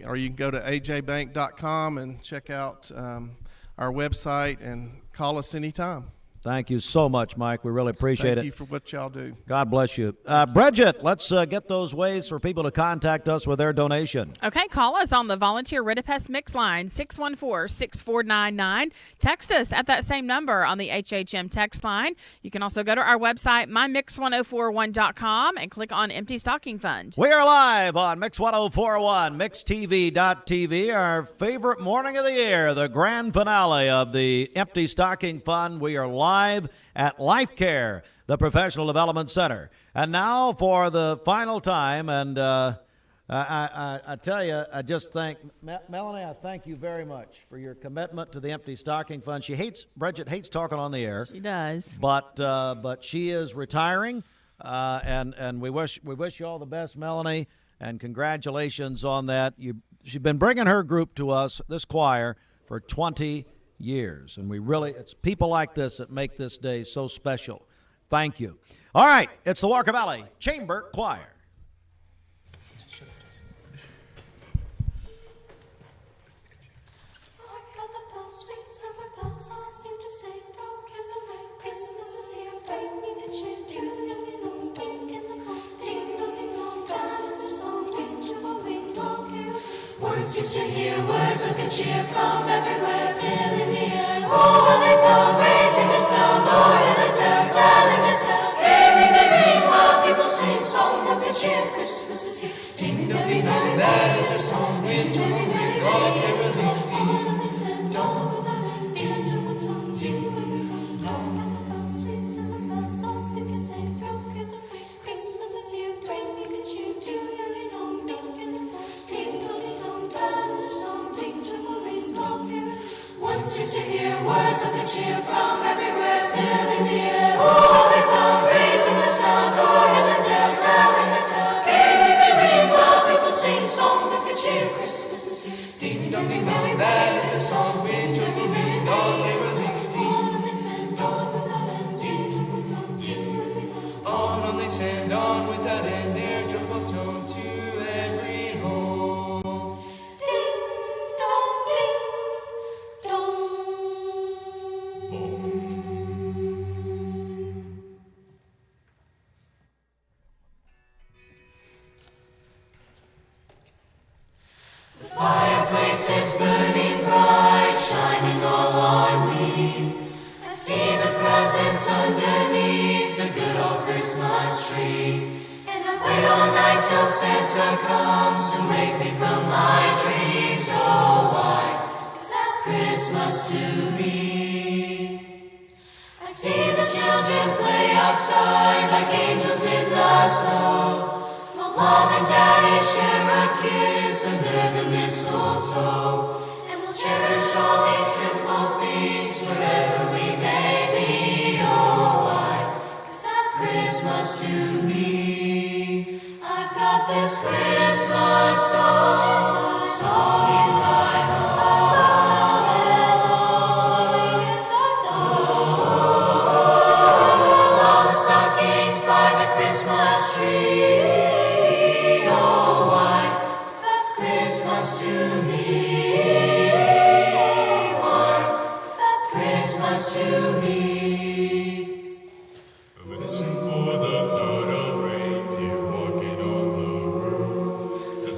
or you can go to ajbank.com and check out our website and call us anytime. Thank you so much, Mike. We really appreciate it. Thank you for what y'all do. God bless you. Bridget, let's get those ways for people to contact us with their donation. Okay, call us on the Volunteer Ridipest Mix line, 614-6499. Text us at that same number on the HHM text line. You can also go to our website, mymix1041.com, and click on Empty Stocking Fund. We are live on Mix 1041, mixtv.tv, our favorite morning of the year, the grand finale of the Empty Stocking Fund. We are live at Life Care, the Professional Development Center. And now for the final time, and I tell you, I just thank Melanie. I thank you very much for your commitment to the Empty Stocking Fund. Bridget hates talking on the air. She does, but she is retiring, and we wish you all the best, Melanie, and congratulations on that. She's been bringing her group to us, this choir, for 20 years, and it's people like this that make this day so special. Thank you. All right, it's the Walker Valley Chamber Choir. One seems to hear words of good cheer from everywhere, filling the air. Oh, they come, raising the sound, or in the town, telling the tale. Gaily they ring while people sing song of good cheer. Christmas is here. Ding dong, ding dong, that is their song. Winter will bring all caroling. On and they send on without end, angel tongue to every home. Long and the bells, sweet summer bells, all seem to say, brokers are free. Christmas is here, bringing good cheer to young and old, young and old. Ding dong, ding dong, that is their song. Danger will ring, all caroling. One seems to hear words of good cheer from everywhere, filling the air. Oh, they come, raising the sound, or in the dale, telling the tale. Gaily they ring while people sing song of good cheer. Christmas is here. Ding dong, that is the song. Winter will bring all caroling. On and they send on without end, their joyful tone to every home. On and they send on without end, their joyful tone to every home. Ding dong, ding dong. The fireplace is burning bright, shining all on me. I see the presents underneath the good old Christmas tree. And I wait all night till Santa comes to wake me from my dreams. Oh, why? 'Cause that's Christmas to me. I see the children play outside like angels in the snow. While Mom and Daddy share a kiss under the mistletoe. And we'll cherish all these simple things wherever we may be. Oh, why? 'Cause that's Christmas to me. I've got this Christmas song in my heart. Bells ring in the dark. All the stockings by the Christmas tree. Oh, why? 'Cause that's Christmas to me. Why? 'Cause that's Christmas to me. Listen for the thud of reindeer walking on the roof. As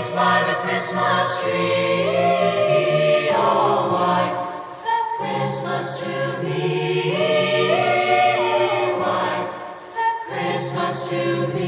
always by the Christmas tree. Oh, why? 'Cause that's Christmas to me. Why? 'Cause that's Christmas to me.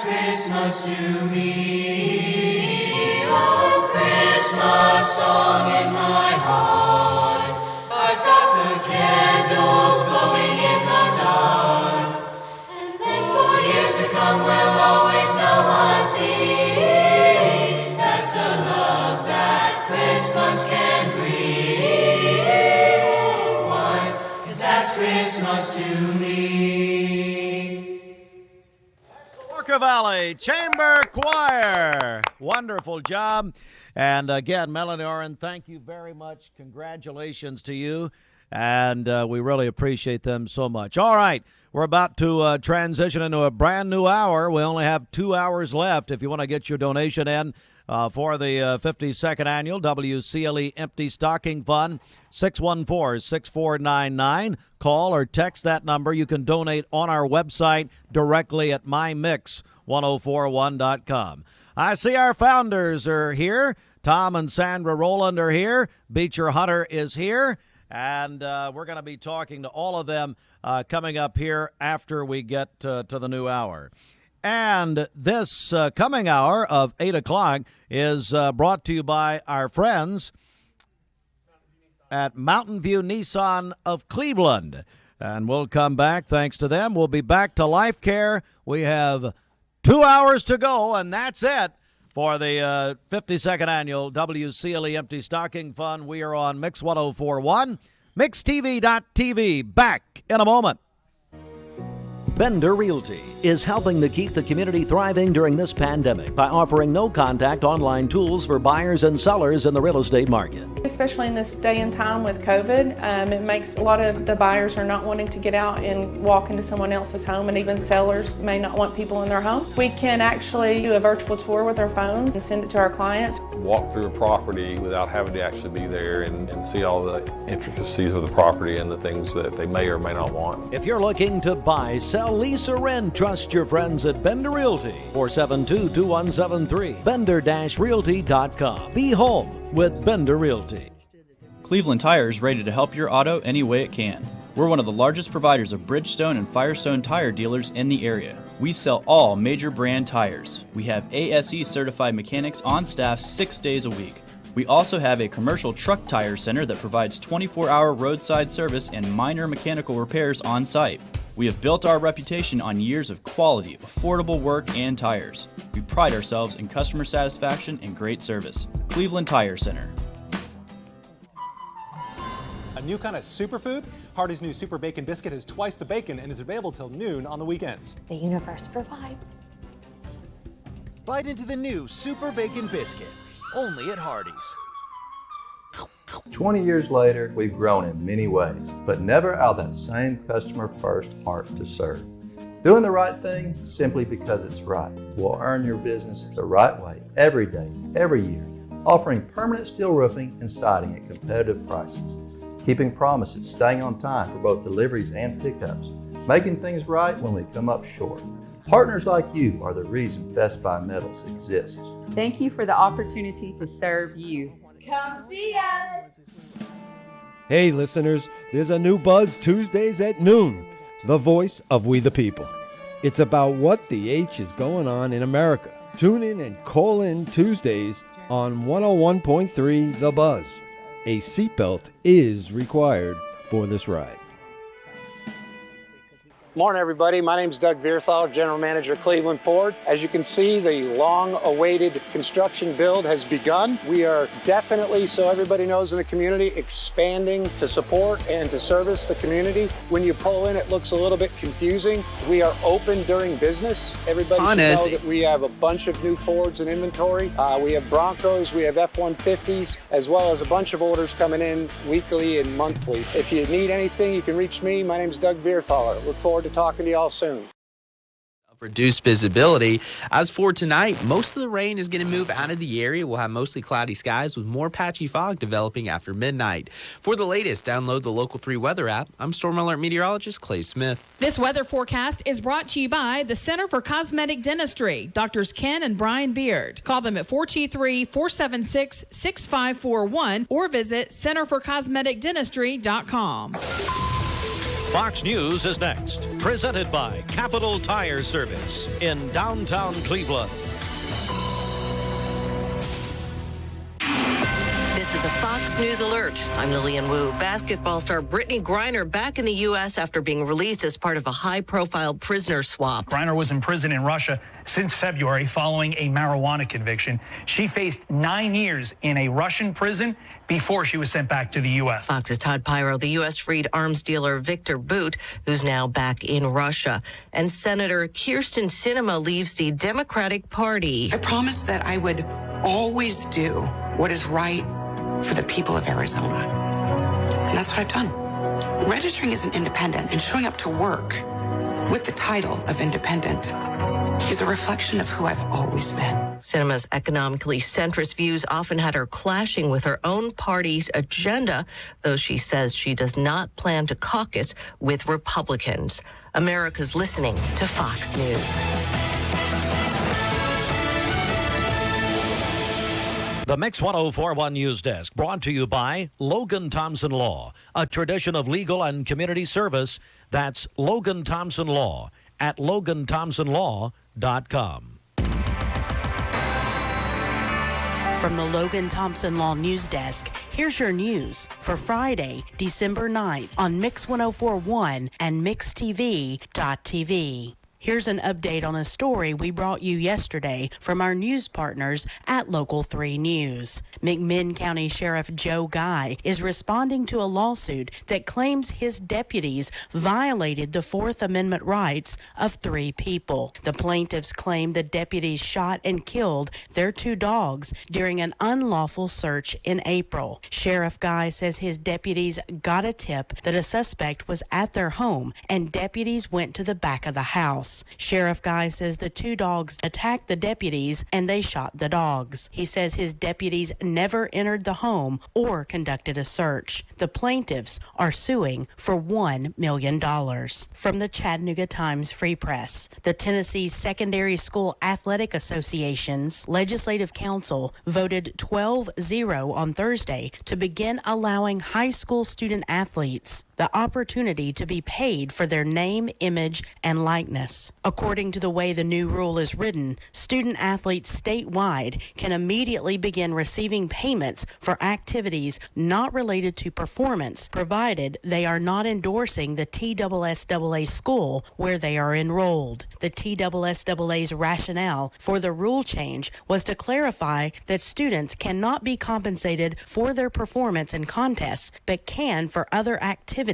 Christmas to me, oh, it's Christmas song in my heart. I've got the candles glowing in the dark, and then for years to come we'll always know one thing. That's the love that Christmas can bring. Oh, why? 'Cause that's Christmas to me. Orca Valley Chamber Choir. Wonderful job. And again, Melanie Oren, thank you very much. Congratulations to you. And we really appreciate them so much. All right, we're about to transition into a brand new hour. We only have 2 hours left. If you want to get your donation in for the 52nd annual WCLE Empty Stocking Fund, 614-6499. Call or text that number. You can donate on our website directly at mymix1041.com. I see our founders are here. Tom and Sandra Rowland are here. Beecher Hunter is here. And we're going to be talking to all of them coming up here after we get to the new hour. And this coming hour of 8 o'clock is brought to you by our friends at Mountain View Nissan of Cleveland. And we'll come back thanks to them. We'll be back to Life Care. We have 2 hours to go, and that's it for the 52nd annual WCLE Empty Stocking Fund. We are on Mix 1041, MixTV.tv. Back in a moment. Bender Realty is helping to keep the community thriving during this pandemic by offering no-contact online tools for buyers and sellers in the real estate market. Especially in this day and time with COVID, it makes a lot of the buyers are not wanting to get out and walk into someone else's home, and even sellers may not want people in their home. We can actually do a virtual tour with our phones and send it to our clients. Walk through a property without having to actually be there and see all the intricacies of the property and the things that they may or may not want. If you're looking to buy, sell, lease, or rent, trust your friends at Bender Realty. 472-2173. Bender-Realty.com. Be home with Bender Realty. Cleveland Tire is ready to help your auto any way it can. We're one of the largest providers of Bridgestone and Firestone tire dealers in the area. We sell all major brand tires. We have ASE certified mechanics on staff 6 days a week. We also have a commercial truck tire center that provides 24-hour roadside service and minor mechanical repairs on site. We have built our reputation on years of quality, affordable work and tires. We pride ourselves in customer satisfaction and great service. Cleveland Tire Center. A new kind of superfood? Hardee's new Super Bacon Biscuit has twice the bacon and is available till noon on the weekends. The universe provides. Bite into the new Super Bacon Biscuit, only at Hardee's. 20 years later, we've grown in many ways, but never out of that same customer-first heart to serve. Doing the right thing simply because it's right will earn your business the right way every day, every year, offering permanent steel roofing and siding at competitive prices, keeping promises, staying on time for both deliveries and pickups, making things right when we come up short. Partners like you are the reason Best Buy Metals exists. Thank you for the opportunity to serve you. Come see us! Hey listeners, there's a new Buzz Tuesdays at noon, the voice of We the People. It's about what the H is going on in America. Tune in and call in Tuesdays on 101.3 The Buzz. A seatbelt is required for this ride. Morning, everybody. My name is Doug Vierthal, General Manager, Cleveland Ford. As you can see, the long-awaited construction build has begun. We are definitely, so everybody knows in the community, expanding to support and to service the community. When you pull in, it looks a little bit confusing. We are open during business. Everybody should know that we have a bunch of new Fords in inventory. We have Broncos, we have F-150s, as well as a bunch of orders coming in weekly and monthly. If you need anything, you can reach me. My name is Doug Vierthaler. Look forward to talking to you all soon. Reduced visibility. As for tonight, most of the rain is going to move out of the area. We'll have mostly cloudy skies with more patchy fog developing after midnight. For the latest, download the Local 3 weather app. I'm Storm Alert meteorologist Clay Smith. This weather forecast is brought to you by the Center for Cosmetic Dentistry, Drs. Ken and Brian Beard. Call them at 423-476-6541 or visit centerforcosmeticdentistry.com. Fox News is next, presented by Capital Tire Service in downtown Cleveland. This is a Fox News alert. I'm Lillian Wu. Basketball star Brittany Griner back in the U.S. after being released as part of a high-profile prisoner swap. Griner was in prison in Russia since February following a marijuana conviction. She faced 9 years in a Russian prison before she was sent back to the U.S. Fox's Todd Pyro, the U.S. freed arms dealer Victor Bout, who's now back in Russia. And Senator Kyrsten Sinema leaves the Democratic Party. I promised that I would always do what is right for the people of Arizona. And that's what I've done. Registering as an independent and showing up to work with the title of independent is a reflection of who I've always been. Sinema's economically centrist views often had her clashing with her own party's agenda, though she says she does not plan to caucus with Republicans. America's listening to Fox News. The Mix 1041 News Desk brought to you by Logan Thompson Law, a tradition of legal and community service. That's Logan Thompson Law at LoganThompsonLaw.com. From the Logan Thompson Law News Desk, here's your news for Friday, December 9th on Mix 1041 and MixTV.tv. Here's an update on a story we brought you yesterday from our news partners at Local 3 News. McMinn County Sheriff Joe Guy is responding to a lawsuit that claims his deputies violated the Fourth Amendment rights of 3 people. The plaintiffs claim the deputies shot and killed their 2 dogs during an unlawful search in April. Sheriff Guy says his deputies got a tip that a suspect was at their home, and deputies went to the back of the house. Sheriff Guy says the 2 dogs attacked the deputies and they shot the dogs. He says his deputies never entered the home or conducted a search. The plaintiffs are suing for $1 million. From the Chattanooga Times Free Press, the Tennessee Secondary School Athletic Association's Legislative Council voted 12-0 on Thursday to begin allowing high school student athletes the opportunity to be paid for their name, image, and likeness. According to the way the new rule is written, student athletes statewide can immediately begin receiving payments for activities not related to performance, provided they are not endorsing the TSSAA school where they are enrolled. The TSSAA's rationale for the rule change was to clarify that students cannot be compensated for their performance in contests, but can for other activities,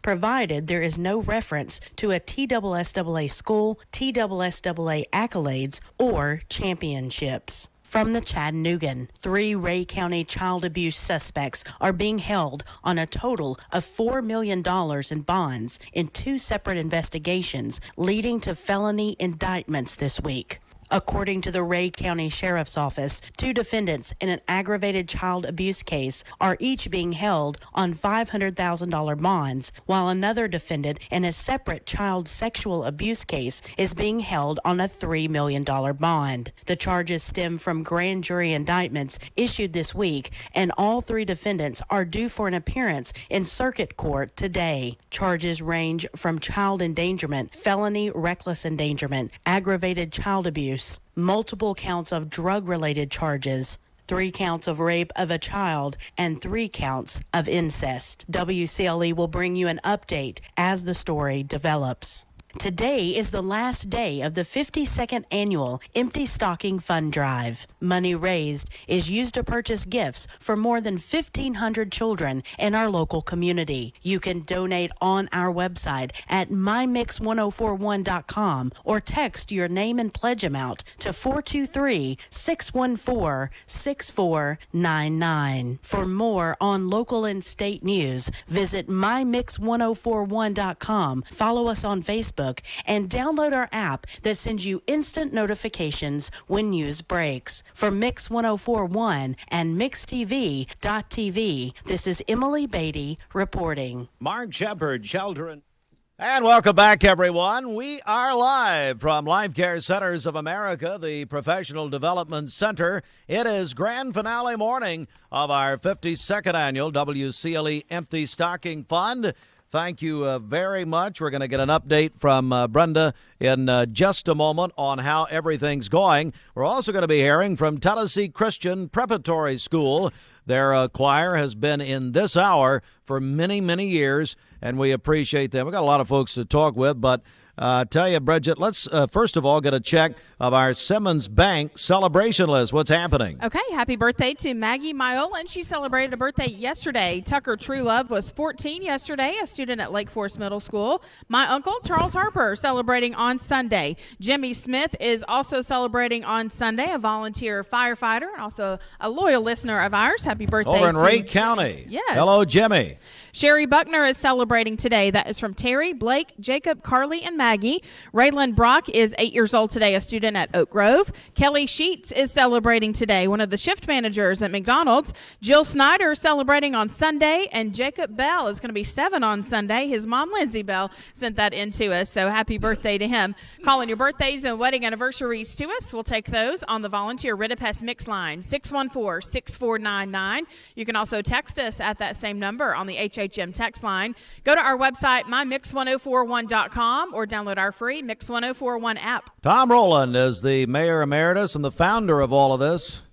provided there is no reference to a TSSAA school, TSSAA accolades, or championships. From the Chattanoogan, 3 Ray County child abuse suspects are being held on a total of $4 million in bonds in 2 separate investigations, leading to felony indictments this week. According to the Ray County Sheriff's Office, 2 defendants in an aggravated child abuse case are each being held on $500,000 bonds, while another defendant in a separate child sexual abuse case is being held on a $3 million bond. The charges stem from grand jury indictments issued this week, and all 3 defendants are due for an appearance in circuit court today. Charges range from child endangerment, felony reckless endangerment, aggravated child abuse, multiple counts of drug-related charges, 3 counts of rape of a child, and 3 counts of incest. WCLE will bring you an update as the story develops. Today is the last day of the 52nd annual Empty Stocking Fund Drive. Money raised is used to purchase gifts for more than 1,500 children in our local community. You can donate on our website at mymix1041.com or text your name and pledge amount to 423-614-6499. For more on local and state news, visit mymix1041.com. Follow us on Facebook Facebook and download our app that sends you instant notifications when news breaks. For Mix 1041 and MixTV.tv, this is Emily Beatty reporting. Mark Shepard, Sheldon. And welcome back, everyone. We are live from Life Care Centers of America, the Professional Development Center. It is grand finale morning of our 52nd annual WCLE Empty Stocking Fund. Thank you very much. We're going to get an update from Brenda in just a moment on how everything's going. We're also going to be hearing from Tennessee Christian Preparatory School. Their choir has been in this hour for many, many years, and we appreciate them. We've got a lot of folks to talk with, but tell you, Bridget, let's first of all get a check of our Simmons Bank celebration list. What's happening? Okay, happy birthday to Maggie Myolan. She celebrated a birthday yesterday. Tucker Truelove was 14 yesterday, a student at Lake Forest Middle School. My uncle, Charles Harper, celebrating on Sunday. Jimmy Smith is also celebrating on Sunday, a volunteer firefighter and also a loyal listener of ours. Happy birthday Over in to Ray County. Yes. Hello, Jimmy. Sherry Buckner is celebrating today. That is from Terry, Blake, Jacob, Carly, and Maggie. Raylan Brock is 8 years old today, a student at Oak Grove. Kelly Sheets is celebrating today, one of the shift managers at McDonald's. Jill Snyder is celebrating on Sunday, and Jacob Bell is going to be 7 on Sunday. His mom, Lindsay Bell, sent that in to us, so happy birthday to him. Calling your birthdays and wedding anniversaries to us. We'll take those on the volunteer Ridipest Mix line, 614-6499. You can also text us at that same number on the HHM text line. Go to our website, mymix1041.com, or download our free Mix 1041 app. Tom Rowland is the mayor emeritus and the founder of all of this.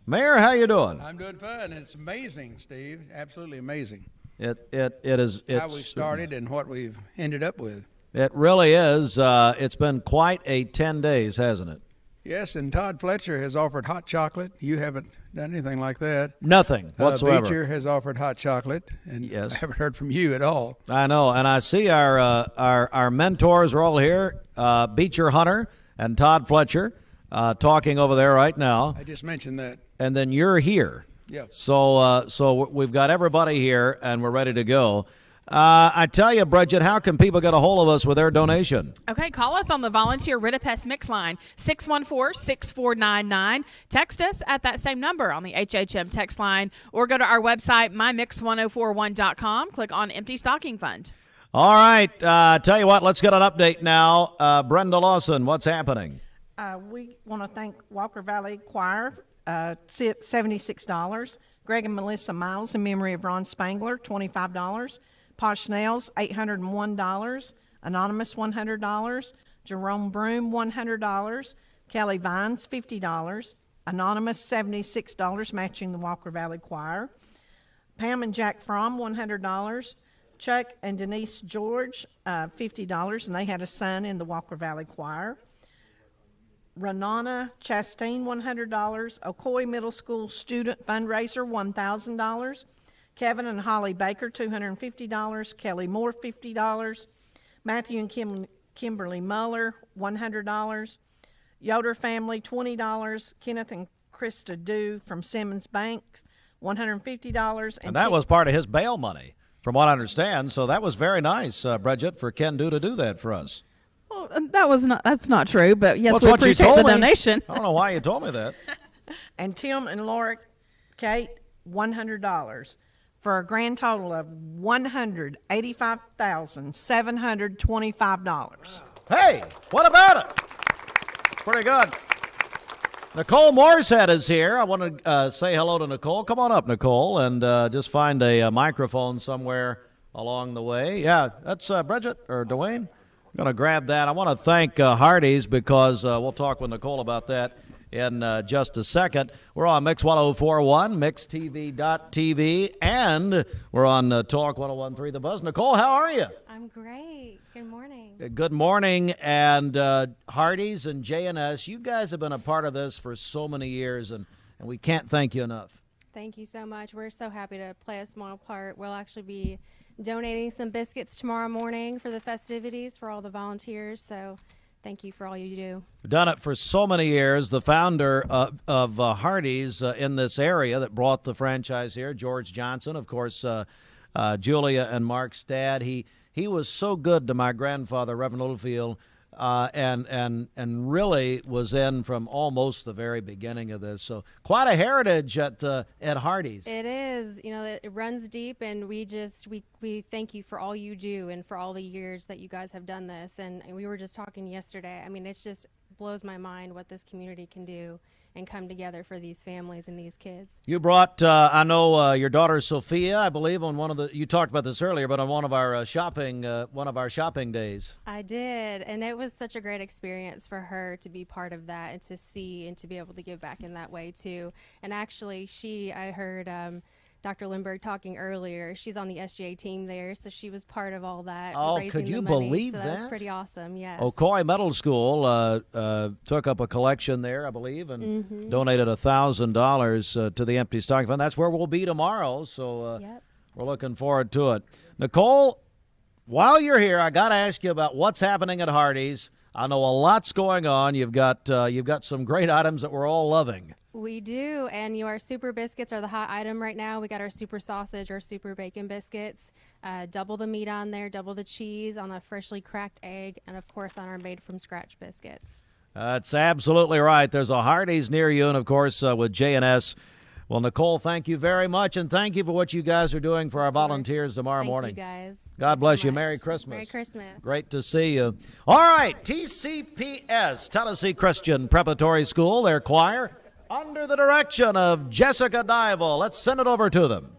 Mayor, how you doing? I'm doing fine. It's amazing, Steve. Absolutely amazing. It is How we started and what we've ended up with. It really is. It's been quite a 10 days, hasn't it? Yes, and Todd Fletcher has offered hot chocolate. You haven't done anything like that. Nothing whatsoever. Beecher has offered hot chocolate, and yes. I haven't heard from you at all. I know, and I see our mentors are all here. Beecher Hunter and Todd Fletcher talking over there right now. I just mentioned that. And then you're here. Yeah. So we've got everybody here, and we're ready to go. I tell you, Bridget, how can people get a hold of us with their donation? Okay, call us on the volunteer Ridipest Mix line, 614-6499. Text us at that same number on the HHM text line, or go to our website, mymix1041.com. Click on Empty Stocking Fund. All right. Tell you what, let's get an update now. Brenda Lawson, what's happening? We want to thank Walker Valley Choir, $76. Greg and Melissa Miles in memory of Ron Spangler, $25. Posh Nails, $801. Anonymous, $100. Jerome Broom, $100. Kelly Vines, $50. Anonymous, $76, matching the Walker Valley Choir. Pam and Jack Fromm, $100. Chuck and Denise George, $50, and they had a son in the Walker Valley Choir. Renana Chastain, $100. Ocoee Middle School Student Fundraiser, $1,000. Kevin and Holly Baker, $250. Kelly Moore, $50. Matthew and Kimberly Muller, $100. Yoder family, $20. Kenneth and Krista Dew from Simmons Bank, $150. And that was part of his bail money, from what I understand. So that was very nice, Bridget, for Ken Dew to do that for us. Well, that's not true, but yes, Well, we appreciate the donation. I don't know why you told me that. And Tim and Laura Kate, $100, for a grand total of $185,725. Hey, what about it? Pretty good. Nicole Morsehead is here. I want to say hello to Nicole. Come on up, Nicole, and just find a microphone somewhere along the way. Yeah, that's Bridget or Dwayne. I'm going to grab that. I want to thank Hardee's because we'll talk with Nicole about that in just a second. We're on Mix 1041, MixTV.tv, and we're on Talk 1013 The Buzz. Nicole, how are you? I'm great. Good morning. Good morning. And Hardee's and J&S, you guys have been a part of this for so many years, and we can't thank you enough. Thank you so much. We're so happy to play a small part. We'll actually be donating some biscuits tomorrow morning for the festivities for all the volunteers, so thank you for all you do. We've done it for so many years. The founder of Hardee's in this area that brought the franchise here, George Johnson, of course, Julia and Mark's dad. He He was so good to my grandfather, Reverend Littlefield, and really was in from almost the very beginning of this. So quite a heritage at Hardee's. It is, it runs deep, and we thank you for all you do and for all the years that you guys have done this. And we were just talking yesterday. I mean, it's just blows my mind what this community can do and come together for these families and these kids. You brought, I know, your daughter Sophia, I believe, on one of the. You talked about this earlier, but on one of our shopping days. I did, and it was such a great experience for her to be part of that and to see and to be able to give back in that way too. And actually, I heard Dr. Lindbergh talking earlier. She's on the SGA team there, so she was part of all that. Oh, raising could you the money. believe so that? That was pretty awesome. Yes. Ocoee Middle School took up a collection there, I believe, and donated $1,000 to the Empty Stocking Fund. That's where we'll be tomorrow, so we're looking forward to it. Nicole, while you're here, I got to ask you about what's happening at Hardee's. I know a lot's going on. You've got some great items that we're all loving. We do, and our super biscuits are the hot item right now. We got our super sausage, our super bacon biscuits, double the meat on there, double the cheese on a freshly cracked egg, and of course on our made-from-scratch biscuits. That's absolutely right. There's a Hardee's near you, and of course with J&S. Well, Nicole, thank you very much, and thank you for what you guys are doing for our volunteers tomorrow morning. Thank you, guys. God bless you. Merry Christmas. Merry Christmas. Great to see you. All right, TCPS, Tennessee Christian Preparatory School, their choir, under the direction of Jessica Dival. Let's send it over to them.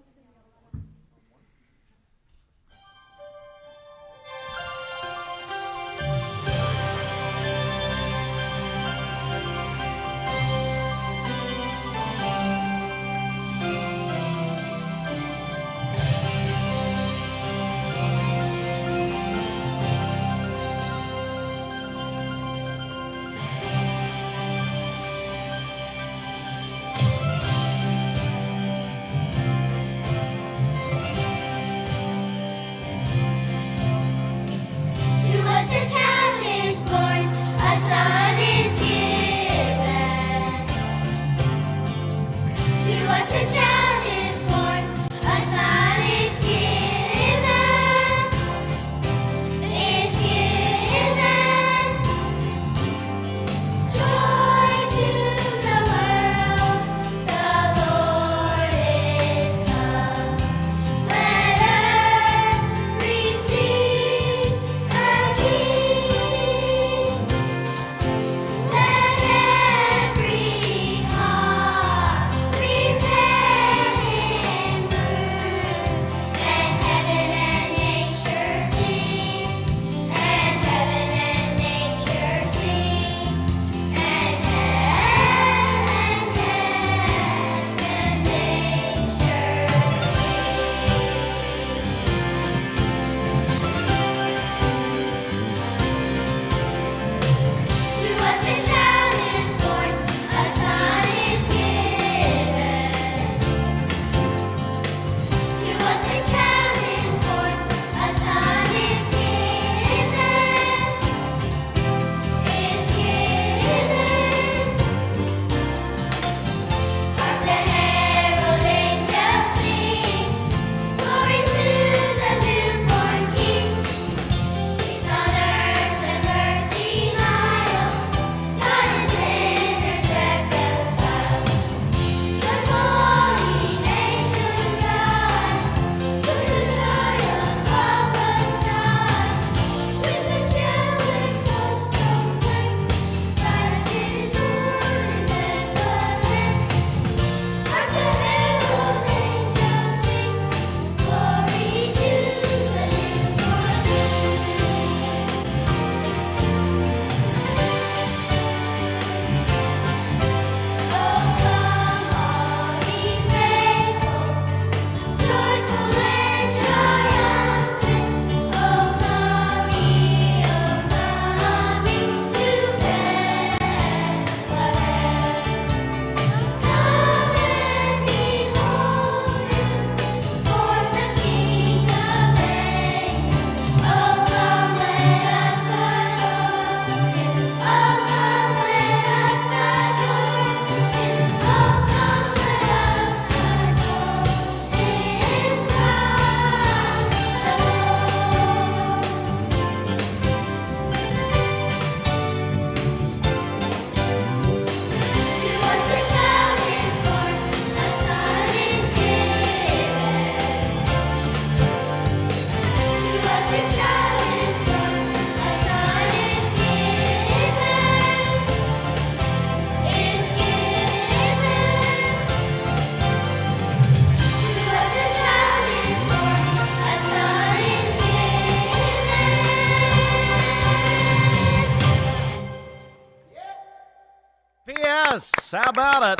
Yes, how about it?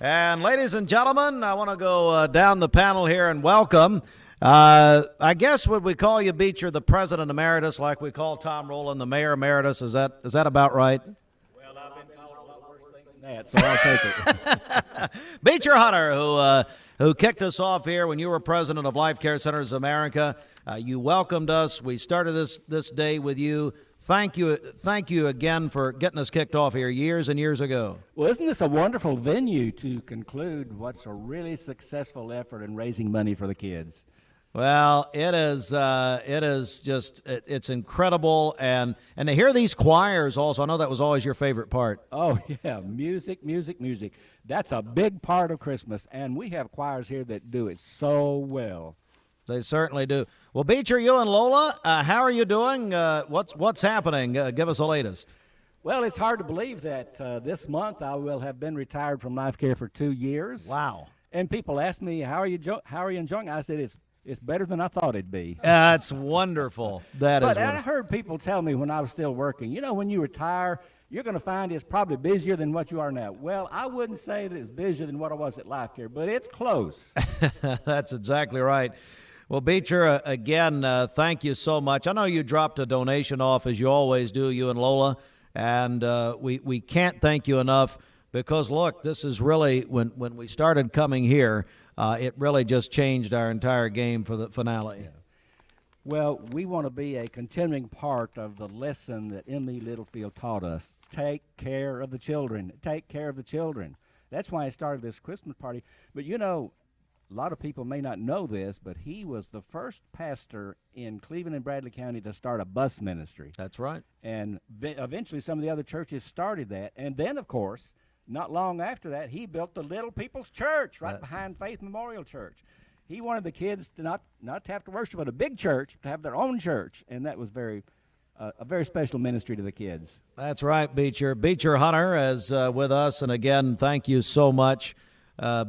And ladies and gentlemen, I want to go down the panel here and welcome, I guess would we call you, Beecher, the President Emeritus, like we call Tom Rowland the Mayor Emeritus? Is that about right? Well, I've been called a lot worse things than that, so I'll take it. Beecher Hunter, who kicked us off here when you were president of Life Care Centers of America. You welcomed us. We started this day with you. Thank you again for getting us kicked off here years and years ago. Well, isn't this a wonderful venue to conclude what's a really successful effort in raising money for the kids? Well, it is. It is just. It's incredible, and to hear these choirs also. I know that was always your favorite part. Oh yeah, music. That's a big part of Christmas, and we have choirs here that do it so well. They certainly do. Well, Beecher, you and Lola, how are you doing? What's happening? Give us the latest. Well, it's hard to believe that this month I will have been retired from Life Care for 2 years. Wow! And people ask me, "How are you enjoying it?" I said, "It's better than I thought it'd be." That's wonderful. But I heard people tell me when I was still working, when you retire, you're going to find it's probably busier than what you are now. Well, I wouldn't say that it's busier than what I was at Life Care, but it's close. That's exactly right. Well, Beecher, again, thank you so much. I know you dropped a donation off, as you always do, you and Lola, and we can't thank you enough because, look, this is really, when we started coming here, it really just changed our entire game for the finale. Yeah. Well, we want to be a continuing part of the lesson that Emily Littlefield taught us. Take care of the children. Take care of the children. That's why I started this Christmas party. But, a lot of people may not know this, but he was the first pastor in Cleveland and Bradley County to start a bus ministry. That's right. And eventually some of the other churches started that. And then, of course, not long after that, he built the Little People's Church right behind Faith Memorial Church. He wanted the kids to not to have to worship at a big church, to have their own church. And that was a very special ministry to the kids. That's right, Beecher. Beecher Hunter is with us. And again, thank you so much,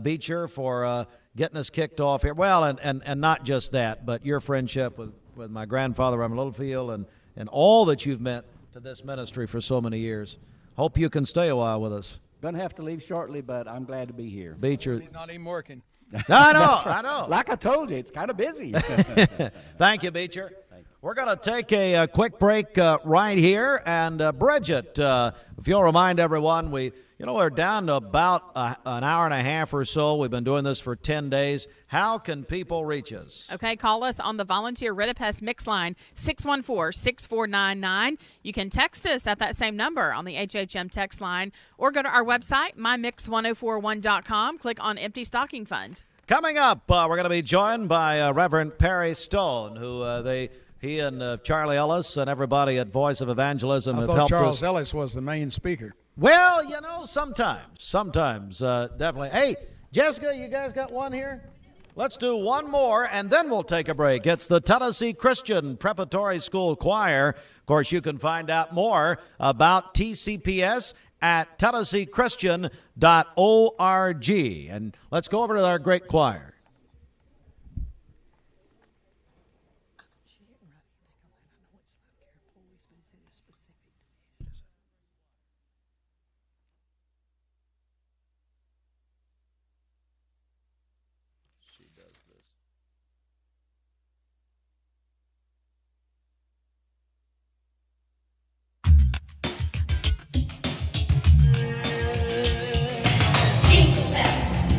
Beecher, for getting us kicked off here. Well, and not just that, but your friendship with my grandfather, Reverend Littlefield, and all that you've meant to this ministry for so many years. Hope you can stay a while with us. Going to have to leave shortly, but I'm glad to be here. Beecher. He's not even working. I know, I know. Like I told you, it's kind of busy. Thank you, Beecher. We're going to take a quick break right here. And Bridget, if you'll remind everyone, we're down to about an hour and a half or so. We've been doing this for 10 days. How can people reach us? Okay, call us on the Volunteer Rid-a-Pest Mix line, 614-6499. You can text us at that same number on the HHM text line, or go to our website, mymix1041.com. Click on Empty Stocking Fund. Coming up, we're going to be joined by Reverend Perry Stone, who he and Charlie Ellis and everybody at Voice of Evangelism have helped us. Charles Ellis was the main speaker. Well, sometimes, definitely. Hey, Jessica, you guys got one here? Let's do one more, and then we'll take a break. It's the Tennessee Christian Preparatory School Choir. Of course, you can find out more about TCPS at TennesseeChristian.org. And let's go over to our great choir.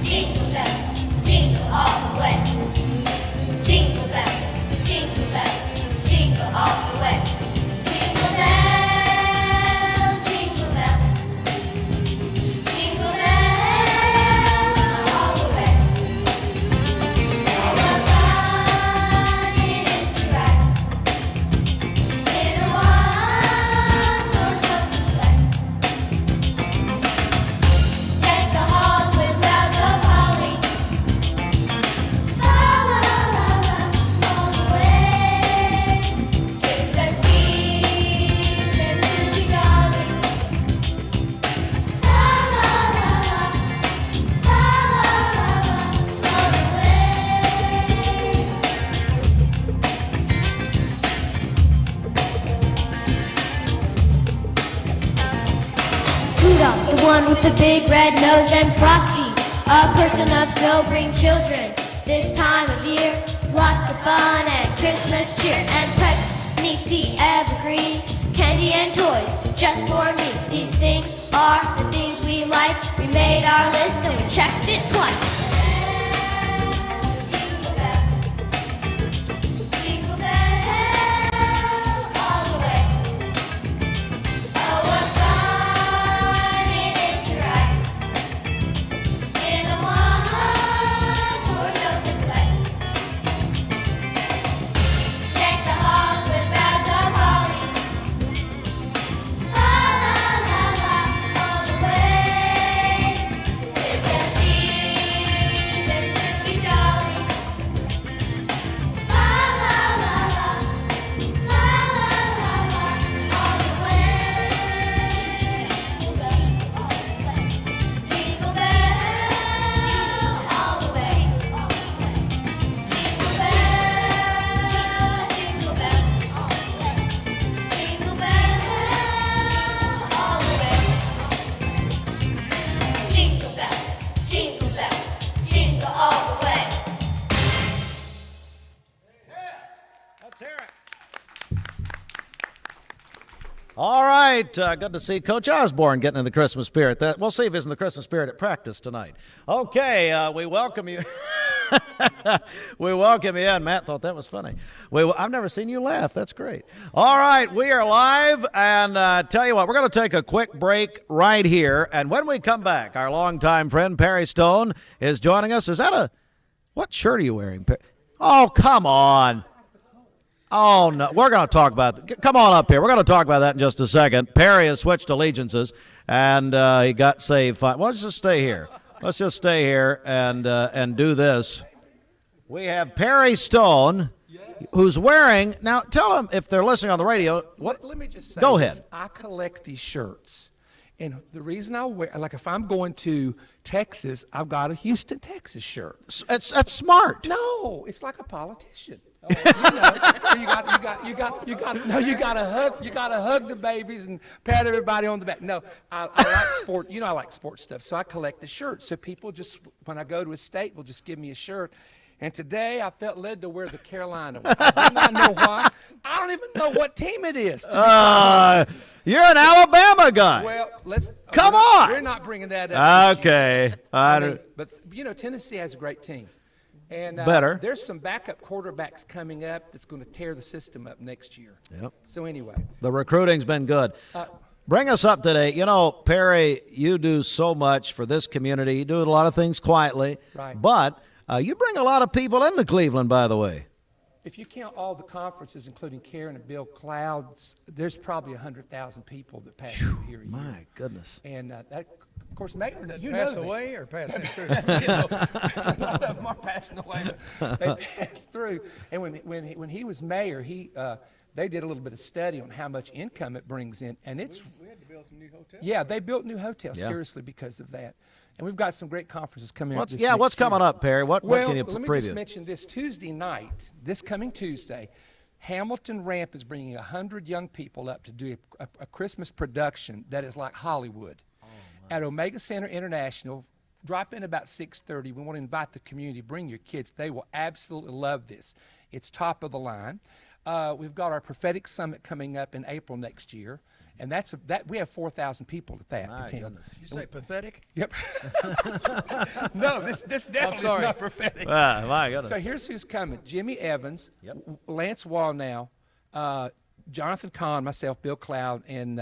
Jingle bell, jingle with the big red nose and Frosty, a person of snow, bring children this time of year. Lots of fun and Christmas cheer and pet beneath the evergreen. Candy and toys just for me. These things are the things we like. We made our list and we checked it twice. Jingle bell all the way. Oh, what fun it is to ride in a one-horse open sleigh. Deck the halls with boughs of holly. La la la la, all the way. It's the season to be jolly. La la la la, la la la la, all the way. Jingle bell all the way. Jingle bell, jingle bell, jingle bell all the way. Jingle bell, jingle all the way. Let's hear it. All right, good to see Coach Osborne getting in the Christmas spirit. We'll see if he's in the Christmas spirit at practice tonight. Okay, we welcome you. We welcome you in. Matt thought that was funny. I've never seen you laugh. That's great. All right, we are live, and tell you what, we're going to take a quick break right here, and when we come back, our longtime friend Perry Stone is joining us. Is that what shirt are you wearing? Oh, come on. Oh, no. We're going to talk about that. Come on up here. We're going to talk about that in just a second. Perry has switched allegiances, and he got saved. Well, let's just stay here. Let's just stay here and do this. We have Perry Stone, who's wearing, now tell them if they're listening on the radio. Let me just say Go this. ahead. I collect these shirts. And the reason I wear, like if I'm going to Texas, I've got a Houston, Texas shirt. That's smart. No, it's like a politician. You gotta hug the babies and pat everybody on the back. No, I like sport. I like sports stuff, so I collect the shirts. So people just, when I go to a state, will just give me a shirt. And today I felt led to wear the Carolina one. I do not know why. I don't even know what team it is. You're an Alabama guy. Well, Come on. We're not bringing that up. Okay. But Tennessee has a great team. And Better. There's some backup quarterbacks coming up that's going to tear the system up next year. Yep. So anyway. The recruiting's been good. Bring us up today. Perry, you do so much for this community. You do a lot of things quietly. Right. But you bring a lot of people into Cleveland, by the way. If you count all the conferences, including Karen and Bill Clouds, there's probably 100,000 people that pass through here a year. My goodness. And that, of course, Mayor, That you pass know away or pass through? a lot of them are passing away. But they pass through. And when he was mayor, they did a little bit of study on how much income it brings in, and it's. We had to build some new hotels. Yeah, they built new hotels seriously because of that. And we've got some great conferences coming up. What's coming up, Perry? What can you preview? Let me just mention this Tuesday night, this coming Tuesday, Hamilton Ramp is bringing 100 young people up to do a Christmas production that is like Hollywood. At Omega Center International. Drop in about 6:30. We want to invite the community. Bring your kids. They will absolutely love this. It's top of the line. We've got our prophetic summit coming up in April next year. And we have 4,000 people at that. My goodness. You say pathetic? Yep. No, this definitely is not prophetic. My goodness. So here's who's coming: Jimmy Evans, Lance Wallnow, Jonathan Kahn, myself, Bill Cloud, and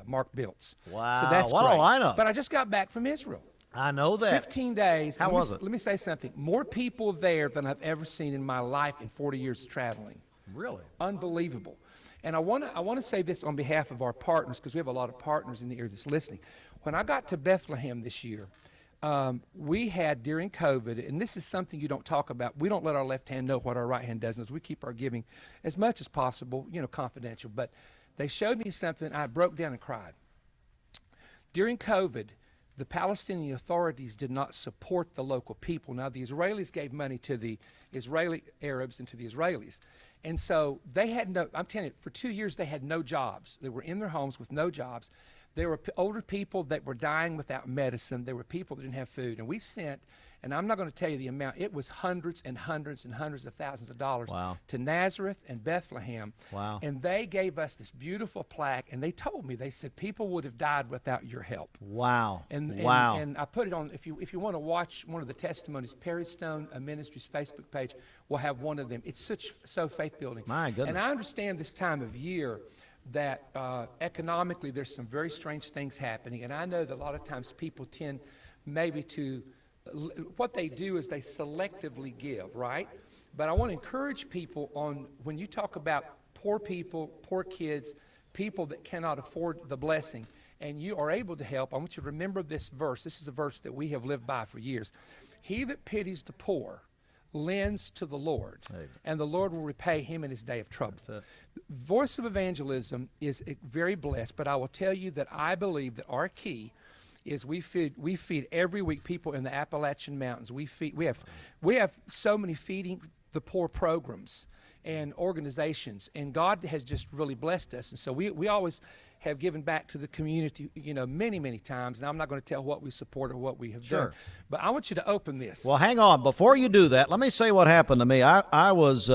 Mark Biltz. Wow, so that's what great. a lineup! But I just got back from Israel. I know that. 15 days. How was it? Let me say something. More people there than I've ever seen in my life in 40 years of traveling. Really? Unbelievable. And I want to say this on behalf of our partners, because we have a lot of partners in the area that's listening. When I got to Bethlehem this year, we had during COVID, and this is something you don't talk about, we don't let our left hand know what our right hand does, as we keep our giving as much as possible, confidential. But they showed me something, I broke down and cried. During COVID, the Palestinian authorities did not support the local people. Now, the Israelis gave money to the Israeli Arabs and to the Israelis. And so they had I'm telling you, for 2 years they had no jobs. They were in their homes with no jobs. There were older people that were dying without medicine. There were people that didn't have food. And we sent, and I'm not going to tell you the amount, it was hundreds and hundreds and hundreds of thousands of dollars to Nazareth and Bethlehem. Wow. And they gave us this beautiful plaque, and they told me, they said, people would have died without your help. Wow. And I put it on, if you want to watch one of the testimonies, Perry Stone Ministries Facebook page will have one of them. It's so faith-building. My goodness. And I understand this time of year that economically there's some very strange things happening, and I know that a lot of times people tend maybe to, what they do is they selectively give, right? But I want to encourage people on, when you talk about poor people, poor kids, people that cannot afford the blessing, and you are able to help, I want you to remember this verse. This is a verse that we have lived by for years. He that pities the poor lends to the Lord, and the Lord will repay him in his day of trouble. Voice of Evangelism is very blessed, but I will tell you that I believe that our key is we feed every week people in the Appalachian Mountains. We have so many feeding the poor programs and organizations, and God has just really blessed us. And so we always have given back to the community, many, many times. And I'm not going to tell what we support or what we have done. But I want you to open this. Well, hang on. Before you do that, let me say what happened to me. I was,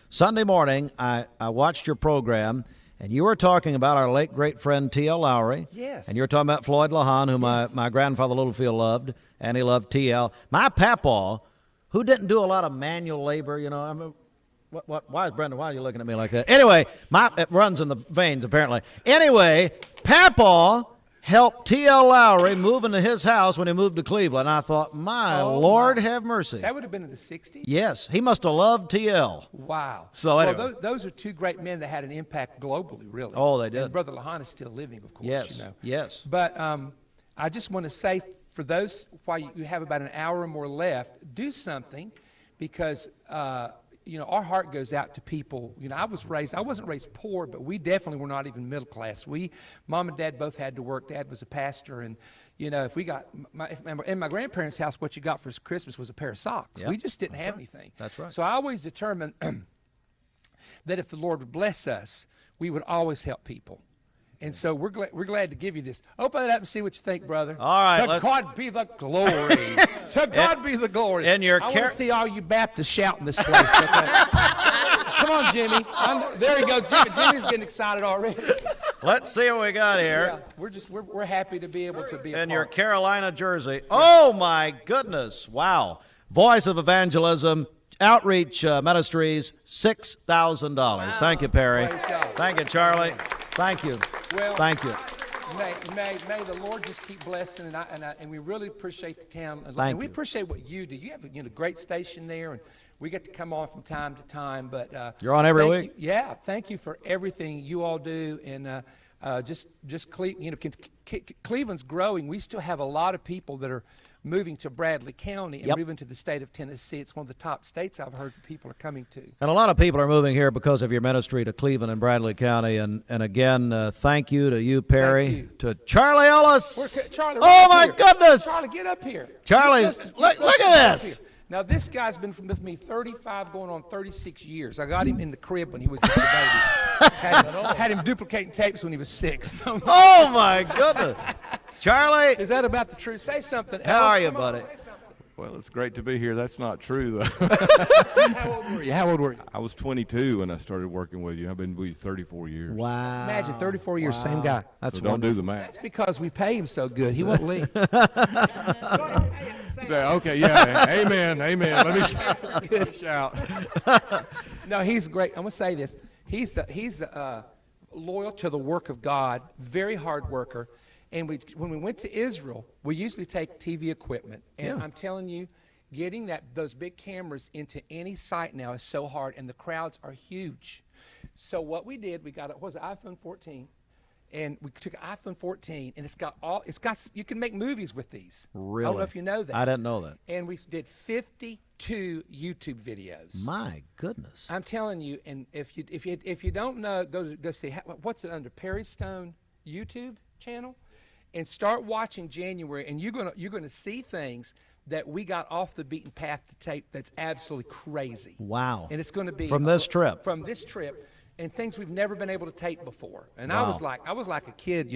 Sunday morning, I watched your program, and you were talking about our late great friend T.L. Lowry. Yes. And you were talking about Floyd Lahan, who my grandfather Littlefield loved, and he loved T.L. My papaw, who didn't do a lot of manual labor, I mean, why is Brenda, why are you looking at me like that? Anyway, it runs in the veins, apparently. Anyway, Papaw helped T.L. Lowry move into his house when he moved to Cleveland. I thought, Lord have mercy. That would have been in the 60s? Yes. He must have loved T.L. Wow. So anyway. Well, those are two great men that had an impact globally, really. Oh, they did. And Brother Lahan is still living, of course. Yes, yes. But I just want to say, for those, while you have about an hour or more left, do something, because our heart goes out to people. I wasn't raised poor, but we definitely were not even middle class. Mom and Dad both had to work. Dad was a pastor, and if we got in my grandparents' house, what you got for Christmas was a pair of socks. Yep. We just didn't have anything. That's right. So I always determined that if the Lord would bless us, we would always help people. And so we're glad to give you this. Open it up and see what you think, brother. All right. To God be the glory. To God be the glory. And I want to see all you Baptists shout in this place. Okay? Come on, Jimmy. There you go. Jimmy's getting excited already. Let's see what we got here. Yeah, we're happy to be able to be a In part. your Carolina jersey. Oh, my goodness. Wow. Voice of Evangelism, Outreach Ministries, $6,000. Wow. Thank you, Perry. Thank you, Charlie. Thank you. Well, thank you. May the Lord just keep blessing, and we really appreciate the town. Thank we you. appreciate what you do. You have a great station there, and we get to come on from time to time. But you're on every thank week. You, yeah, thank you for everything you all do, and Cleveland's growing. We still have a lot of people that are moving to Bradley County and moving to the state of Tennessee. It's one of the top states I've heard people are coming to. And a lot of people are moving here because of your ministry to Cleveland and Bradley County. And again, thank you to you, Perry, to Charlie Ellis. Charlie, oh, my goodness. Charlie, get up here. Charlie, look at this. Now, this guy's been with me 35, going on 36 years. I got him in the crib when he was just a baby. had him duplicating tapes when he was 6. Oh, my goodness. Charlie. Is that about the truth? Say something. How are you, buddy? Well, it's great to be here. That's not true, though. How old were you? I was 22 when I started working with you. I've been with you 34 years. Wow. Imagine 34 years, same guy. That's so don't do the math. That's because we pay him so good. He won't leave. Okay, yeah. Amen. Let me shout. No, he's great. I'm going to say this. He's loyal to the work of God, very hard worker. And when we went to Israel, we usually take TV equipment. And I'm telling you, getting those big cameras into any site now is so hard, and the crowds are huge. So what we did, we got an iPhone 14, and we took an iPhone 14, and you can make movies with these. Really? I don't know if you know that. I didn't know that. And we did 52 YouTube videos. My goodness. I'm telling you, and if you don't know, go see what's it under, Perry Stone YouTube channel, and start watching January, and you're gonna see things that we got off the beaten path to tape that's absolutely crazy. Wow. And it's going to be from this trip. From this trip, and things we've never been able to tape before. And wow. I was like a kid,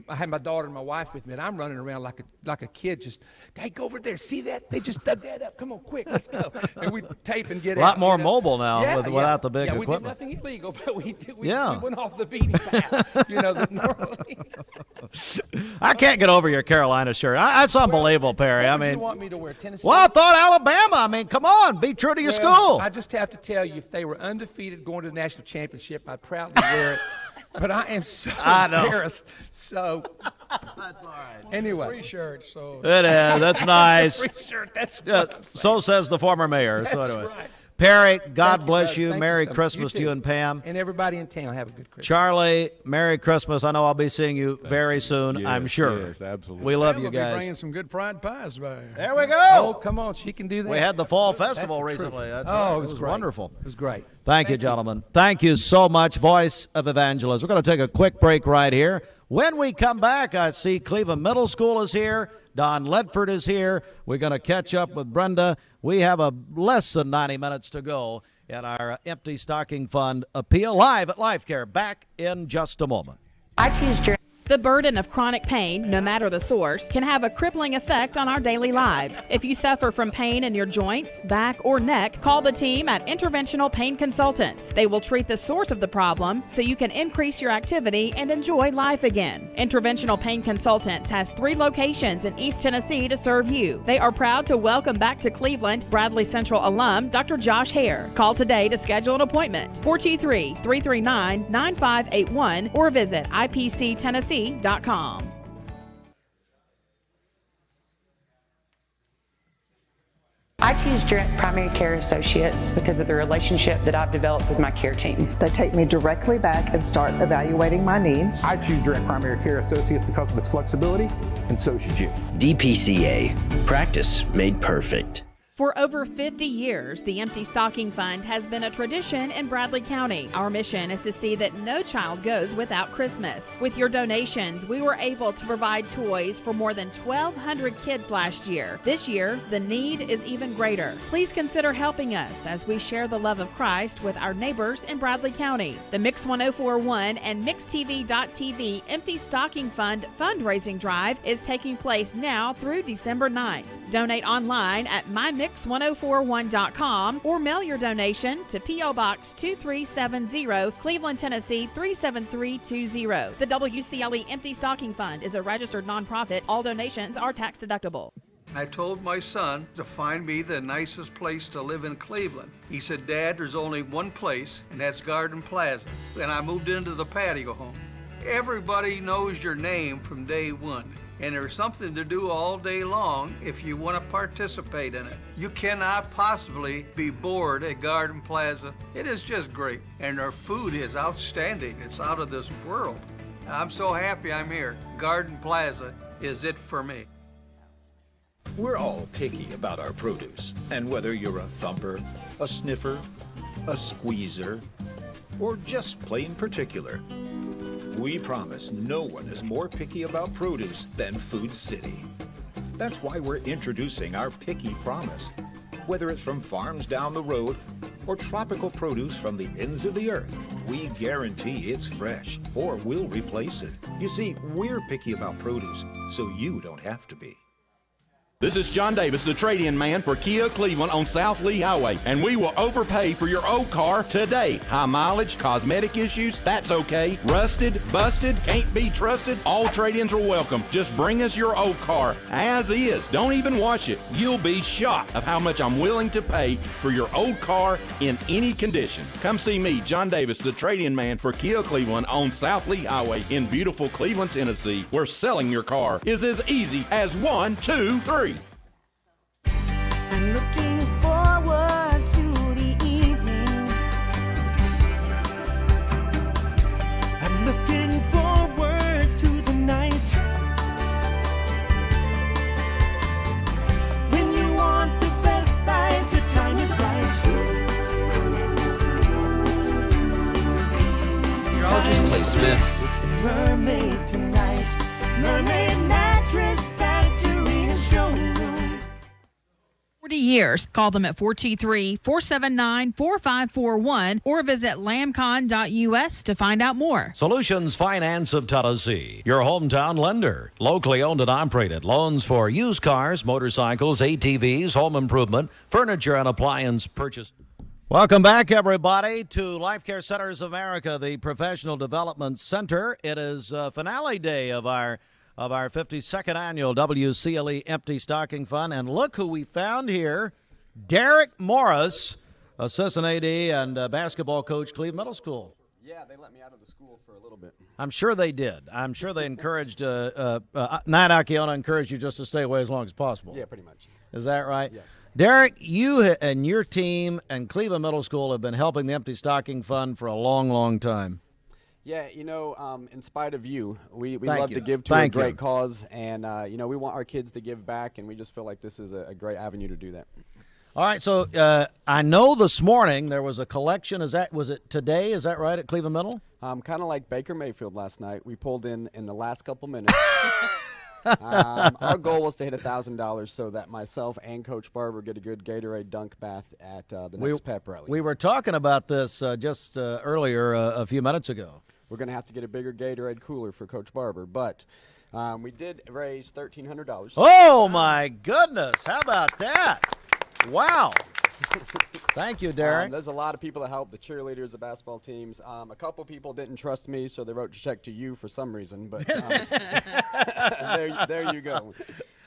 I had my daughter and my wife with me, and I'm running around like a kid. Just, hey, go over there. See that? They just dug that up. Come on, quick, let's go. And we tape and get A lot out, more you know. mobile now Yeah, without the big yeah, equipment. We did nothing illegal, but we Yeah. we went off the beaten path. You know, that normally. I can't get over your Carolina shirt. That's unbelievable, Perry. What I would you mean, want me to wear? Tennessee? well, I thought Alabama. I mean, come on, be true to your Well, school. I just have to tell you, if they were undefeated going to the national championship, I'd proudly wear it. But I am so embarrassed. So That's all right. Anyway, Free shirt. So It is. That's nice. Free shirt. That's Yeah, what I'm saying. so says the former mayor. So That's anyway. right. Perry, God Thank bless Doug. you. Thank Merry so much. Christmas to too. you and Pam. And everybody in town, have a good Christmas. Charlie, Merry Christmas. I know I'll be seeing you very soon, I'm sure. Yes, absolutely. We love Pam you will be guys. bringing some good fried pies by. There we go. Oh, come on. She can do that. We had the fall That's festival the truth. recently. That's Oh, right. it was great. wonderful. It was great. Thank you, gentlemen. Thank you so much, Voice of Evangelism. We're going to take a quick break right here. When we come back, I see Cleveland Middle School is here. Don Ledford is here. We're going to catch up with Brenda. We have a less than 90 minutes to go in our Empty Stocking Fund appeal live at Life Care. Back in just a moment. I choose The burden of chronic pain, no matter the source, can have a crippling effect on our daily lives. If you suffer from pain in your joints, back, or neck, call the team at Interventional Pain Consultants. They will treat the source of the problem so you can increase your activity and enjoy life again. Interventional Pain Consultants has 3 locations in East Tennessee to serve you. They are proud to welcome back to Cleveland Bradley Central alum Dr. Josh Hare. Call today to schedule an appointment. 423-339-9581 or visit IPCTennessee.com. I choose Direct Primary Care Associates because of the relationship that I've developed with my care team. They take me directly back and start evaluating my needs. I choose Direct Primary Care Associates because of its flexibility, and so should you. DPCA. Practice made perfect. For over 50 years, the Empty Stocking Fund has been a tradition in Bradley County. Our mission is to see that no child goes without Christmas. With your donations, we were able to provide toys for more than 1,200 kids last year. This year, the need is even greater. Please consider helping us as we share the love of Christ with our neighbors in Bradley County. The Mix 1041 and MixTV.tv Empty Stocking Fund fundraising drive is taking place now through December 9th. Donate online at mymix1041.com or mail your donation to P.O. Box 2370, Cleveland, Tennessee 37320. The WCLE Empty Stocking Fund is a registered nonprofit. All donations are tax deductible. I told my son to find me the nicest place to live in Cleveland. He said, Dad, there's only one place, and that's Garden Plaza. And I moved into the patio home. Everybody knows your name from day one. And there's something to do all day long if you want to participate in it. You cannot possibly be bored at Garden Plaza. It is just great. And their food is outstanding. It's out of this world. I'm so happy I'm here. Garden Plaza is it for me. We're all picky about our produce. And whether you're a thumper, a sniffer, a squeezer, or just plain particular, we promise no one is more picky about produce than Food City. That's why we're introducing our Picky Promise. Whether it's from farms down the road or tropical produce from the ends of the earth, we guarantee it's fresh or we'll replace it. You see, we're picky about produce, so you don't have to be. This is John Davis, the trade-in man for Kia Cleveland on South Lee Highway, and we will overpay for your old car today. High mileage, cosmetic issues, that's okay. Rusted, busted, can't be trusted, all trade-ins are welcome. Just bring us your old car as is. Don't even wash it. You'll be shocked of how much I'm willing to pay for your old car in any condition. Come see me, John Davis, the trade-in man for Kia Cleveland on South Lee Highway in beautiful Cleveland, Tennessee, where selling your car is as easy as 1, 2, 3. I'm looking forward to the evening. I'm looking forward to the night. When you want the best buys, the time is right. Play Smith. Mermaid tonight. Mermaid Mattress Factory and Showroom. 40 years. Call them at 423-479-4541 or visit lamcon.us to find out more. Solutions Finance of Tennessee, your hometown lender. Locally owned and operated. Loans for used cars, motorcycles, ATVs, home improvement, furniture, and appliance purchase. Welcome back, everybody, to Life Care Centers of America, the Professional Development Center. It is finale day of our 52nd annual WCLE Empty Stocking Fund. And look who we found here, Derek Morris, assistant AD and basketball coach, Cleveland Middle School. Yeah, they let me out of the school for a little bit. I'm sure they did. I'm sure they encouraged, Nat Akiona encouraged you just to stay away as long as possible. Yeah, pretty much. Is that right? Yes. Derek, you and your team and Cleveland Middle School have been helping the Empty Stocking Fund for a long, long time. Yeah, in spite of you, we Thank love you. to give to Thank a great you. cause, and, we want our kids to give back, and we just feel like this is a great avenue to do that. All right, so I know this morning there was a collection. Was it today? Is that right, at Cleveland Middle? Kind of like Baker Mayfield last night. We pulled in the last couple minutes. Our goal was to hit $1,000 so that myself and Coach Barber get a good Gatorade dunk bath at the next pep rally. We were talking about this just earlier a few minutes ago. We're going to have to get a bigger Gatorade cooler for Coach Barber, but we did raise $1,300. Oh, my goodness. How about that? Wow. Thank you, Derek. There's a lot of people that help, the cheerleaders, the basketball teams. A couple people didn't trust me, so they wrote a check to you for some reason. But there you go.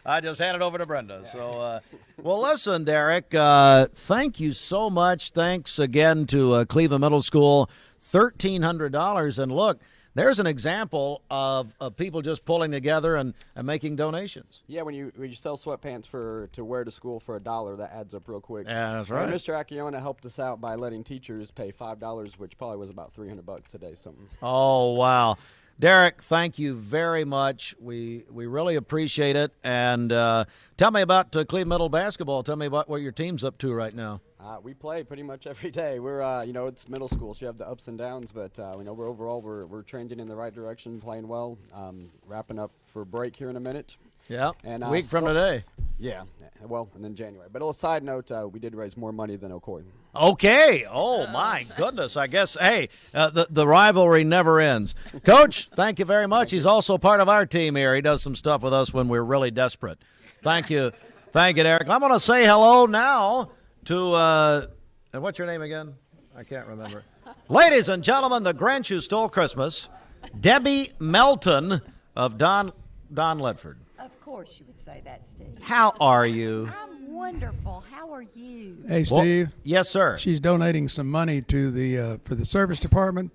I just handed it over to Brenda. So, well, listen, Derek, thank you so much. Thanks again to Cleveland Middle School, $1,300. And look, there's an example of people just pulling together and making donations. Yeah, when you sell sweatpants to wear to school for $1, that adds up real quick. Yeah, that's right. Mr. Akiona helped us out by letting teachers pay $5, which probably was about $300 today. Something. Oh, wow. Derek, thank you very much. We really appreciate it. And tell me about Cleveland Middle basketball. Tell me about what your team's up to right now. We play pretty much every day. We're, it's middle school, so you have the ups and downs, but we're trending in the right direction, playing well. Wrapping up for break here in a minute. Yeah, and a week from today. Yeah, well, and then January. But a side note, we did raise more money than Ocoee. Okay. Oh, my goodness. I guess, hey, the rivalry never ends. Coach, thank you very much. He's also part of our team here. He does some stuff with us when we're really desperate. Thank you. Thank you, Derek. I'm going to say hello now to, and what's your name again? I can't remember. Ladies and gentlemen, the Grinch who stole Christmas, Debbie Melton of Don Ledford. Of course you would say that, Steve. How are you? I'm wonderful. How are you? Hey, Steve. Well, yes, sir. She's donating some money to the for the service department.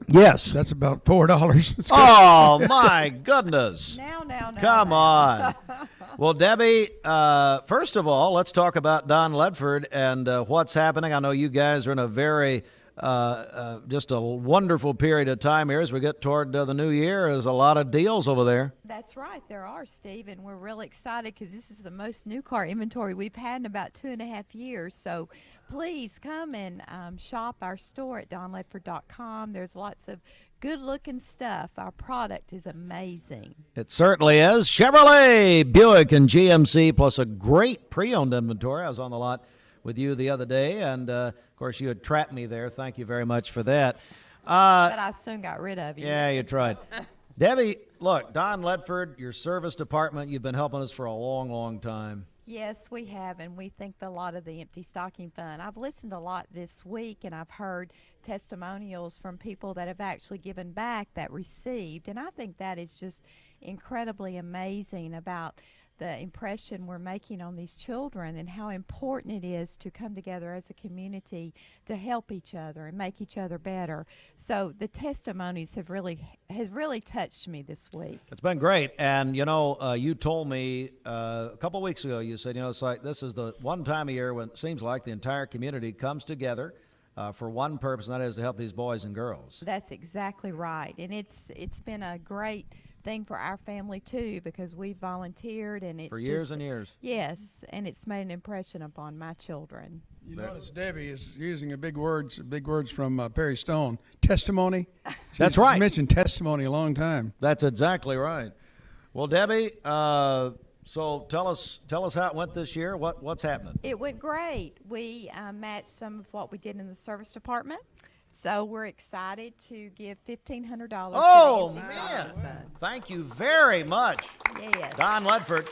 Yes. That's about $4. Oh, my goodness. Now. Come on. Well, Debbie, first of all, let's talk about Don Ledford and what's happening. I know you guys are in a very, just a wonderful period of time here as we get toward the new year. There's a lot of deals over there. That's right. There are, Steve, and we're really excited because this is the most new car inventory we've had in about 2.5 years. So please come and shop our store at donledford.com. There's lots of good-looking stuff. Our product is amazing. It certainly is. Chevrolet, Buick, and GMC, plus a great pre-owned inventory. I was on the lot with you the other day, and, of course, you had trapped me there. Thank you very much for that. But I soon got rid of you. Yeah, you tried. Debbie, look, Don Ledford, your service department, you've been helping us for a long, long time. Yes, we have, and we think a lot of the Empty Stocking Fund. I've listened a lot this week, and I've heard testimonials from people that have actually given back that received, and I think that is just incredibly amazing about the impression we're making on these children and how important it is to come together as a community to help each other and make each other better. So the testimonies has really touched me this week. It's been great. And, you told me a couple weeks ago, you said, it's like this is the one time of year when it seems like the entire community comes together for one purpose, and that is to help these boys and girls. That's exactly right. And it's been a great thing for our family too, because we volunteered and it's for years and years. Yes, and it's made an impression upon my children. You notice Debbie is using big words from Perry Stone. Testimony. That's right. She's mentioned testimony a long time. That's exactly right. Well, Debbie, So tell us how it went this year. What's happening? It went great. We matched some of what we did in the service department. So we're excited to give $1,500. Oh, to the man. Fund. Thank you very much, Yes. Don Ledford.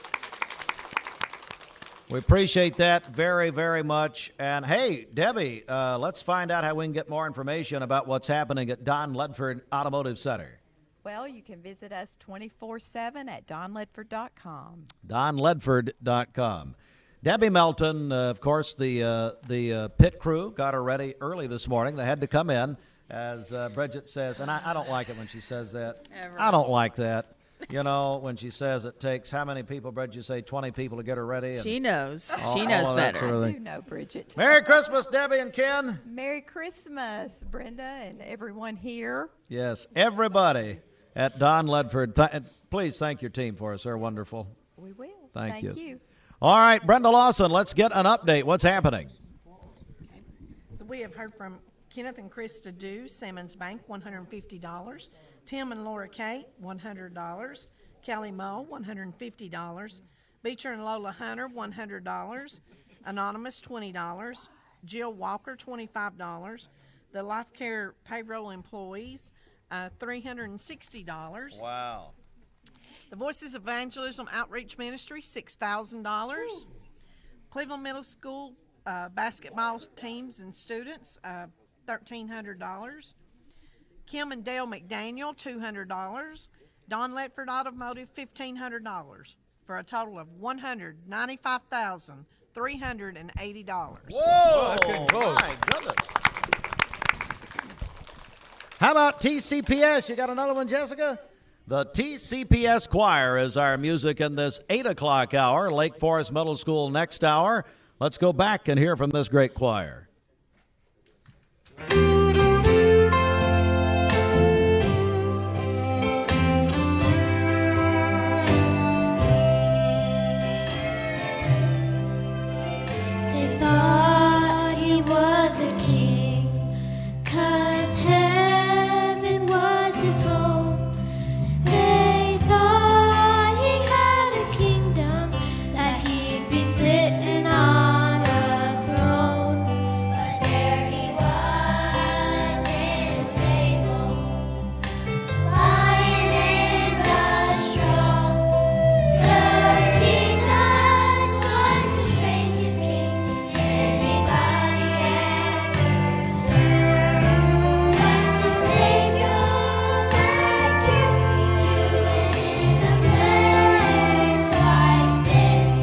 We appreciate that very, very much. And hey, Debbie, let's find out how we can get more information about what's happening at Don Ledford Automotive Center. Well, you can visit us 24/7 at donledford.com. DonLedford.com. Debbie Melton, of course, the pit crew got her ready early this morning. They had to come in, as Bridget says, and I don't like it when she says that. Ever. I don't like that. You know, when she says it takes how many people, Bridget, you say 20 people to get her ready? She knows. All- She knows all of that better. sort of I thing. do know, Bridget. Merry Christmas, Debbie and Ken. Merry Christmas, Brenda, and everyone here. Yes, everybody at Don Ledford. Please thank your team for us. They're wonderful. We will. Thank you. you. All right, Brenda Lawson, let's get an update. What's happening? So we have heard from Kenneth and Krista Dew, Simmons Bank, $150. Tim and Laura Kate, $100. Kelly Moe, $150. Beecher and Lola Hunter, $100. Anonymous, $20. Jill Walker, $25. The Life Care payroll employees, $360. Wow. The Voices of Evangelism Outreach Ministry, $6,000. Cleveland Middle School basketball teams and students, $1,300. Kim and Dale McDaniel, $200. Don Letford Automotive, $1,500, for a total of $195,380. Whoa! that's getting close. My goodness. How about TCPS? You got another one, Jessica? The TCPS Choir is our music in this 8 o'clock hour. Lake Forest Middle School next hour. Let's go back and hear from this great choir. They thought he was a king, 'cause heaven was his home. They thought he had a kingdom, that he'd be sitting on a throne. But there he was in a stable, lying in the straw. Sir Jesus was the strangest king anybody ever seen. What's the Savior like you doing in a place like this?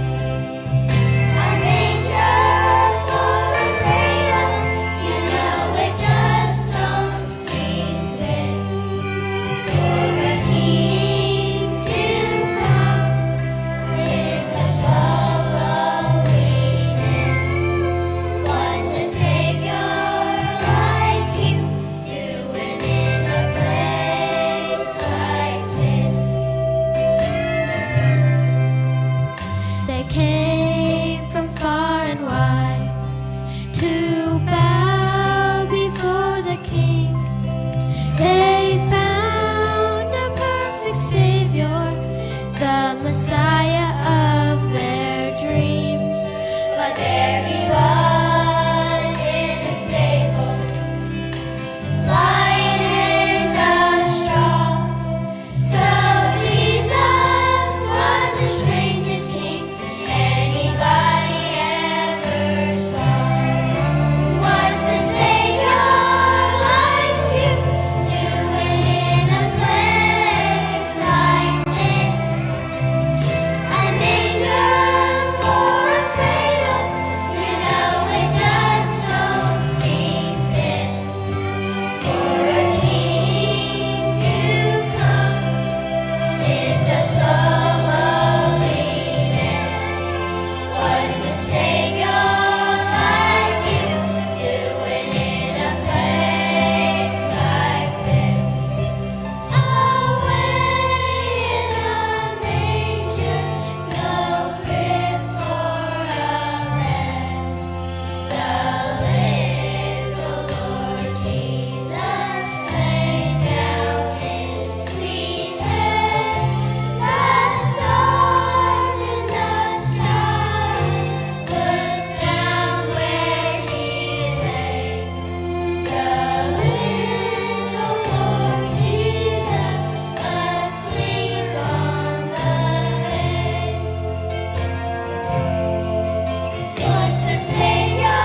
Savior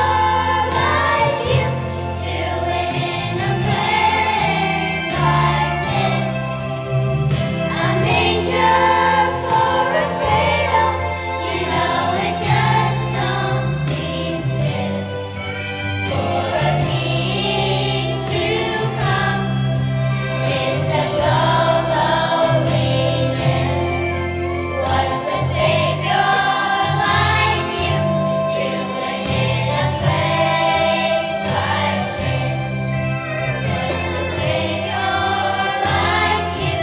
like you? Do it in a place like this. A manger for a cradle, you know it just don't seem fit for a king to come. It's a slow loneliness. What's a Savior like you doing in a place like this? What's a Savior like you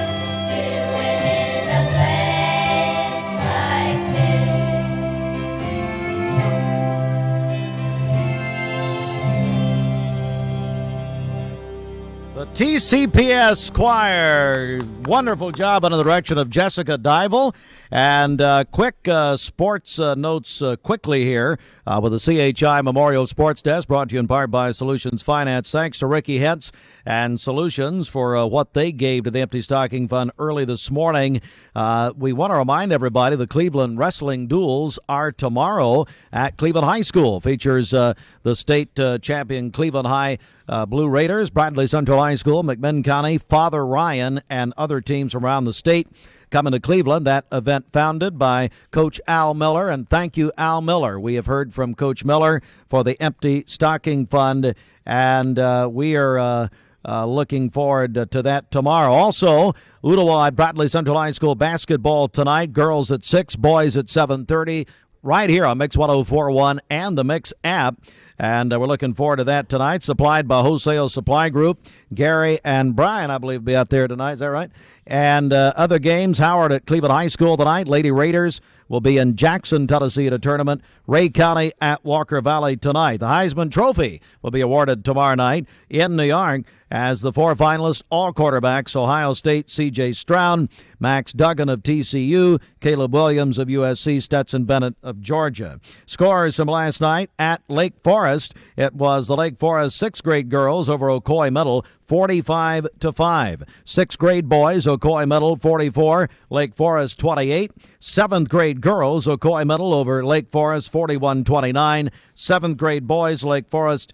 doing in a place like this? The TCPS Choir, wonderful job under the direction of Jessica Dival. And quick sports notes quickly here with the CHI Memorial Sports Desk, brought to you in part by Solutions Finance. Thanks to Ricky Hentz and Solutions for what they gave to the Empty Stocking Fund early this morning. We want to remind everybody the Cleveland Wrestling Duels are tomorrow at Cleveland High School. Features the state champion Cleveland High Blue Raiders, Bradley Central High School, McMinn County, Father Ryan, and other teams from around the state coming to Cleveland. That event founded by Coach Al Miller, and thank you, Al Miller. We have heard from Coach Miller for the Empty Stocking Fund, and we are looking forward to that tomorrow. Also, Ottawa at Bradley Central High School basketball tonight. Girls at 6, boys at 7:30, right here on Mix 104.1 and the Mix app. And we're looking forward to that tonight. Supplied by Wholesale Supply Group. Gary and Brian, I believe, will be out there tonight. Is that right? And other games, Howard at Cleveland High School tonight. Lady Raiders will be in Jackson, Tennessee at a tournament. Ray County at Walker Valley tonight. The Heisman Trophy will be awarded tomorrow night in New York as the 4 finalists, all quarterbacks: Ohio State, C.J. Stroud, Max Duggan of TCU, Caleb Williams of USC, Stetson Bennett of Georgia. Scores from last night at Lake Forest. It was the Lake Forest 6th grade girls over Ocoee Middle, 45-5. 6th grade boys, Ocoee Middle 44, Lake Forest 28. 7th grade girls, Ocoee Middle over Lake Forest 41-29. 7th grade boys, Lake Forest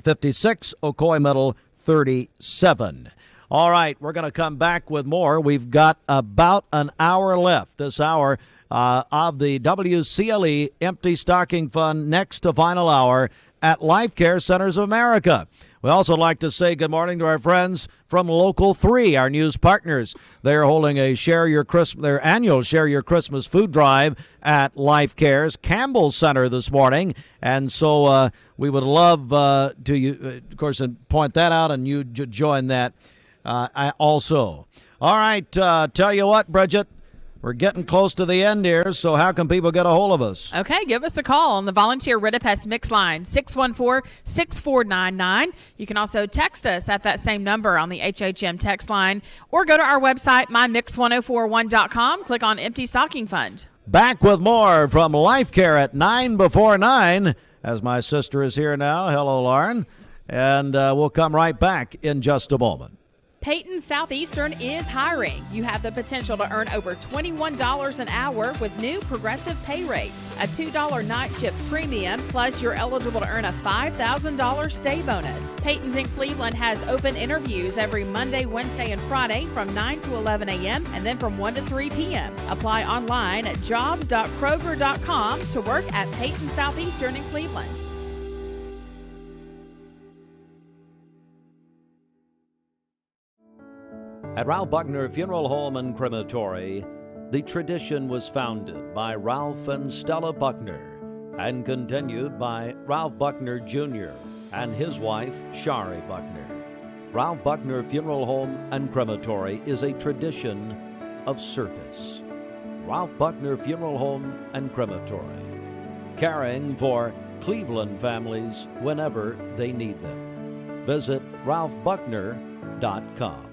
56, Ocoee Middle 37. All right, we're going to come back with more. We've got about an hour left this hour of the WCLE Empty Stocking Fund next to final hour at Life Care Centers of America. We also like to say good morning to our friends from Local 3, our news partners. They're holding a their annual Share Your Christmas food drive at Life Care's Campbell Center this morning. And so we would love to, of course, point that out, and you join that also. All right, tell you what, Bridget, we're getting close to the end here, so how can people get a hold of us? Okay, give us a call on the Volunteer Ridipest Mix line, 614-6499. You can also text us at that same number on the HHM text line, or go to our website, mymix1041.com, click on Empty Stocking Fund. Back with more from Life Care at 9 before 9, as my sister is here now. Hello, Lauren. And we'll come right back in just a moment. Peyton Southeastern is hiring. You have the potential to earn over $21 an hour with new progressive pay rates. A $2 night shift premium, plus you're eligible to earn a $5,000 stay bonus. Peyton's in Cleveland has open interviews every Monday, Wednesday, and Friday from 9 to 11 a.m. and then from 1 to 3 p.m. Apply online at jobs.kroger.com to work at Peyton Southeastern in Cleveland. At Ralph Buckner Funeral Home and Crematory, the tradition was founded by Ralph and Stella Buckner and continued by Ralph Buckner Jr. and his wife, Shari Buckner. Ralph Buckner Funeral Home and Crematory is a tradition of service. Ralph Buckner Funeral Home and Crematory, caring for Cleveland families whenever they need them. Visit ralphbuckner.com.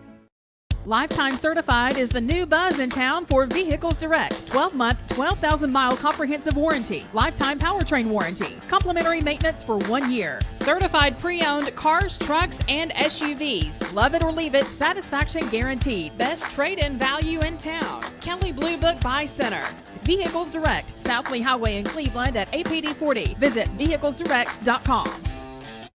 Lifetime Certified is the new buzz in town for Vehicles Direct. 12-month, 12,000-mile comprehensive warranty. Lifetime powertrain warranty. Complimentary maintenance for 1 year. Certified pre-owned cars, trucks, and SUVs. Love it or leave it, satisfaction guaranteed. Best trade-in value in town. Kelly Blue Book Buy Center. Vehicles Direct, South Lee Highway in Cleveland at APD 40. Visit vehiclesdirect.com.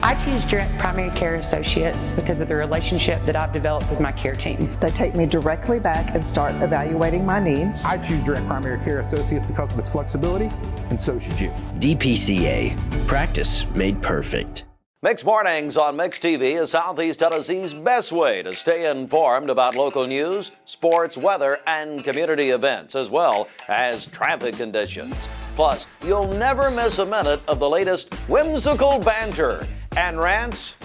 I choose Direct Primary Care Associates because of the relationship that I've developed with my care team. They take me directly back and start evaluating my needs. I choose Direct Primary Care Associates because of its flexibility, and so should you. DPCA. Practice made perfect. Mix Mornings on Mix TV is Southeast Tennessee's best way to stay informed about local news, sports, weather, and community events, as well as traffic conditions. Plus, you'll never miss a minute of the latest whimsical banter and rants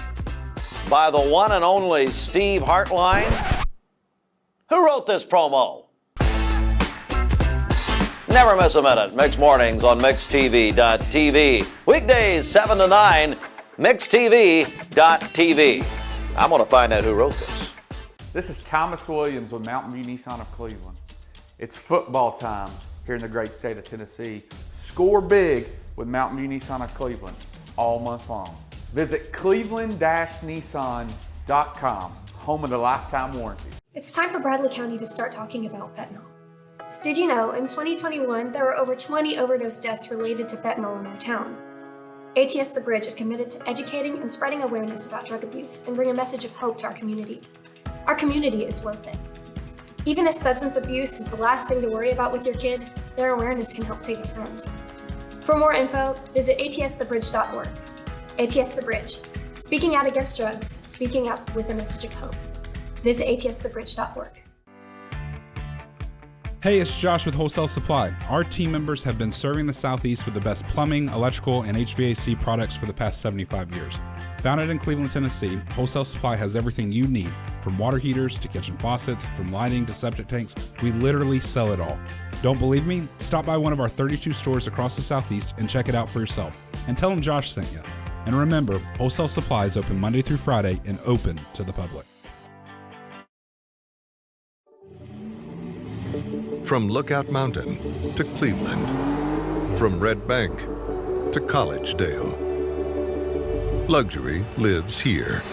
by the one and only Steve Hartline. Who wrote this promo? Never miss a minute. Mix Mornings on MixTV.tv. Weekdays 7 to 9. MixTV.tv. I'm going to find out who wrote this. This is Thomas Williams with Mountain View Nissan of Cleveland. It's football time here in the great state of Tennessee. Score big with Mountain View Nissan of Cleveland all month long. Visit cleveland-nissan.com, home of the lifetime warranty. It's time for Bradley County to start talking about fentanyl. Did you know in 2021 there were over 20 overdose deaths related to fentanyl in our town? ATS The Bridge is committed to educating and spreading awareness about drug abuse and bring a message of hope to our community. Our community is worth it. Even if substance abuse is the last thing to worry about with your kid, their awareness can help save a friend. For more info, visit atsthebridge.org. ATS The Bridge, speaking out against drugs, speaking up with a message of hope. Visit atsthebridge.org. Hey, it's Josh with Wholesale Supply. Our team members have been serving the Southeast with the best plumbing, electrical, and HVAC products for the past 75 years. Founded in Cleveland, Tennessee, Wholesale Supply has everything you need, from water heaters to kitchen faucets, from lighting to septic tanks. We literally sell it all. Don't believe me? Stop by one of our 32 stores across the Southeast and check it out for yourself. And tell them Josh sent you. And remember, Wholesale Supply is open Monday through Friday and open to the public. From Lookout Mountain to Cleveland, from Red Bank to Collegedale, luxury lives here.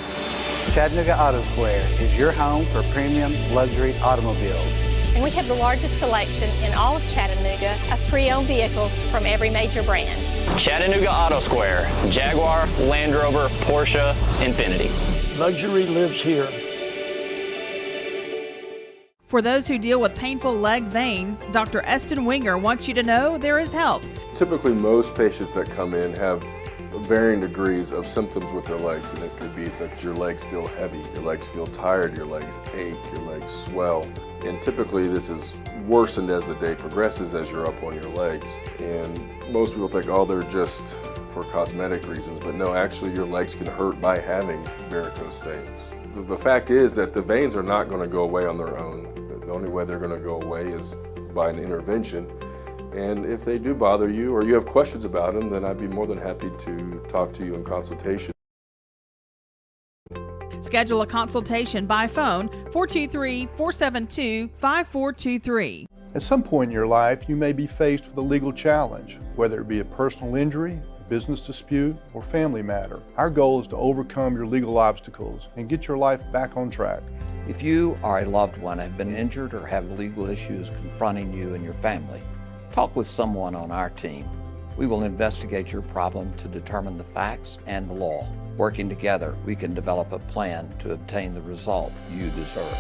Chattanooga Auto Square is your home for premium luxury automobiles. And we have the largest selection in all of Chattanooga of pre-owned vehicles from every major brand. Chattanooga Auto Square, Jaguar, Land Rover, Porsche, Infiniti. Luxury lives here. For those who deal with painful leg veins, Dr. Eston Winger wants you to know there is help. Typically, most patients that come in have varying degrees of symptoms with their legs, and it could be that your legs feel heavy, your legs feel tired, your legs ache, your legs swell. And typically this is worsened as the day progresses as you're up on your legs. And most people think, oh, they're just for cosmetic reasons, but no, actually your legs can hurt by having varicose veins. The fact is that the veins are not going to go away on their own. The only way they're going to go away is by an intervention. And if they do bother you or you have questions about them, then I'd be more than happy to talk to you in consultation. Schedule a consultation by phone 423-472-5423. At some point in your life, you may be faced with a legal challenge, whether it be a personal injury, a business dispute, or family matter. Our goal is to overcome your legal obstacles and get your life back on track. If you or a loved one have been injured or have legal issues confronting you and your family, talk with someone on our team. We will investigate your problem to determine the facts and the law. Working together, we can develop a plan to obtain the result you deserve.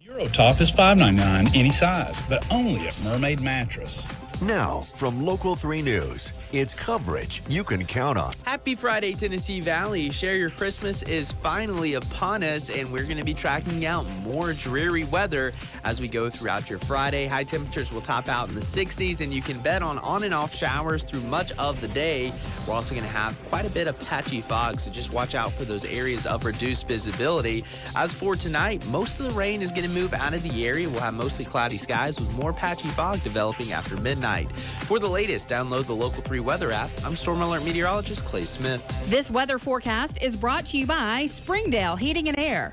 Eurotop is $5.99 any size, but only at Mermaid Mattress. Now, from Local 3 News, it's coverage you can count on. Happy Friday, Tennessee Valley. Share Your Christmas is finally upon us, and we're going to be tracking out more dreary weather as we go throughout your Friday. High temperatures will top out in the 60s, and you can bet on and off showers through much of the day. We're also going to have quite a bit of patchy fog, so just watch out for those areas of reduced visibility. As for tonight, most of the rain is going to move out of the area. We'll have mostly cloudy skies with more patchy fog developing after midnight. For the latest, download the Local 3 weather app. I'm Storm Alert meteorologist Clay Smith. This weather forecast is brought to you by Springdale Heating and Air.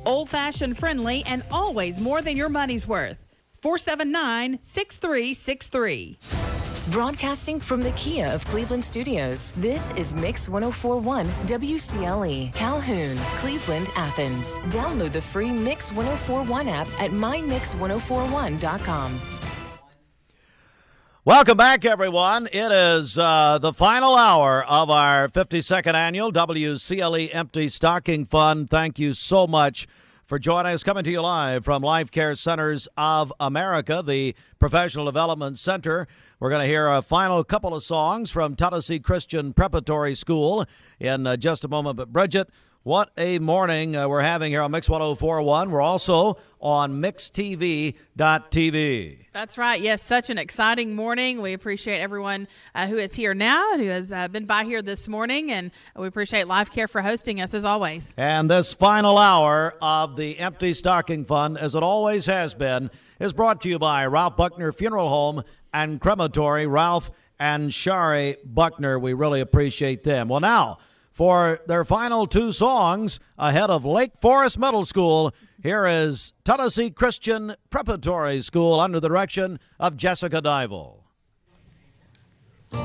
Old-fashioned friendly and always more than your money's worth. 479-6363. Broadcasting from the Kia of Cleveland Studios, this is Mix 1041 WCLE, Calhoun, Cleveland, Athens. Download the free Mix 1041 app at mymix1041.com. Welcome back, everyone. It is the final hour of our 52nd annual WCLE Empty Stocking Fund. Thank you so much for joining us. Coming to you live from Life Care Centers of America, the Professional Development Center. We're going to hear a final couple of songs from Tennessee Christian Preparatory School in just a moment. But Bridget, what a morning we're having here on Mix 1041. We're also on mixtv.tv. That's right. Yes, such an exciting morning. We appreciate everyone who is here now and who has been by here this morning, and we appreciate Life Care for hosting us as always. And this final hour of the Empty Stocking Fund, as it always has been, is brought to you by Ralph Buckner Funeral Home and Crematory. Ralph and Shari Buckner, we really appreciate them. Well, now, for their final two songs ahead of Lake Forest Middle School, here is Tennessee Christian Preparatory School under the direction of Jessica Dival. Tell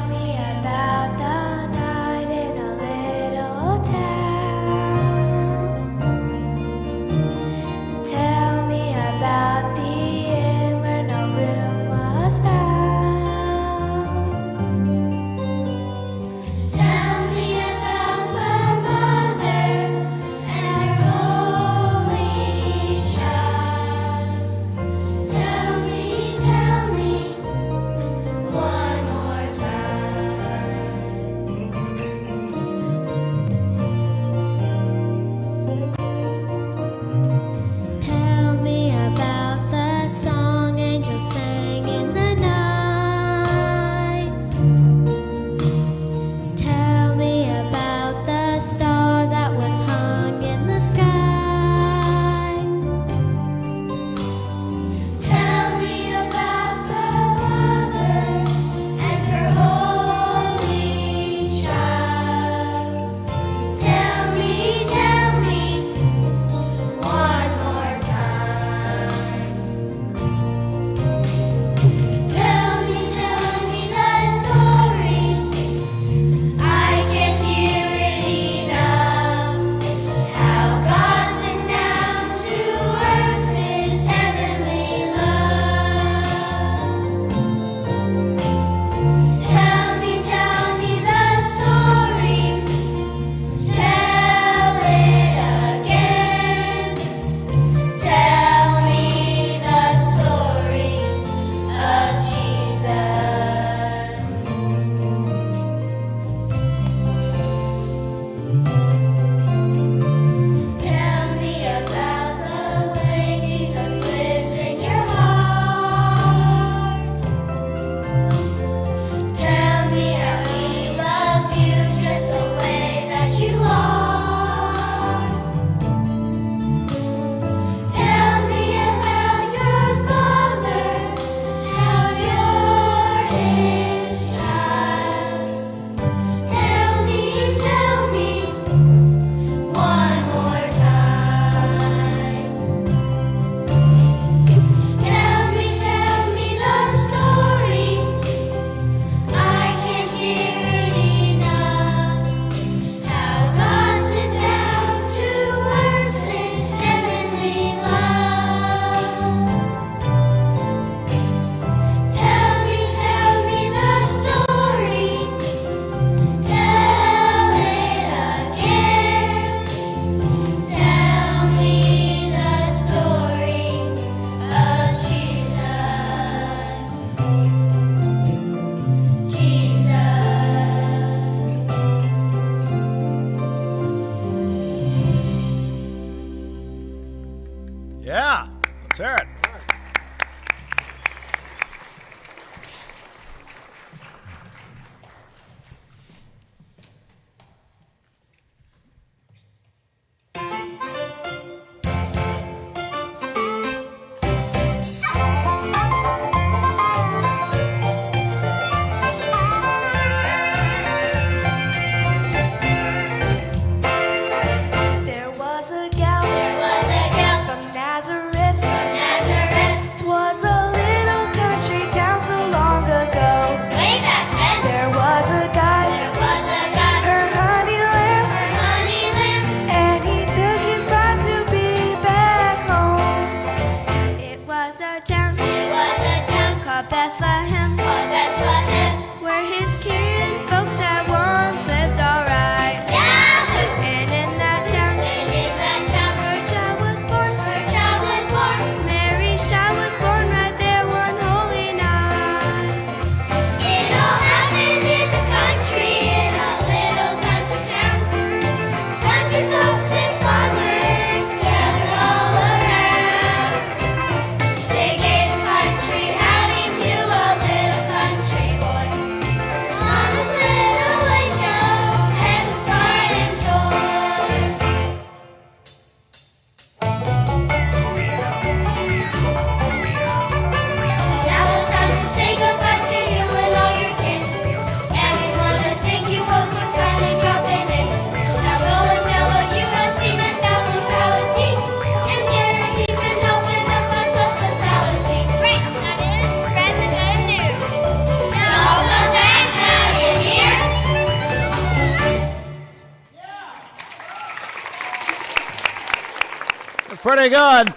me about the night in a little town. Tell me about the inn where no room was found. Tell me about the mother and her only child. Tell me one more time. Tell me about the song angels sang in the night. Tell me about the star that was hung in the sky. Tell me about the mother and her only child. Tell me one more time. Tell me the story. I can't hear it enough. How God sent down to earth His heavenly love. Tell me the story. Tell it again. Tell me the story of Jesus. Tell me about the way Jesus lives in your heart. Tell me how He loves you just the way that you are. Tell me about your Father, how you're His child. Tell me one more time. Tell me the story. I can't hear it enough. How God sent down to earth His heavenly love. Tell me the story. Tell it again. Tell me the story of Jesus. Yeah, let's hear it. Pretty good.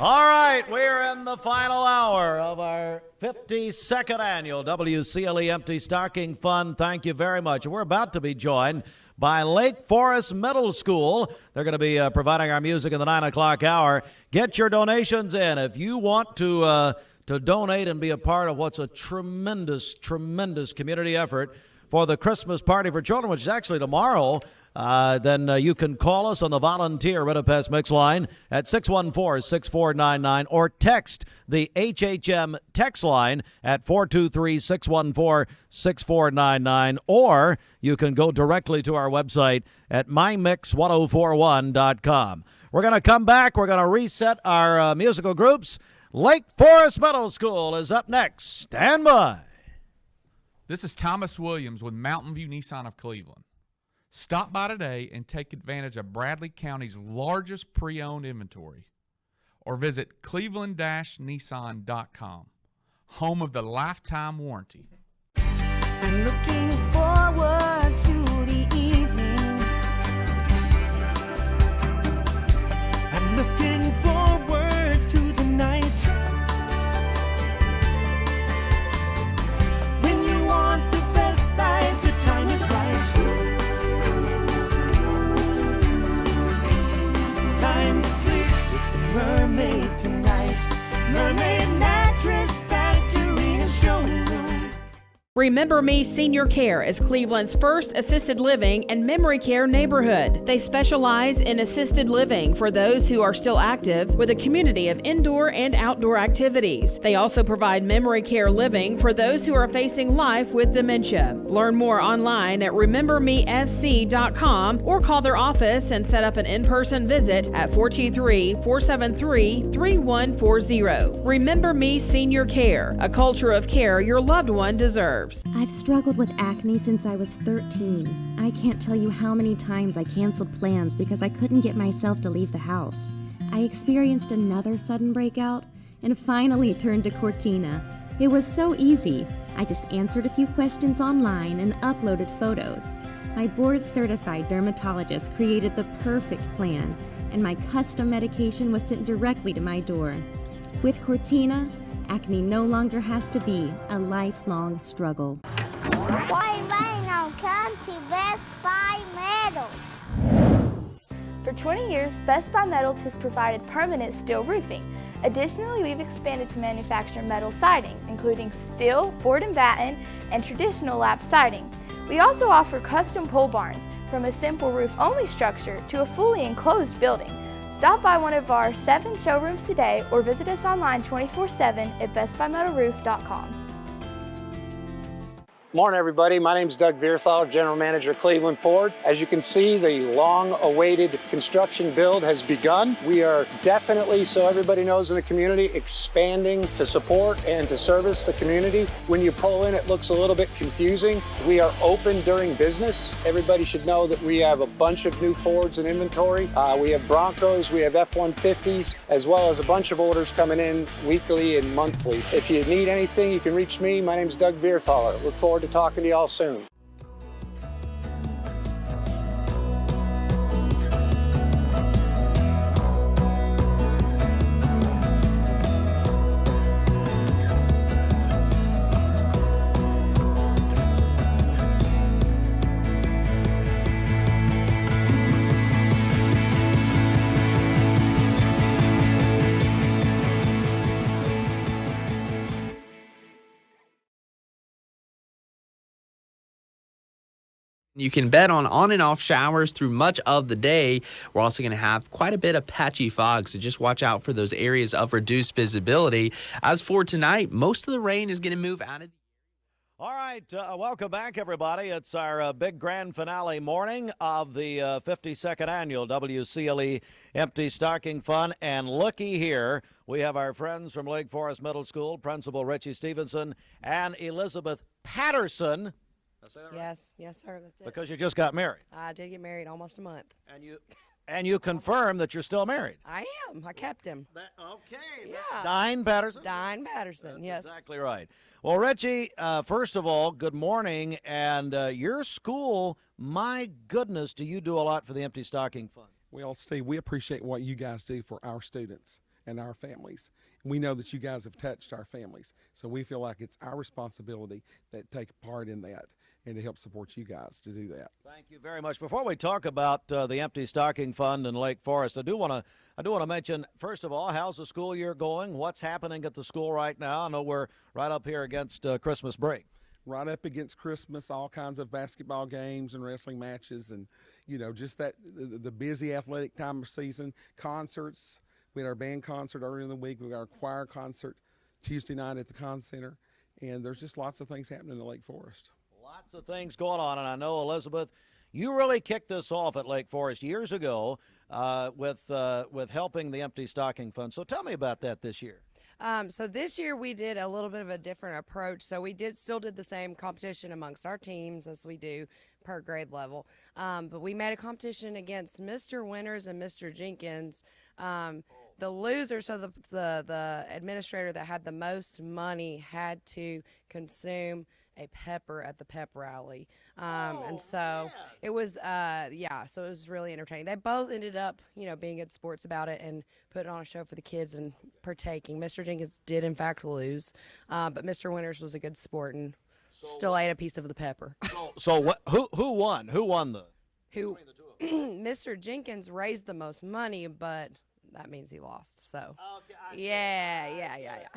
All right, we're in the final hour of our 52nd annual WCLE Empty Stocking Fun. Thank you very much. We're about to be joined by Lake Forest Middle School. They're going to be providing our music in the 9 o'clock hour. Get your donations in. If you want to donate and be a part of what's a tremendous, tremendous community effort for the Christmas Party for Children, which is actually tomorrow, then you can call us on the volunteer Rittipest Mix line at 614-6499 or text the HHM text line at 423-614-6499, or you can go directly to our website at mymix1041.com. We're going to come back. We're going to reset our musical groups. Lake Forest Middle School is up next. Stand by. This is Thomas Williams with Mountain View Nissan of Cleveland. Stop by today and take advantage of Bradley County's largest pre-owned inventory, or visit cleveland-nissan.com, home of the lifetime warranty. I'm looking forward to the evening. I'm looking forward to the night. When you want the best buys, the time is right. Time to sleep with the mermaid tonight. Mermaid Mattress Factory and Showroom. Remember Me Senior Care is Cleveland's first assisted living and memory care neighborhood. They specialize in assisted living for those who are still active, with a community of indoor and outdoor activities. They also provide memory care living for those who are facing life with dementia. Learn more online at remembermesc.com or call their office and set up an in-person visit at 423-473-3140. Remember Me Senior Care, a culture of care your loved one deserves. I've struggled with acne since I was 13. I can't tell you how many times I canceled plans because I couldn't get myself to leave the house. I experienced another sudden breakout and finally turned to Cortina. It was so easy. I just answered a few questions online and uploaded photos. My board-certified dermatologist created the perfect plan, and my custom medication was sent directly to my door. With Cortina, acne no longer has to be a lifelong struggle. Why now come to Best Buy Metals? For 20 years, Best Buy Metals has provided permanent steel roofing. Additionally, we've expanded to manufacture metal siding, including steel, board and batten, and traditional lap siding. We also offer custom pole barns, from a simple roof-only structure to a fully enclosed building. Stop by one of our 7 showrooms today or visit us online 24/7 at bestbuymetalroof.com. Morning, everybody. My name is Doug Vierthal, General Manager, Cleveland Ford. As you can see, the long-awaited construction build has begun. We are definitely, so everybody knows in the community, expanding to support and to service the community. When you pull in, it looks a little bit confusing. We are open during business. Everybody should know that we have a bunch of new Fords in inventory. We have Broncos, we have F-150s, as well as a bunch of orders coming in weekly and monthly. If you need anything, you can reach me. My name is Doug Vierthaler. Look forward to talking to y'all soon. You can bet on and off showers through much of the day. We're also going to have quite a bit of patchy fog, so just watch out for those areas of reduced visibility. As for tonight, most of the rain is going to move out of the All right, welcome back, everybody. It's our big grand finale morning of the 52nd annual WCLE Empty Stocking Fun. And looky here, we have our friends from Lake Forest Middle School, Principal Richie Stevenson and Elizabeth Patterson. Did I say that right? Yes, sir. That's it. Because you just got married. I did get married almost a month. And you confirm that you're still married. I am. I kept him. Okay. Yeah. Dine Patterson? Dine Patterson, yes. Exactly right. Well, Richie, first of all, good morning. And your school, my goodness, do you do a lot for the Empty Stocking Fund? Well, Steve, we appreciate what you guys do for our students and our families. We know that you guys have touched our families, so we feel like it's our responsibility that take part in that and to help support you guys to do that. Thank you very much. Before we talk about the Empty Stocking Fund in Lake Forest, I do want to mention, first of all, how's the school year going? What's happening at the school right now? I know we're right up here against Christmas break. Right up against Christmas, all kinds of basketball games and wrestling matches, and just that the busy athletic time of season. Concerts. We had our band concert earlier in the week. We got our choir concert Tuesday night at the Con Center, and there's just lots of things happening in Lake Forest. Lots of things going on, and I know, Elizabeth, you really kicked this off at Lake Forest years ago with helping the Empty Stocking Fund. So tell me about that this year. So this year we did a little bit of a different approach. So we still did the same competition amongst our teams as we do per grade level. But we made a competition against Mr. Winters and Mr. Jenkins. The loser, so the administrator that had the most money had to consume a pepper at the pep rally. And so it was, so it was really entertaining. They both ended up, being good sports about it and putting on a show for the kids and partaking. Mr. Jenkins did, in fact, lose, but Mr. Winters was a good sport and still ate a piece of the pepper. So who won? Who won between the two of them? Mr. Jenkins raised the most money, but that means he lost. So, okay, yeah.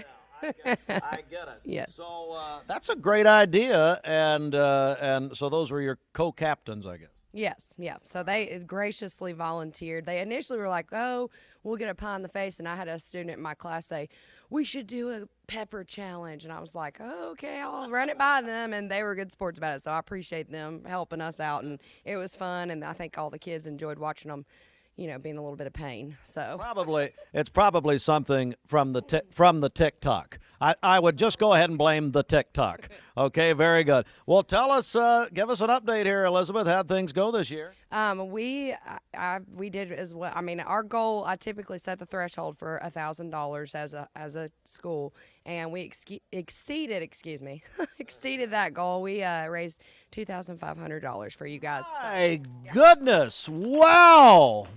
I get it. Yes. So that's a great idea, and so those were your co-captains, I guess. Yes, yeah. So they graciously volunteered. They initially were like, "Oh, we'll get a pie in the face," and I had a student in my class say, "We should do a pepper challenge," and I was like, "Oh, okay, I'll run it by them," and they were good sports about it. So I appreciate them helping us out, and it was fun, and I think all the kids enjoyed watching them. Being a little bit of pain. So it's probably something from the TikTok. I would just go ahead and blame the TikTok. Okay, very good. Well, tell us, give us an update here, Elizabeth. How'd things go this year? We did as well. I mean, our goal, I typically set the threshold for $1,000 as a school, and we exceeded that goal. We raised $2,500 for you guys. My goodness! Wow!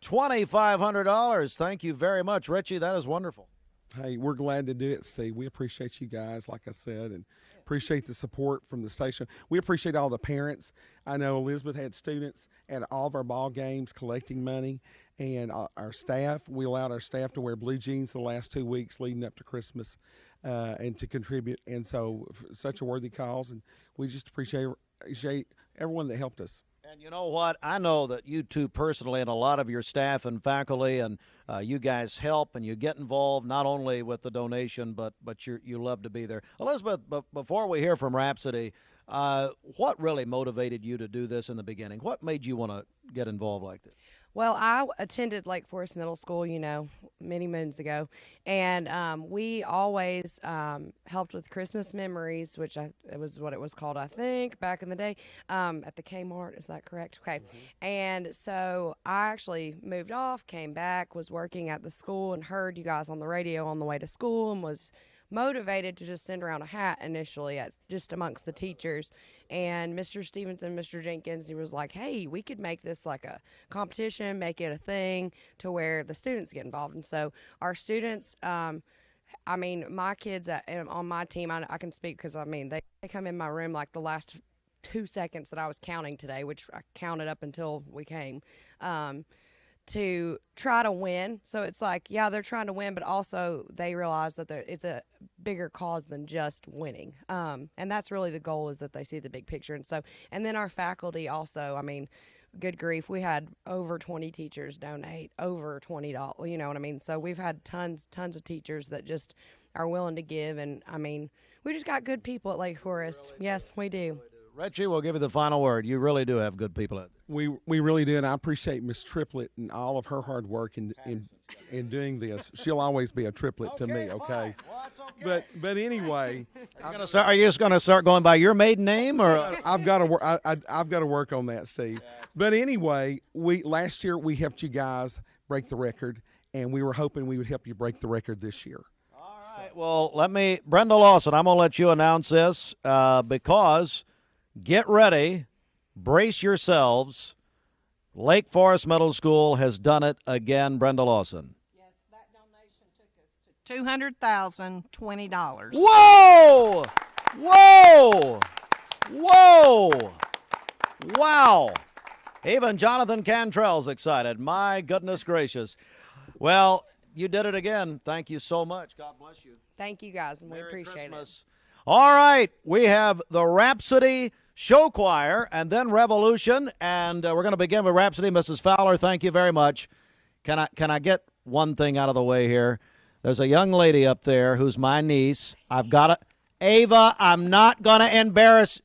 $2,500. Thank you very much, Richie. That is wonderful. Hey, we're glad to do it, Steve. We appreciate you guys, like I said, and appreciate the support from the station. We appreciate all the parents. I know Elizabeth had students at all of our ball games collecting money, and our staff. We allowed our staff to wear blue jeans the last 2 weeks leading up to Christmas and to contribute. And so such a worthy cause, and we just appreciate everyone that helped us. And you know what? I know that you two personally and a lot of your staff and faculty and you guys help and you get involved not only with the donation, but you love to be there. Elizabeth, before we hear from Rhapsody, what really motivated you to do this in the beginning? What made you want to get involved like this? Well, I attended Lake Forest Middle School, many moons ago, and we always helped with Christmas memories, which it was what it was called, I think, back in the day, at the Kmart. Is that correct? Okay. Mm-hmm. And so I actually moved off, came back, was working at the school, and heard you guys on the radio on the way to school, and was motivated to just send around a hat initially just amongst the teachers. And Mr. Stevenson, Mr. Jenkins, he was like, hey, we could make this like a competition, make it a thing to where the students get involved. And so our students, my kids on my team, I can speak because, they come in my room like the last 2 seconds that I was counting today, which I counted up until we came, to try to win. So it's like, yeah, they're trying to win, but also they realize that it's a bigger cause than just winning. And that's really the goal, is that they see the big picture. And then our faculty also, good grief, we had over 20 teachers donate over $20, you know what I mean? So we've had tons of teachers that just are willing to give. And we just got good people at Lake Forest. Really yes, we do. Richie, we'll give you the final word. You really do have good people out there. We really do, and I appreciate Miss Triplet and all of her hard work in doing this. She'll always be a triplet to me, okay? Well, that's okay. But anyway, are you just going to start going by your maiden name, or I've got to work on that, Steve. But anyway, last year we helped you guys break the record, and we were hoping we would help you break the record this year. All right. Well, Brenda Lawson, I'm going to let you announce this because get ready, brace yourselves. Lake Forest Middle School has done it again. Brenda Lawson. $200,020. Whoa! Whoa! Whoa! Wow! Even Jonathan Cantrell's excited. My goodness gracious. Well, you did it again. Thank you so much. God bless you. Thank you guys, and we Merry appreciate Christmas. All right, we have the Rhapsody Show Choir and then Revolution, and we're going to begin with Rhapsody. Mrs. Fowler, thank you very much. Can I get one thing out of the way here? There's a young lady up there who's my niece. I've got to, Ava. I'm not going to embarrass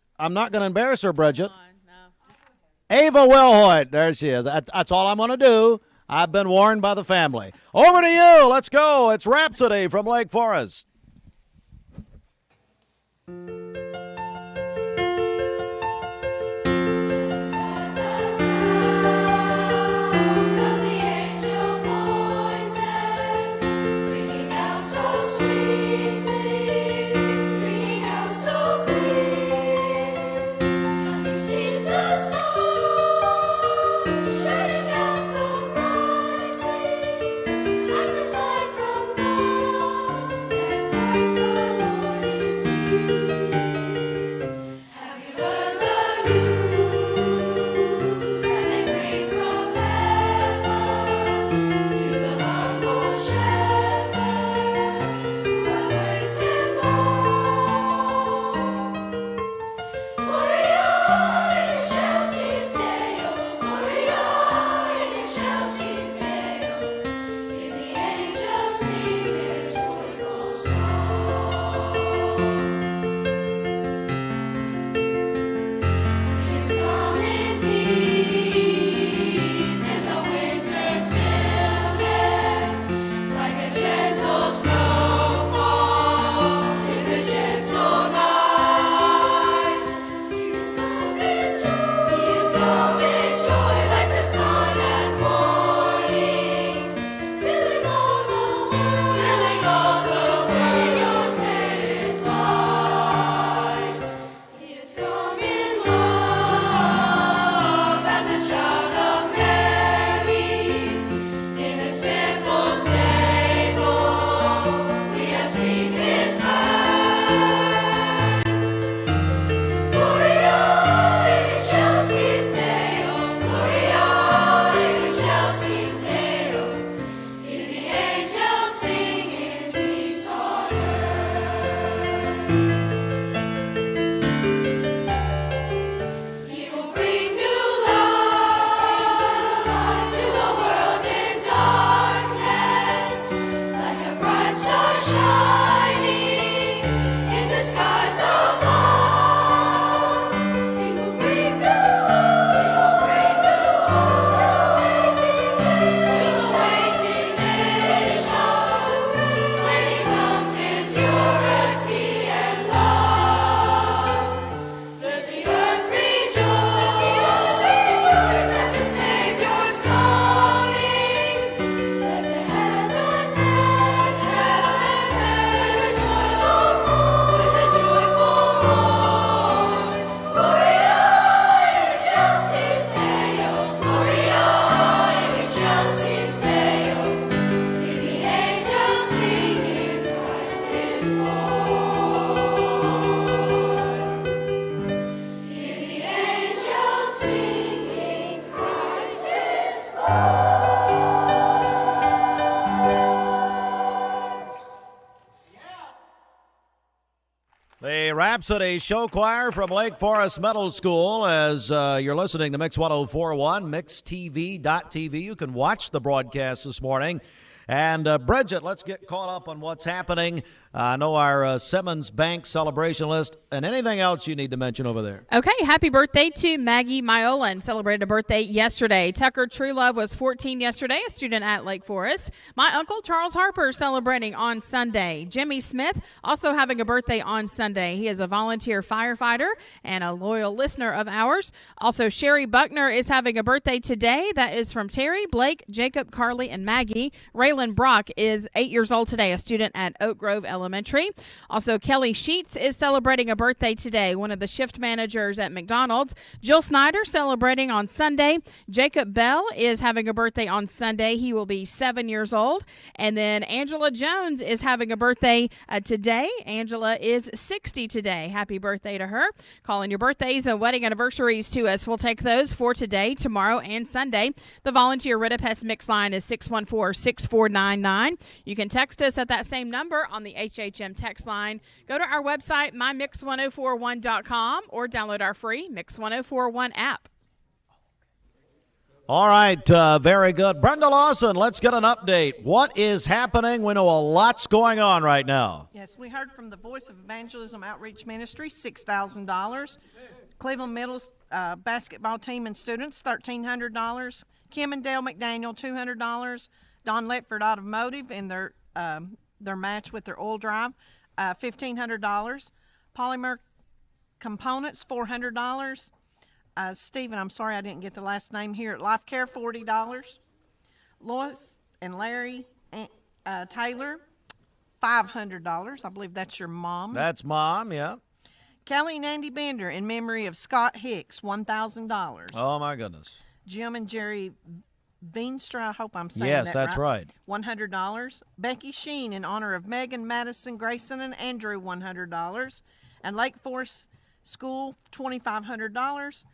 her, Bridget. Ava Wilhoit. There she is. That's all I'm going to do. I've been warned by the family. Over to you. Let's go. It's Rhapsody from Lake Forest. The Rhapsody Show Choir from Lake Forest Middle School. As you're listening to Mix 1041, mixtv.tv. You can watch the broadcast this morning. And Bridget, let's get caught up on what's happening. I know our Simmons Bank celebration list and anything else you need to mention over there. Okay, happy birthday to Maggie Myolan. Celebrated a birthday yesterday. Tucker Truelove was 14 yesterday, a student at Lake Forest. My uncle Charles Harper celebrating on Sunday. Jimmy Smith also having a birthday on Sunday. He is a volunteer firefighter and a loyal listener of ours. Also, Sherry Buckner is having a birthday today. That is from Terry, Blake, Jacob, Carly, and Maggie. Ray Braylon Brock is 8 years old today, a student at Oak Grove Elementary. Also, Kelly Sheets is celebrating a birthday today, one of the shift managers at McDonald's. Jill Snyder celebrating on Sunday. Jacob Bell is having a birthday on Sunday. He will be 7 years old. And then Angela Jones is having a birthday today. Angela is 60 today. Happy birthday to her. Calling your birthdays and wedding anniversaries to us. We'll take those for today, tomorrow, and Sunday. The volunteer Ridipest Mix line is 614-6499. You can text us at that same number on the HHM text line. Go to our website, mymix1041.com, or download our free Mix 1041 app. All right, very good. Brenda Lawson, let's get an update. What is happening? We know a lot's going on right now. Yes, we heard from the Voice of Evangelism Outreach Ministry, $6,000. Cleveland Middle's basketball team and students, $1,300. Kim and Dale McDaniel, $200. Don Letford Automotive in their match with their oil drive, $1,500. Polymer Components, $400. Stephen, I'm sorry I didn't get the last name here at Life Care, $40. Lois and Larry Taylor, $500. I believe that's your mom. That's Mom, yeah. Kelly and Andy Bender in memory of Scott Hicks, $1,000. Oh, my goodness. Jim and Jerry Veenstra, I hope I'm saying that right. Yes, that's right. $100. Becky Sheen in honor of Megan, Madison, Grayson, and Andrew, $100. And Lake Forest School, $2,500.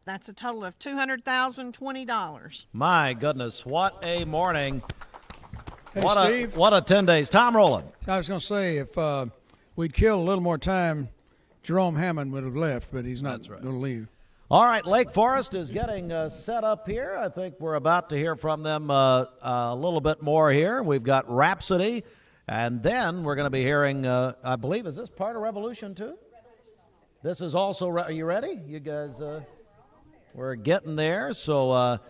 That's a total of $200,020. My goodness, what a morning. Hey, what Steve. What a 10 days. Tom Rowland. I was going to say, if we'd killed a little more time, Jerome Hammond would have left, but he's not going to leave. All right, Lake Forest is getting set up here. I think we're about to hear from them a little bit more here. We've got Rhapsody, and then we're going to be hearing, I believe, is this part of Revolution too? This is also, are you ready? You guys, we're getting there, so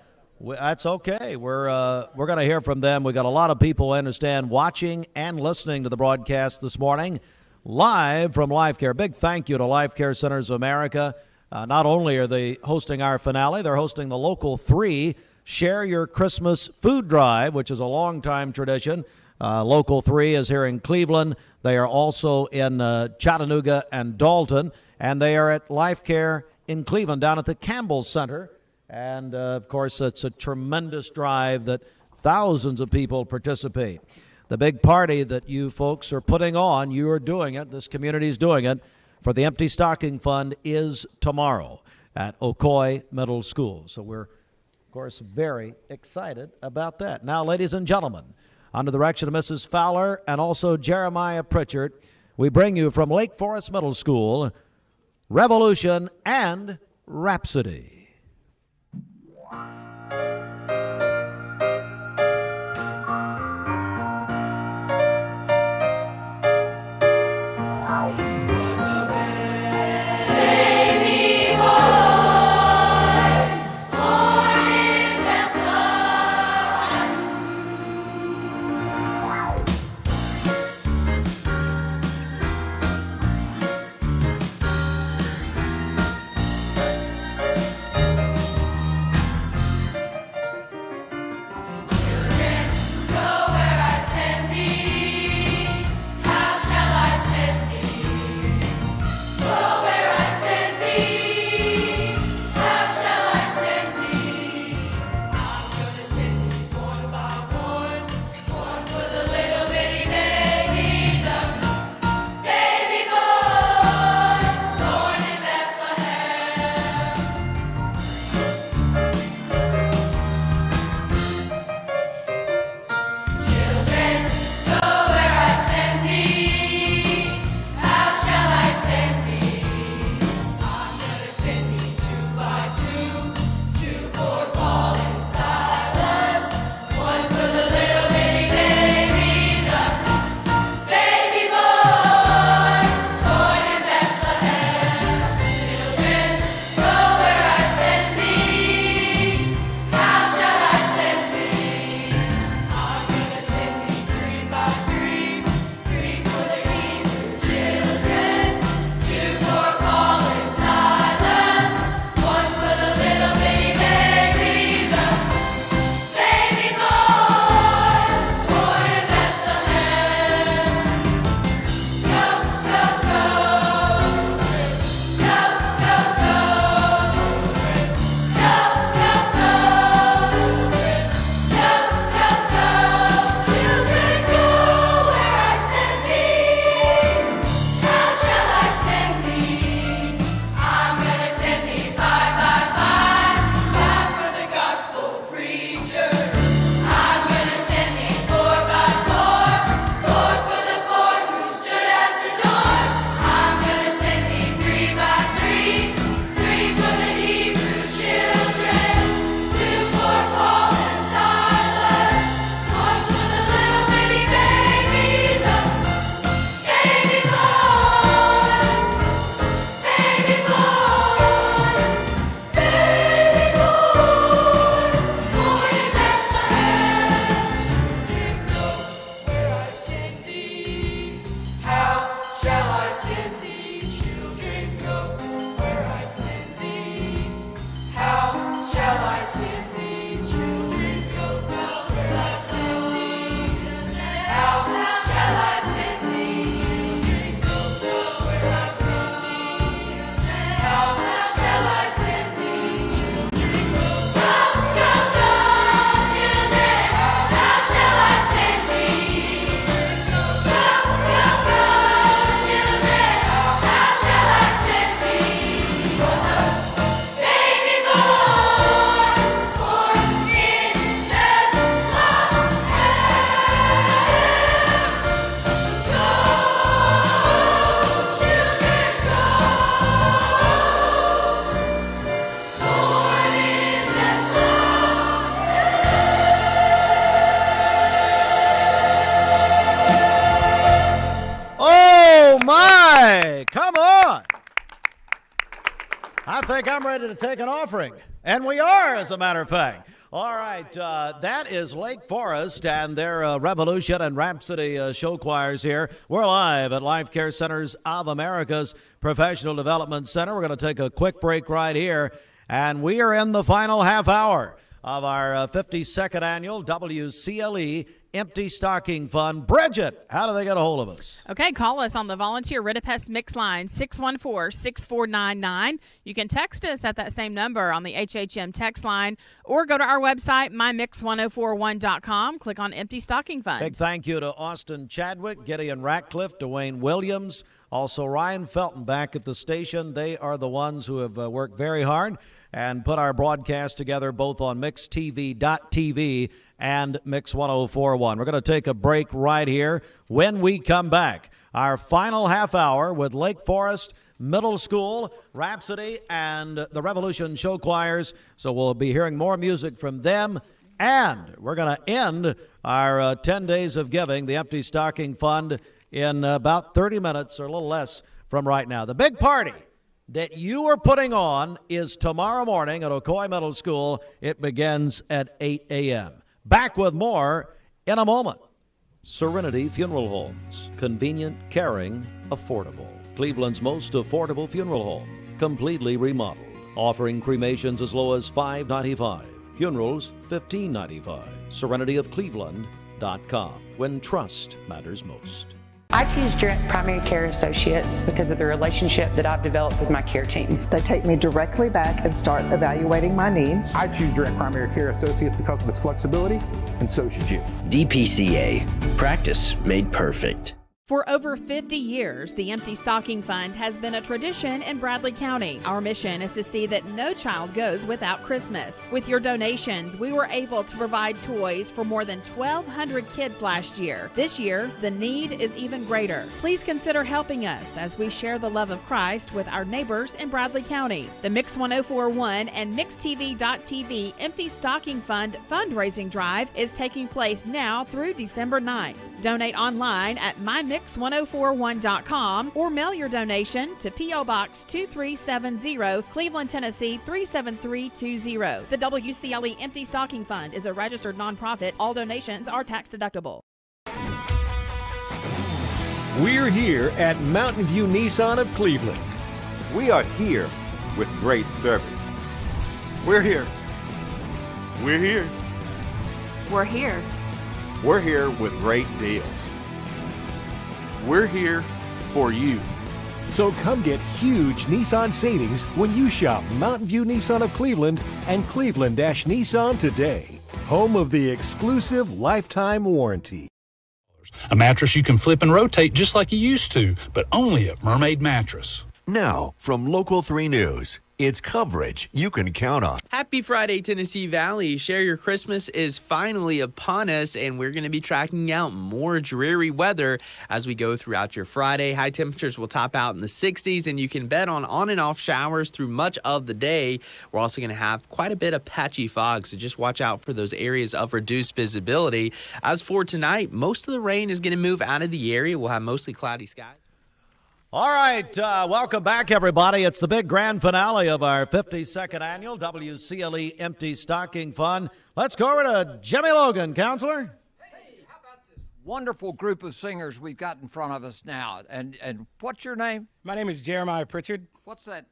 that's okay. We're going to hear from them. We've got a lot of people, I understand, watching and listening to the broadcast this morning, live from Life Care. Big thank you to Life Care Centers of America. Not only are they hosting our finale, they're hosting the Local 3 Share Your Christmas Food Drive, which is a long-time tradition. Local 3 is here in Cleveland. They are also in Chattanooga and Dalton, and they are at Life Care in Cleveland down at the Campbell Center. And, of course, it's a tremendous drive that thousands of people participate. The big party that you folks are putting on, you are doing it, this community is doing it, for the Empty Stocking Fund is tomorrow at Ocoee Middle School. So we're, of course, very excited about that. Now, ladies and gentlemen, under the direction of Mrs. Fowler and also Jeremiah Pritchard, we bring you from Lake Forest Middle School, Revolution and Rhapsody. I think I'm ready to take an offering. And we are, as a matter of fact. All right, that is Lake Forest and their Revolution and Rhapsody show choirs here. We're live at Life Care Centers of America's Professional Development Center. We're going to take a quick break right here, and we are in the final half hour of our 52nd annual WCLE Empty Stocking Fund. Bridget, how do they get a hold of us? Okay, call us on the Volunteer Ridipest Mix line, 614-6499. You can text us at that same number on the HHM text line, or go to our website, mymix1041.com. Click on Empty Stocking Fund. Big thank you to Austin Chadwick, Gideon Ratcliffe, Dwayne Williams, also Ryan Felton back at the station. They are the ones who have worked very hard and put our broadcast together both on mixtv.tv and Mix 1041. We're going to take a break right here. When we come back, our final half hour with Lake Forest Middle School, Rhapsody, and the Revolution Show Choirs. So we'll be hearing more music from them. And we're going to end our 10 days of giving, the Empty Stocking Fund, in about 30 minutes or a little less from right now. The big party that you are putting on is tomorrow morning at Ocoee Middle School. It begins at 8 a.m. Back with more in a moment. Serenity Funeral Homes. Convenient, caring, affordable. Cleveland's most affordable funeral home. Completely remodeled. Offering cremations as low as $5.95. Funerals, $15.95. SerenityofCleveland.com. When trust matters most. I choose Direct Primary Care Associates because of the relationship that I've developed with my care team. They take me directly back and start evaluating my needs. I choose Direct Primary Care Associates because of its flexibility, and so should you. DPCA. Practice made perfect. For over 50 years, the Empty Stocking Fund has been a tradition in Bradley County. Our mission is to see that no child goes without Christmas. With your donations, we were able to provide toys for more than 1,200 kids last year. This year, the need is even greater. Please consider helping us as we share the love of Christ with our neighbors in Bradley County. The Mix 1041 and MixTV.tv Empty Stocking Fund fundraising drive is taking place now through December 9th. Donate online at mymix1041.com or mail your donation to P.O. Box 2370, Cleveland, Tennessee 37320. The WCLE Empty Stocking Fund is a registered nonprofit. All donations are tax deductible. We're here at Mountain View Nissan of Cleveland. We are here with great service. We're here. We're here. We're here. We're here with great deals. We're here for you. So come get huge Nissan savings when you shop Mountain View Nissan of Cleveland and Cleveland-Nissan today. Home of the exclusive lifetime warranty. A mattress you can flip and rotate just like you used to, but only at Mermaid Mattress. Now, from Local 3 News, it's coverage you can count on. Happy Friday, Tennessee Valley. Share Your Christmas is finally upon us, and we're going to be tracking out more dreary weather as we go throughout your Friday. High temperatures will top out in the 60s, and you can bet on and off showers through much of the day. We're also going to have quite a bit of patchy fog, so just watch out for those areas of reduced visibility. As for tonight, most of the rain is going to move out of the area. We'll have mostly cloudy skies. All right, welcome back, everybody. It's the big grand finale of our 52nd annual WCLE Empty Stocking Fund. Let's go over to Jimmy Logan, counselor. Wonderful group of singers we've got in front of us now. And what's your name? My name is Jeremiah Pritchard. What's that?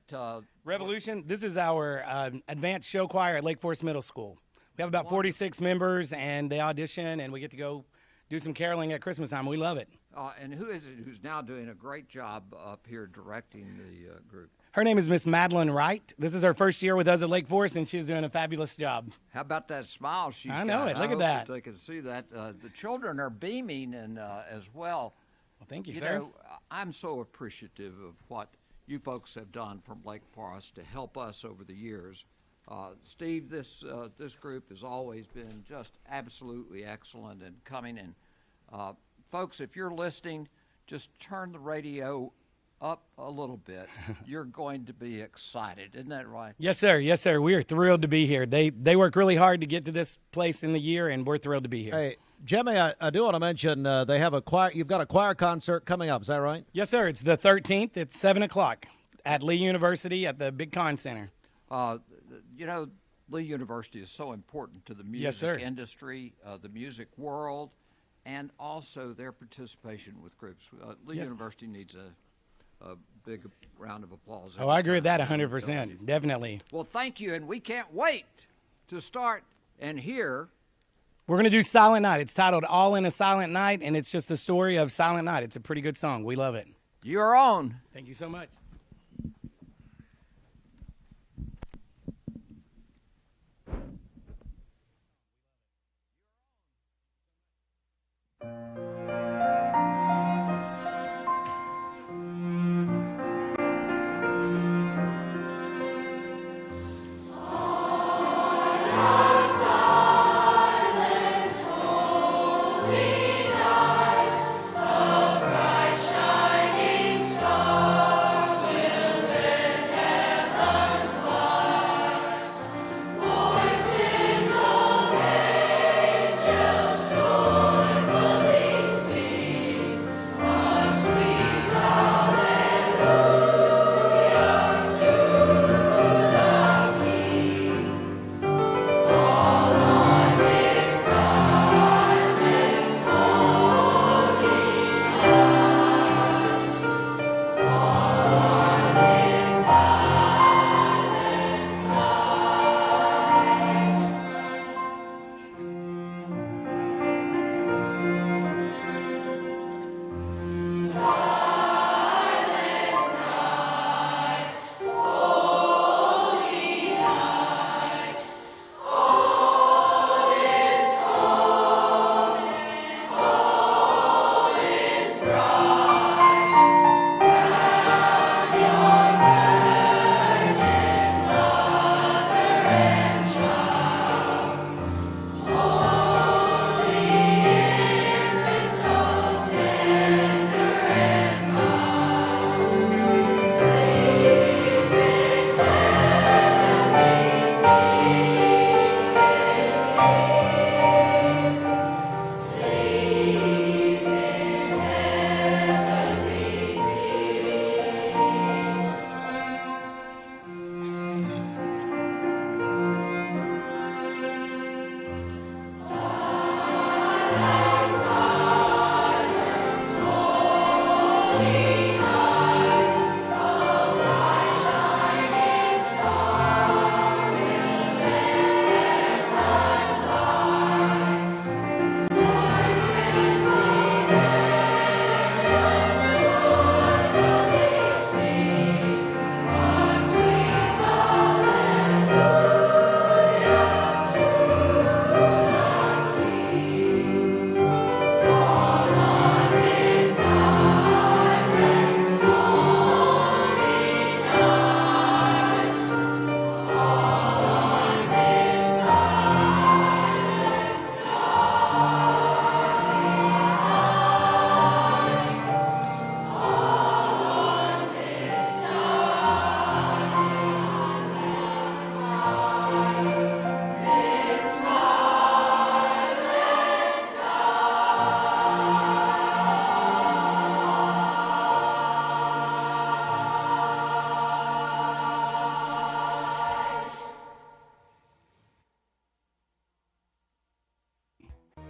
Revolution. This is our advanced show choir at Lake Forest Middle School. We have about 46 members, and they audition, and we get to go do some caroling at Christmas time. We love it. And who is it who's now doing a great job up here directing the group? Her name is Miss Madeline Wright. This is her first year with us at Lake Forest, and she's doing a fabulous job. How about that smile she's got? I know it. Look at that. They can see that. The children are beaming and as well. Well, thank you, sir. Know, I'm so appreciative of what you folks have done from Lake Forest to help us over the years. Steve, this group has always been just absolutely excellent in coming in. Folks, if you're listening, just turn the radio up a little bit. You're going to be excited. Isn't that right? Yes, sir. Yes, sir. We are thrilled to be here. They work really hard to get to this place in the year, and we're thrilled to be here. Hey, Jimmy, I do want to mention they have a choir. You've got a choir concert coming up. Is that right? Yes, sir. It's the 13th. It's 7 o'clock. at Lee University at the Big Con Center. You know, Lee University is so important to the music Yes, sir. industry, the music world, and also their participation with groups. Lee Yes. University needs a big round of applause. Oh, I agree with that 100%. Definitely. Well, thank you, and we can't wait to start and hear. We're going to do Silent Night. It's titled All in a Silent Night, and it's just the story of Silent Night. It's a pretty good song. We love it. You're on. Thank you so much.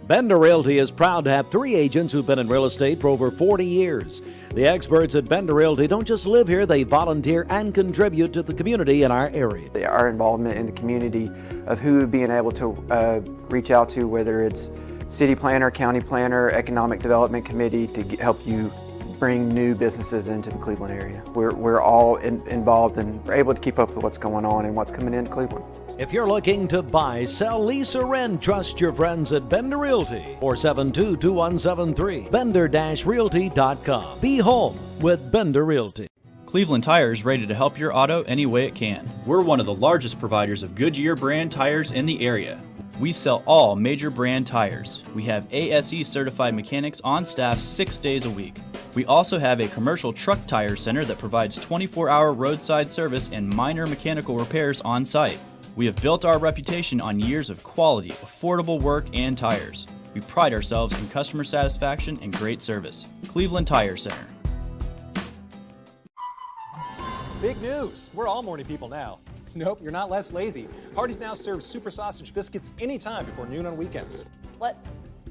Bender Realty is proud to have 3 agents who've been in real estate for over 40 years. The experts at Bender Realty don't just live here, they volunteer and contribute to the community in our area. Our involvement in the community of who being able to reach out to, whether it's city planner, county planner, economic development committee, to help you bring new businesses into the Cleveland area. We're all involved and we're able to keep up with what's going on and what's coming into Cleveland. If you're looking to buy, sell, lease, or rent, trust your friends at Bender Realty. 472-2173. Bender-Realty.com. Be home with Bender Realty. Cleveland Tire is ready to help your auto any way it can. We're one of the largest providers of Goodyear brand tires in the area. We sell all major brand tires. We have ASE certified mechanics on staff 6 days a week. We also have a commercial truck tire center that provides 24-hour roadside service and minor mechanical repairs on site. We have built our reputation on years of quality, affordable work and tires. We pride ourselves in customer satisfaction and great service. Cleveland Tire Center. Big news! We're all morning people now. Nope, you're not less lazy. Hardee's now serves super sausage biscuits anytime before noon on weekends. What?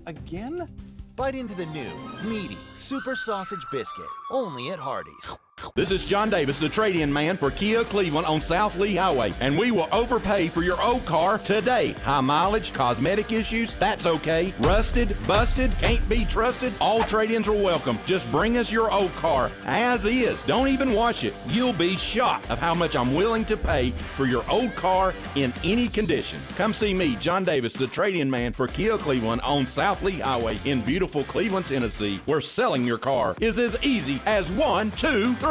Again? Bite into the new, meaty, super sausage biscuit, only at Hardee's. This is John Davis, the trade-in man for Kia Cleveland on South Lee Highway, and we will overpay for your old car today. High mileage, cosmetic issues, that's okay. Rusted, busted, can't be trusted, all trade-ins are welcome. Just bring us your old car as is. Don't even wash it. You'll be shocked of how much I'm willing to pay for your old car in any condition. Come see me, John Davis, the trade-in man for Kia Cleveland on South Lee Highway in beautiful Cleveland, Tennessee, where selling your car is as easy as 1, 2, 3.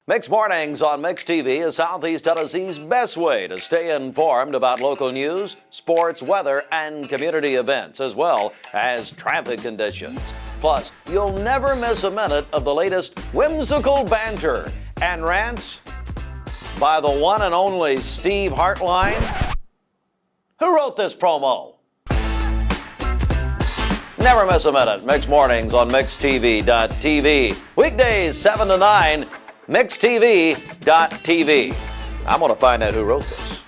Mix Mornings on Mix TV is Southeast Tennessee's best way to stay informed about local news, sports, weather, and community events, as well as traffic conditions. Plus, you'll never miss a minute of the latest whimsical banter and rants by the one and only Steve Hartline. Who wrote this promo? Never miss a minute. Mix Mornings on MixTV.tv. Weekdays 7 to 9. MixTV.tv. I'm going to find out who wrote this.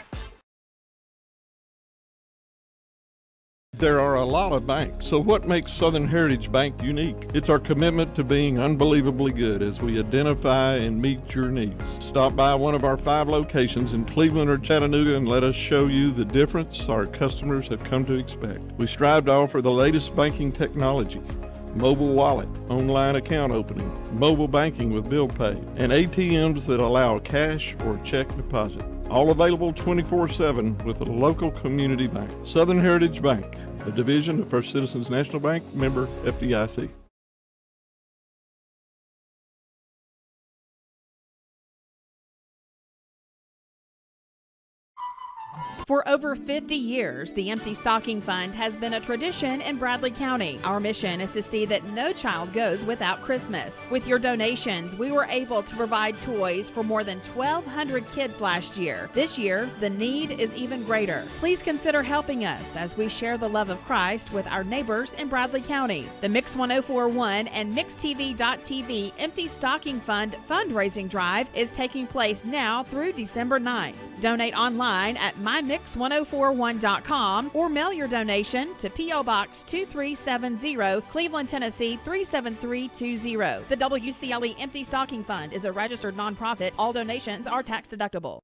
There are a lot of banks, so what makes Southern Heritage Bank unique? It's our commitment to being unbelievably good as we identify and meet your needs. Stop by one of our 5 locations in Cleveland or Chattanooga and let us show you the difference our customers have come to expect. We strive to offer the latest banking technology, mobile wallet, online account opening, mobile banking with bill pay, and ATMs that allow cash or check deposit. All available 24/7 with a local community bank. Southern Heritage Bank, a division of First Citizens National Bank, member FDIC. For over 50 years, the Empty Stocking Fund has been a tradition in Bradley County. Our mission is to see that no child goes without Christmas. With your donations, we were able to provide toys for more than 1,200 kids last year. This year, the need is even greater. Please consider helping us as we share the love of Christ with our neighbors in Bradley County. The Mix 1041 and MixTV.tv Empty Stocking Fund fundraising drive is taking place now through December 9th. Donate online at mymix1041.com or mail your donation to P.O. Box 2370, Cleveland, Tennessee 37320. The WCLE Empty Stocking Fund is a registered nonprofit. All donations are tax deductible.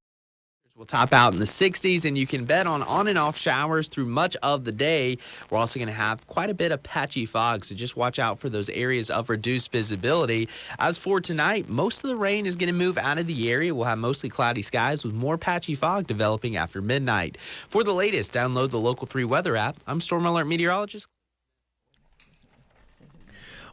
Will top out in the 60s, and you can bet on and off showers through much of the day. We're also going to have quite a bit of patchy fog, so just watch out for those areas of reduced visibility. As for tonight, most of the rain is going to move out of the area. We'll have mostly cloudy skies with more patchy fog developing after midnight. For the latest, download the Local 3 weather app. I'm Storm Alert meteorologist.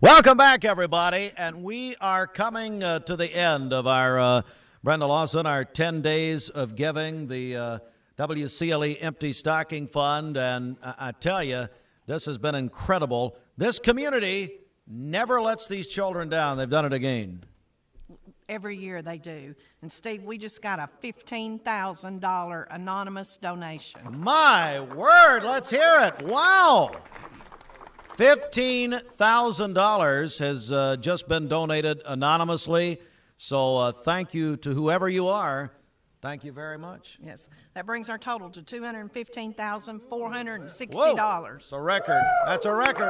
Welcome back, everybody, and we are coming to the end of our Brenda Lawson, our 10 days of giving, the WCLE Empty Stocking Fund, and I tell you, this has been incredible. This community never lets these children down. They've done it again. Every year they do. And Steve, we just got a $15,000 anonymous donation. My word, let's hear it. Wow. $15,000 has just been donated anonymously. So thank you to whoever you are. Thank you very much. Yes, that brings our total to $215,460. Whoa, it's a record. That's a record.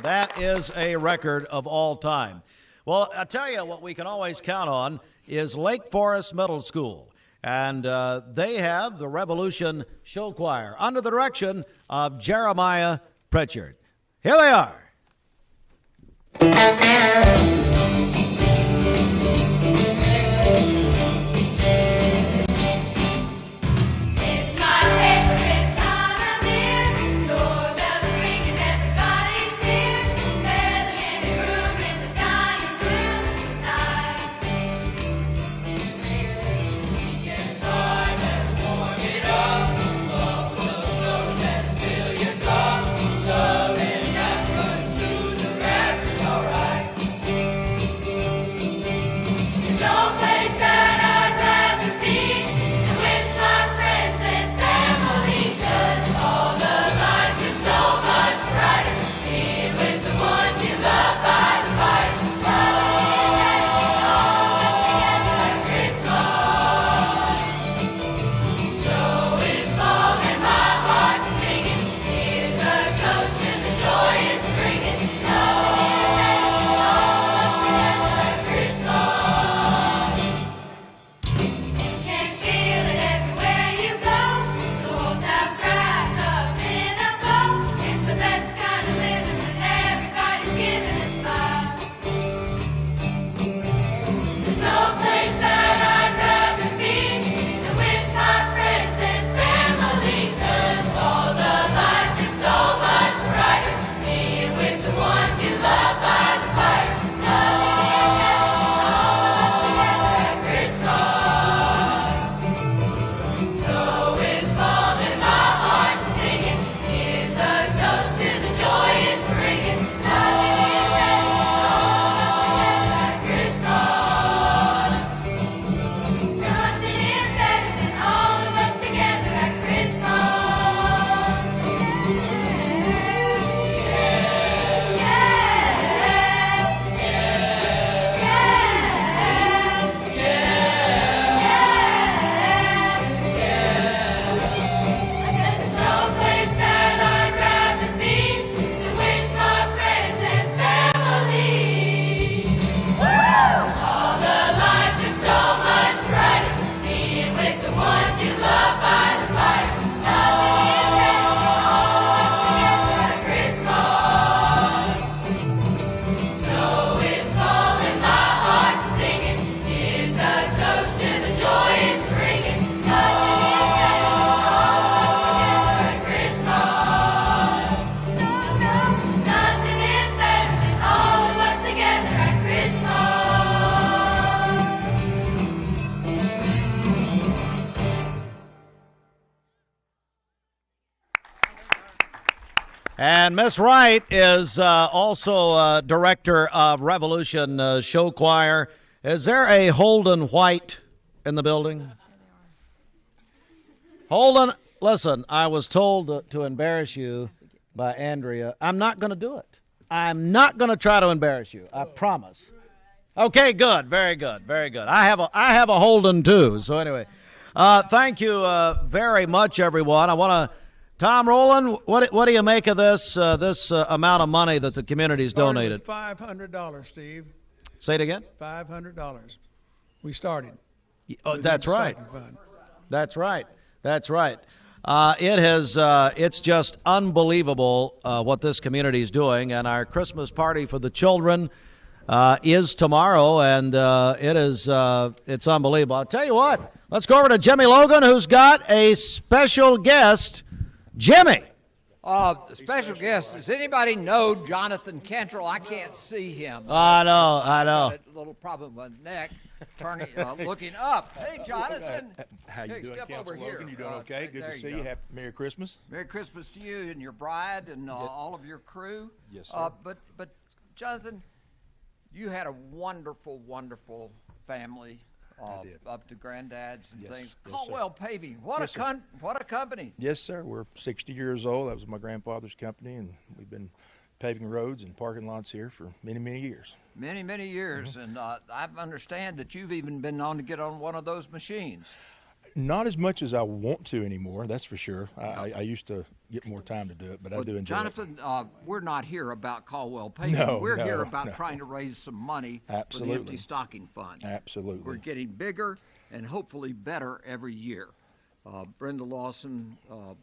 That is a record of all time. Well, I tell you what we can always count on is Lake Forest Middle School. And they have the Revolution Show Choir under the direction of Jeremiah Pritchard. Here they are. Don't play sad. And Miss Wright is also director of Revolution Show Choir. Is there a Holden White in the building? Holden, listen, I was told to embarrass you by Andrea. I'm not going to do it. I'm not going to try to embarrass you. I promise. Okay, good. Very good. Very good. I have a Holden, too. So anyway, thank you very much, everyone. I want to, Tom Rowland, what do you make of this amount of money that the community's donated? $500, Steve. Say it again? $500. We started. Oh, that's right. That's right. That's right. It's just unbelievable what this community is doing, and our Christmas party for the children is tomorrow, and it's unbelievable. I'll tell you what, let's go over to Jimmy Logan, who's got a special guest. Jimmy. The special guest, does anybody know Jonathan Cantrell? I can't see him. I know. I've got a little problem with my neck, turning, looking up. Hey, Jonathan. How you doing, step over Council here. Logan? You doing okay? Good to see you. Happy Merry Christmas. Merry Christmas to you and your bride and all of your crew. Yes, sir. But Jonathan, you had a wonderful, wonderful family. Up to granddads and things. Yes, Caldwell Paving. What a company. Yes, sir. We're 60 years old. That was my grandfather's company, and we've been paving roads and parking lots here for many, many years. Many, many years. And I understand that you've even been known to get on one of those machines. Not as much as I want to anymore, that's for sure. I used to get more time to do it, but I do enjoy Jonathan, it. We're not here about Caldwell Paving. We're here about trying to raise some money for the Empty Stocking Fund. Absolutely. We're getting bigger and hopefully better every year. Brenda Lawson,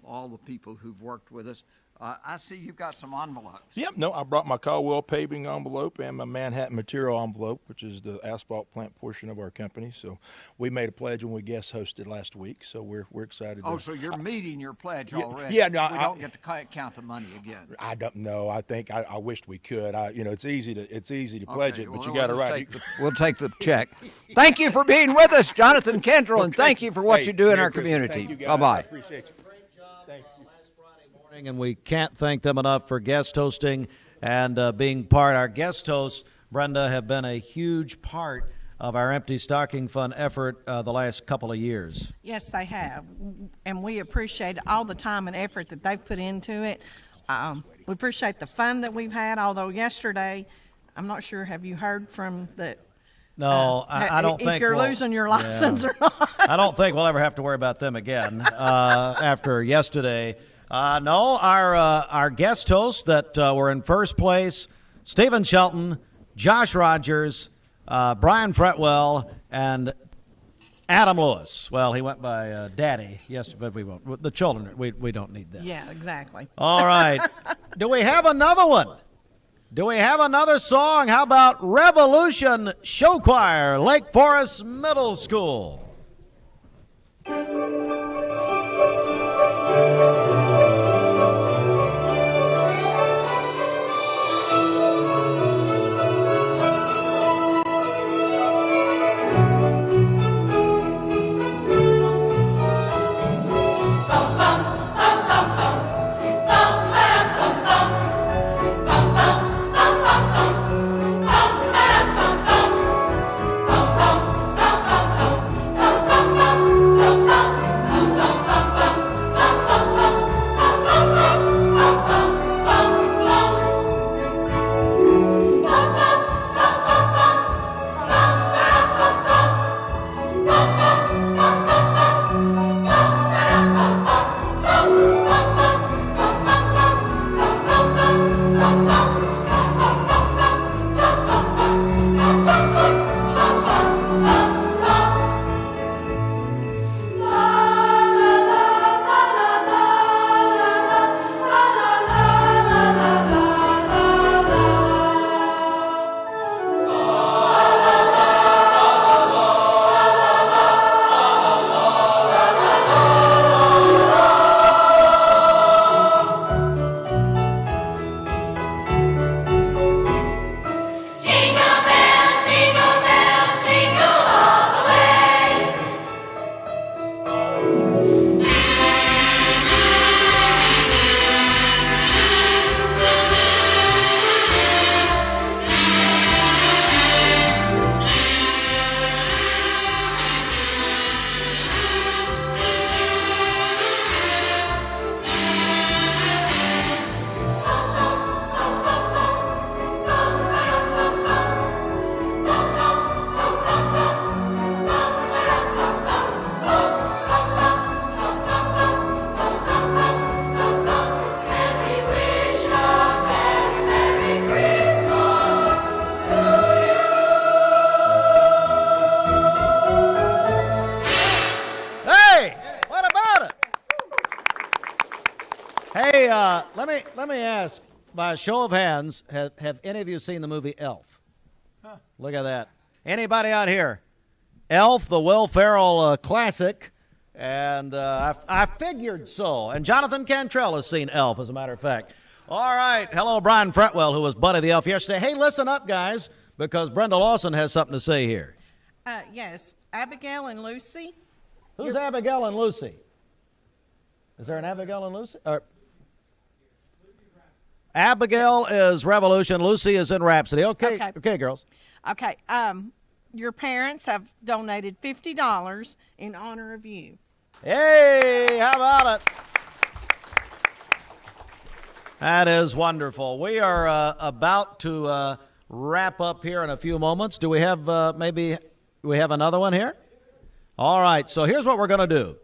all the people who've worked with us. I see you've got some envelopes. Yep, no, I brought my Caldwell Paving envelope and my Manhattan Material envelope, which is the asphalt plant portion of our company. So we made a pledge when we guest hosted last week, so we're excited. So you're meeting your pledge already. Yeah, no, we don't get to count the money again. I don't know. I think I wished we could. It's easy to pledge it, but you got to write it. We'll take the check. Thank you for being with us, Jonathan Cantrell, and thank you for what you do in our community. Bye-bye. Appreciate you. And we can't thank them enough for guest hosting and being part. Our guest hosts, Brenda, have been a huge part of our Empty Stocking Fund effort the last couple of years. Yes, they have, and we appreciate all the time and effort that they've put into it. We appreciate the fun that we've had, although yesterday, I'm not sure, have you heard from the... No, I don't think... If you're losing your license or not. I don't think we'll ever have to worry about them again after yesterday. No, our guest hosts that were in first place, Stephen Shelton, Josh Rogers, Brian Fretwell, and Adam Lewis. Well, he went by Daddy yesterday, but we won't. The children, we don't need that. Yeah, exactly. All right. Do we have another one? Do we have another song? How about Revolution Show Choir, Lake Forest Middle School? Hey, let me ask, by a show of hands, have any of you seen the movie Elf? Look at that. Anybody out here? Elf, the Will Ferrell classic, and I figured so. And Jonathan Cantrell has seen Elf, as a matter of fact. All right. Hello, Brian Fretwell, who was Buddy the Elf yesterday. Hey, listen up, guys, because Brenda Lawson has something to say here. Yes, Abigail and Lucy. Who's Abigail and Lucy? Is there an Abigail and Lucy? Abigail is Revolution. Lucy is in Rhapsody. Okay, girls. Okay. Your parents have donated $50 in honor of you. Hey, how about it? That is wonderful. We are about to wrap up here in a few moments. Do we have we have another one here? All right. So here's what we're going to do.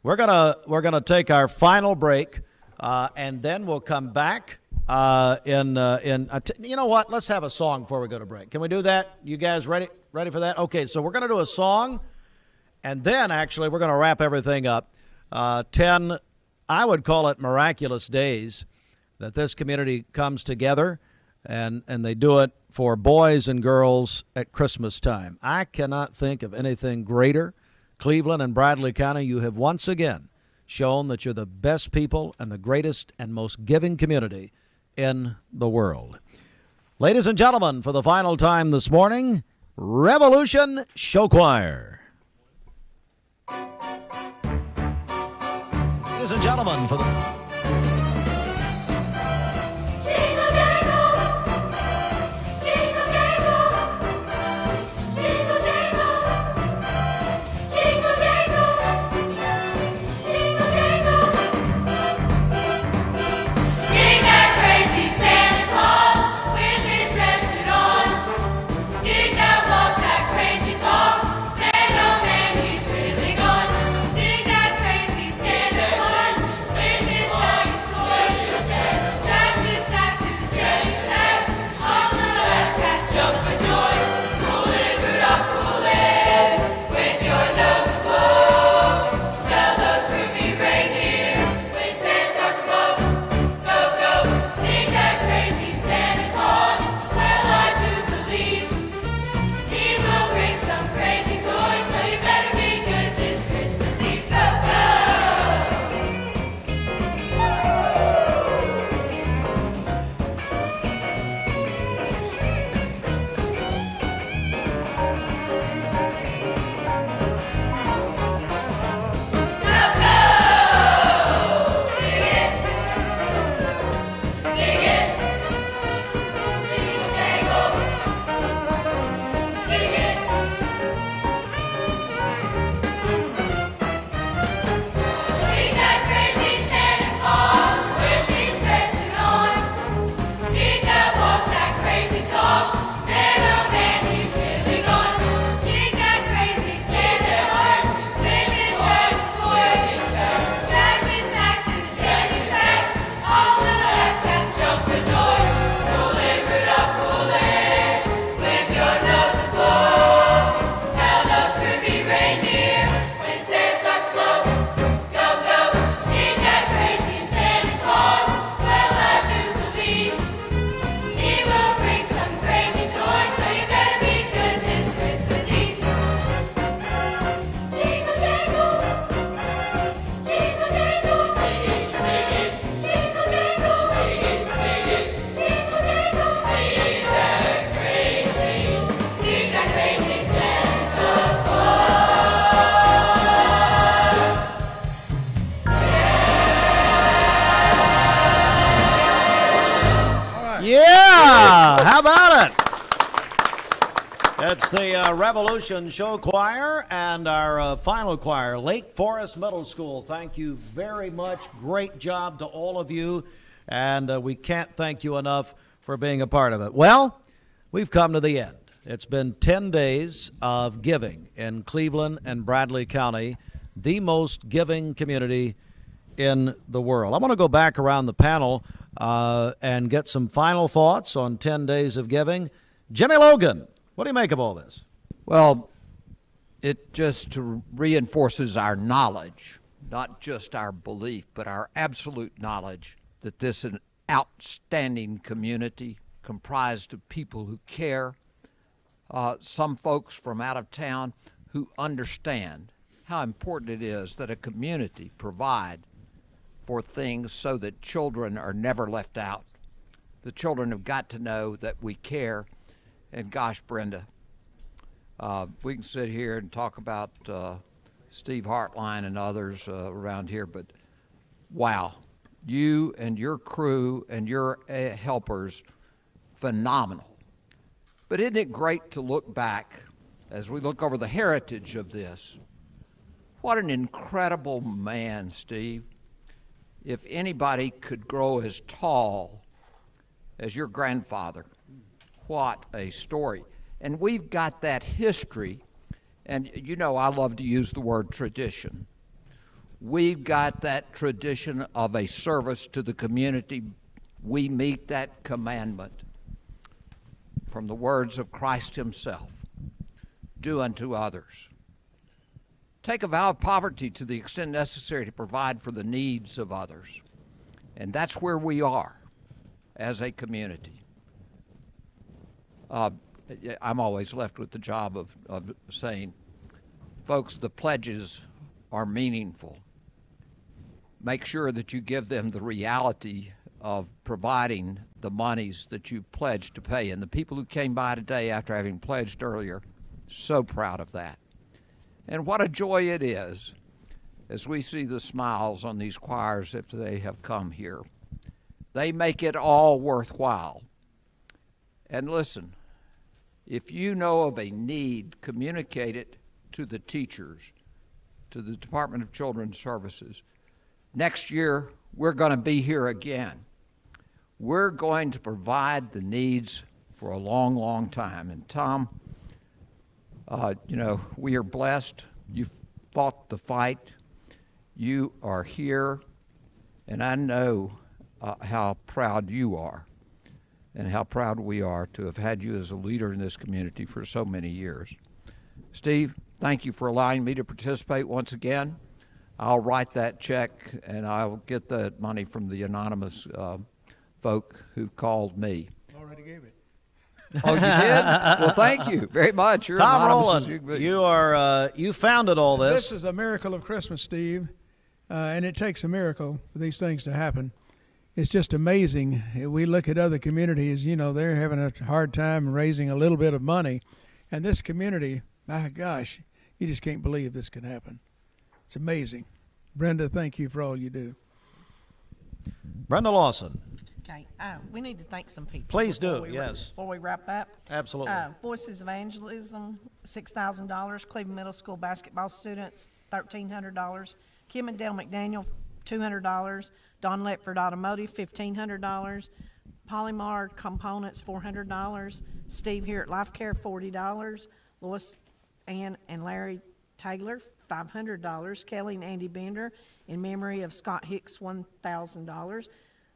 We're gonna take our final break, and then we'll come back. You know what? Let's have a song before we go to break. Can we do that? You guys ready for that? Okay. So we're gonna do a song, and then actually we're gonna wrap everything up. 10, I would call it miraculous days that this community comes together, and they do it for boys and girls at Christmas time. I cannot think of anything greater. Cleveland and Bradley County, you have once again shown that you're the best people and the greatest and most giving community in the world. Ladies and gentlemen, for the final time this morning, Revolution Show Choir. Ladies and gentlemen, for the... How about it? It's the Revolution Show Choir and our final choir, Lake Forest Middle School. Thank you very much. Great job to all of you. And we can't thank you enough for being a part of it. Well, we've come to the end. It's been 10 days of giving in Cleveland and Bradley County, the most giving community in the world. I want to go back around the panel and get some final thoughts on 10 days of giving. Jimmy Logan, what do you make of all this? Well, it just reinforces our knowledge, not just our belief, but our absolute knowledge that this is an outstanding community comprised of people who care, some folks from out of town who understand how important it is that a community provide for things so that children are never left out. The children have got to know that we care. And gosh, Brenda, we can sit here and talk about Steve Hartline and others around here, but wow, you and your crew and your helpers, phenomenal. But isn't it great to look back as we look over the heritage of this? What an incredible man, Steve. If anybody could grow as tall as your grandfather, what a story. And we've got that history, and you know I love to use the word tradition. We've got that tradition of a service to the community. We meet that commandment from the words of Christ himself, do unto others. Take a vow of poverty to the extent necessary to provide for the needs of others. And that's where we are as a community. I'm always left with the job of saying, folks, the pledges are meaningful. Make sure that you give them the reality of providing the monies that you pledged to pay. And the people who came by today after having pledged earlier, so proud of that. And what a joy it is as we see the smiles on these choirs if they have come here. They make it all worthwhile. And listen, if you know of a need, communicate it to the teachers, to the Department of Children's Services. Next year, we're going to be here again. We're going to provide the needs for a long, long time. And Tom, you know, we are blessed. You fought the fight. You are here. And I know how proud you are and how proud we are to have had you as a leader in this community for so many years. Steve, thank you for allowing me to participate once again. I'll write that check and I'll get that money from the anonymous folk who called me. Already gave it. Oh, you did? Well, thank you very much. You're Tom anonymous Rowland, you founded all this. This is a miracle of Christmas, Steve, and it takes a miracle for these things to happen. It's just amazing. We look at other communities, you know, they're having a hard time raising a little bit of money. And this community, my gosh, you just can't believe this could happen. It's amazing. Brenda, thank you for all you do. Brenda Lawson. Okay, we need to thank some people. Please do, yes. Before we wrap up. Absolutely. Voices Evangelism, $6,000. Cleveland Middle School basketball students, $1,300. Kim and Dale McDaniel, $200. Don Letford Automotive, $1,500. Polymar Components, $400. Steve here at Life Care, $40. Lois Ann and Larry Taylor, $500. Kelly and Andy Bender, in memory of Scott Hicks, $1,000.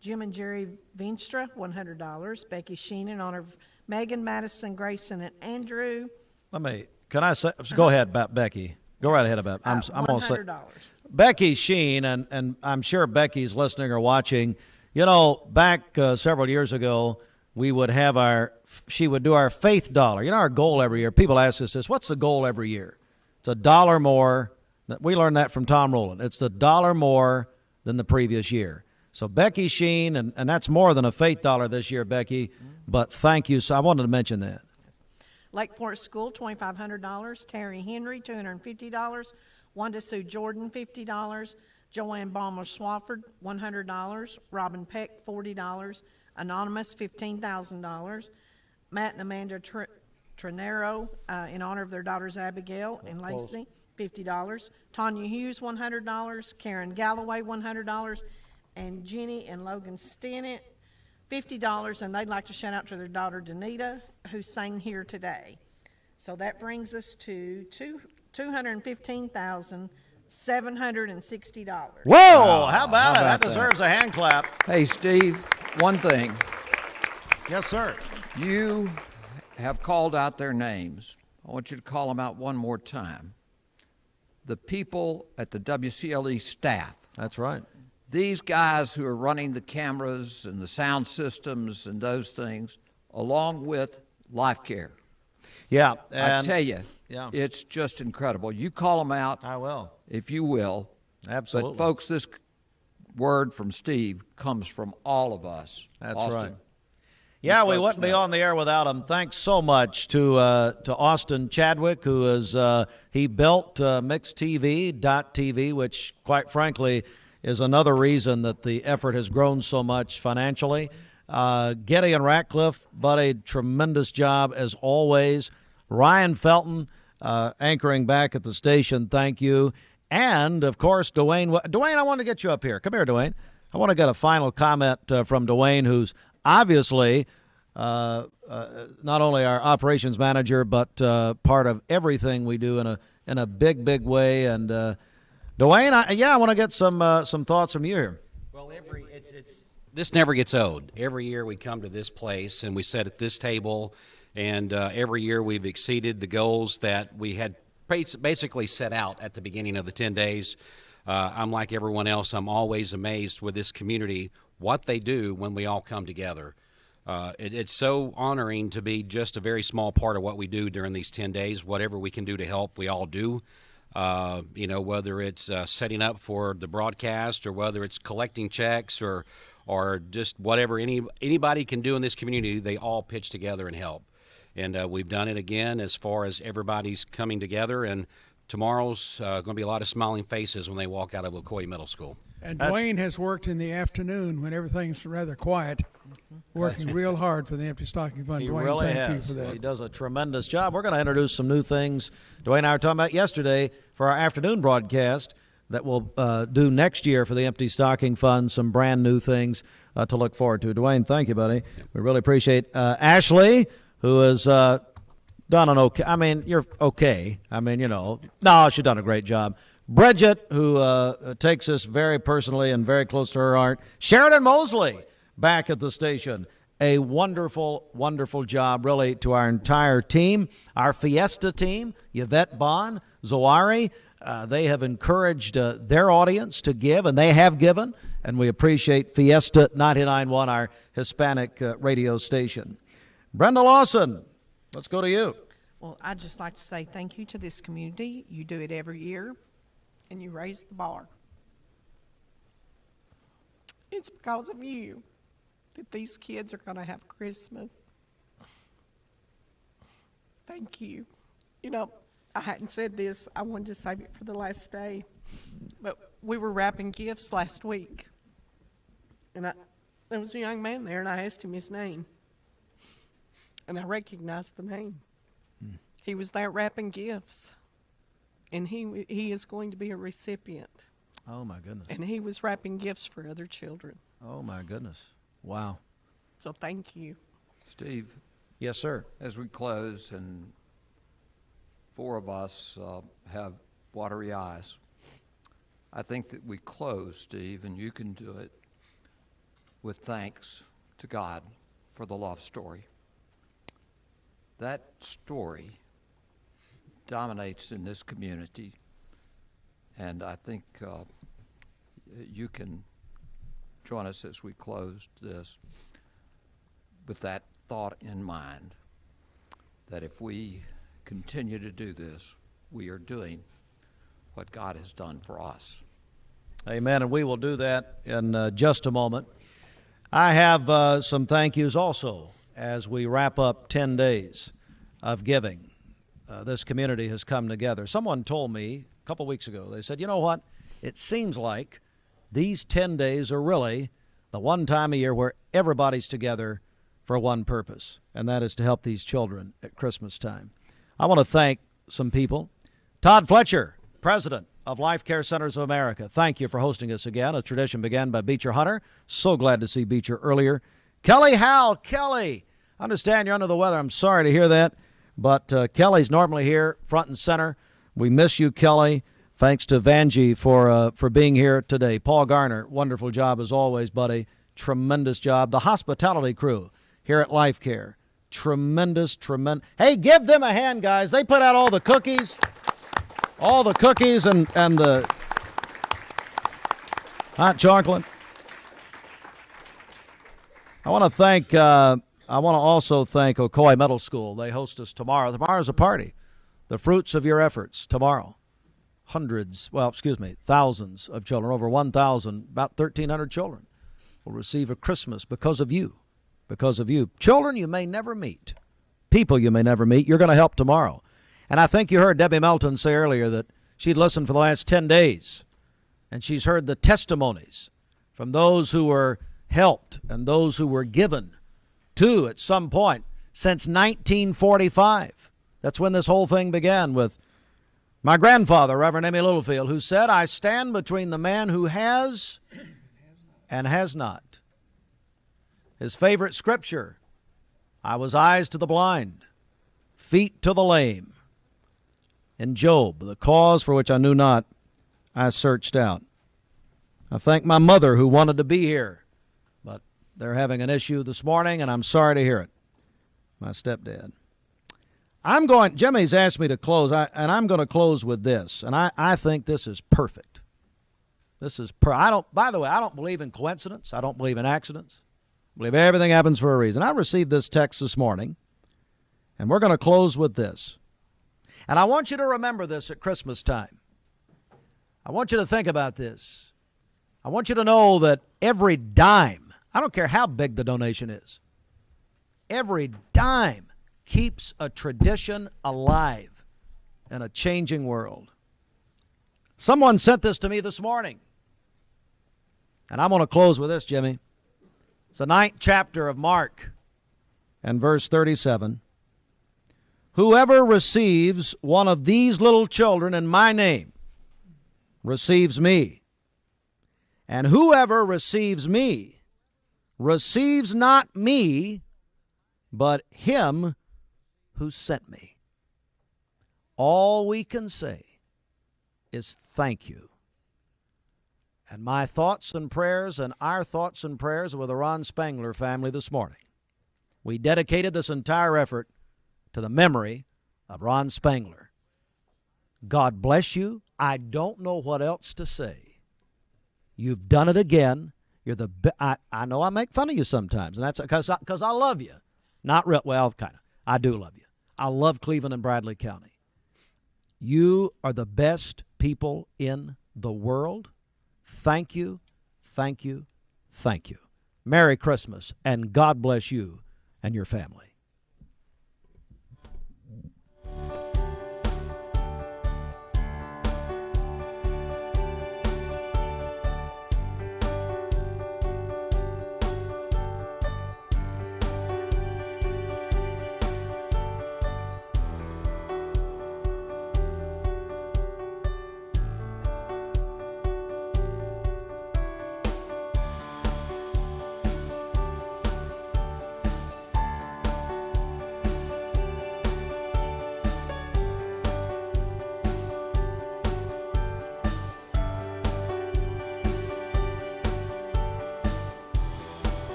Jim and Jerry Veenstra, $100. Becky Sheen in honor of Megan, Madison, Grayson, and Andrew. Can I say, go ahead about Becky. Go right ahead about, I'm going to say. $100. Becky Sheen, and I'm sure Becky's listening or watching. You know, back several years ago, we would have she would do our faith dollar. You know, our goal every year. People ask us this, what's the goal every year? It's $1 more. We learned that from Tom Rowland. It's $1 more than the previous year. So Becky Sheen, and that's more than a faith dollar this year, Becky, but thank you. So I wanted to mention that. Lake Forest School, $2,500. Terry Henry, $250. Wanda Sue Jordan, $50. Joanne Balmer Swafford, $100. Robin Peck, $40. Anonymous, $15,000. Matt and Amanda Trenero, in honor of their daughters Abigail and Lacey, $50. Tanya Hughes, $100. Karen Galloway, $100. And Jenny and Logan Stennett, $50. And they'd like to shout out to their daughter Danita, who sang here today. So that brings us to $215,760. Whoa! How about it? That deserves a hand clap. Hey, Steve, one thing. Yes, sir. You have called out their names. I want you to call them out one more time. The people at the WCLE staff. That's right. these guys who are running the cameras and the sound systems and those things, along with Life Care. Yeah. I tell you, yeah, it's just incredible. You call them out. I will. If you will. Absolutely. But, folks, this word from Steve comes from all of us. That's Austin, right. Yeah, we wouldn't be on the air without him. Thanks so much to Austin Chadwick, who is he built MixTV.tv, which, quite frankly, is another reason that the effort has grown so much financially. Getty and Ratcliffe, buddy, tremendous job as always. Ryan Felton, anchoring back at the station, thank you. And, of course, Dwayne. Dwayne, I want to get you up here. Come here, Dwayne. I want to get a final comment from Dwayne, who's obviously not only our operations manager, but part of everything we do in a big, big way. And Dwayne, I want to get some thoughts from you here. Well, this never gets old. Every year we come to this place and we sit at this table, and every year we've exceeded the goals that we had basically set out at the beginning of the 10 days. I'm like everyone else. I'm always amazed with this community, what they do when we all come together. It's so honoring to be just a very small part of what we do during these 10 days. Whatever we can do to help, we all do. Whether it's setting up for the broadcast, or whether it's collecting checks, or just whatever anybody can do in this community, they all pitch together and help. And we've done it again as far as everybody's coming together. And tomorrow's going to be a lot of smiling faces when they walk out of LaCoy Middle School. And Dwayne has worked in the afternoon when everything's rather quiet, working real hard for the Empty Stocking Fund. He Dwayne, really thank you has. for that. He does a tremendous job. We're going to introduce some new things Dwayne and I were talking about yesterday for our afternoon broadcast that we'll do next year for the Empty Stocking Fund, some brand new things to look forward to. Dwayne, thank you, buddy. We really appreciate Ashley, who has done an okay. I mean, you're okay. I mean, no, she's done a great job. Bridget, who takes us very personally and very close to her heart. Sheridan Mosley, back at the station. A wonderful, wonderful job, really, to our entire team. Our Fiesta team, Yvette Bond, Zoari, they have encouraged their audience to give, and they have given, and we appreciate Fiesta 99.1, our Hispanic radio station. Brenda Lawson, let's go to you. Well, I'd just like to say thank you to this community. You do it every year, and you raise the bar. It's because of you that these kids are going to have Christmas. Thank you. I hadn't said this. I wanted to save it for the last day. But we were wrapping gifts last week. And there was a young man there, and I asked him his name. And I recognized the name. He was there wrapping gifts. And he is going to be a recipient. Oh, my goodness. And he was wrapping gifts for other children. Oh, my goodness. Wow. So thank you. Steve. Yes, sir. As we close, and 4 of us have watery eyes, I think that we close, Steve, and you can do it, with thanks to God for the love story. That story dominates in this community, and I think you can join us as we close this with that thought in mind, that if we continue to do this, we are doing what God has done for us. Amen, and we will do that in just a moment. I have some thank yous also as we wrap up 10 days of giving. This community has come together. Someone told me a couple weeks ago, they said, you know what, it seems like these 10 days are really the one time a year where everybody's together for one purpose, and that is to help these children at Christmas time. I want to thank some people. Todd Fletcher, president of Life Care Centers of America. Thank you for hosting us again. A tradition began by Beecher Hunter. So glad to see Beecher earlier. Kelly Howell. Kelly, I understand you're under the weather. I'm sorry to hear that. But Kelly's normally here front and center. We miss you, Kelly. Thanks to Vanjie for being here today. Paul Garner, wonderful job as always, buddy. Tremendous job. The hospitality crew here at Life Care. Tremendous. Hey, give them a hand, guys. They put out all the cookies. All the cookies and the Hot chocolate. I want to also thank Ocoee Middle School. They host us tomorrow. Tomorrow's a party. The fruits of your efforts tomorrow. Thousands of children, over 1,000, about 1,300 children will receive a Christmas because of you. Because of you. Children you may never meet. People you may never meet. You're going to help tomorrow. And I think you heard Debbie Melton say earlier that she'd listened for the last 10 days. And she's heard the testimonies from those who were helped and those who were given to at some point since 1945. That's when this whole thing began with my grandfather, Reverend Emmy Littlefield, who said, I stand between the man who has and has not. His favorite scripture, I was eyes to the blind, feet to the lame. In Job, the cause for which I knew not, I searched out. I thank my mother who wanted to be here, but they're having an issue this morning, and I'm sorry to hear it. My stepdad. Jimmy's asked me to close, and I'm going to close with this, and I think this is perfect. By the way, I don't believe in coincidence. I don't believe in accidents. I believe everything happens for a reason. I received this text this morning, and we're going to close with this. And I want you to remember this at Christmas time. I want you to think about this. I want you to know that every dime, I don't care how big the donation is, every dime keeps a tradition alive in a changing world. Someone sent this to me this morning. And I'm going to close with this, Jimmy. It's the 9th chapter of Mark and verse 37. Whoever receives one of these little children in my name receives me. And whoever receives me receives not me, but him who sent me. All we can say is thank you. And my thoughts and prayers and our thoughts and prayers are with the Ron Spangler family this morning. We dedicated this entire effort to the memory of Ron Spangler. God bless you. I don't know what else to say. You've done it again. You're the I know I make fun of you sometimes, and that's because I love you. Not real well, kind of. I do love you. I love Cleveland and Bradley County. You are the best people in the world. Thank you, thank you, thank you. Merry Christmas, and God bless you and your family.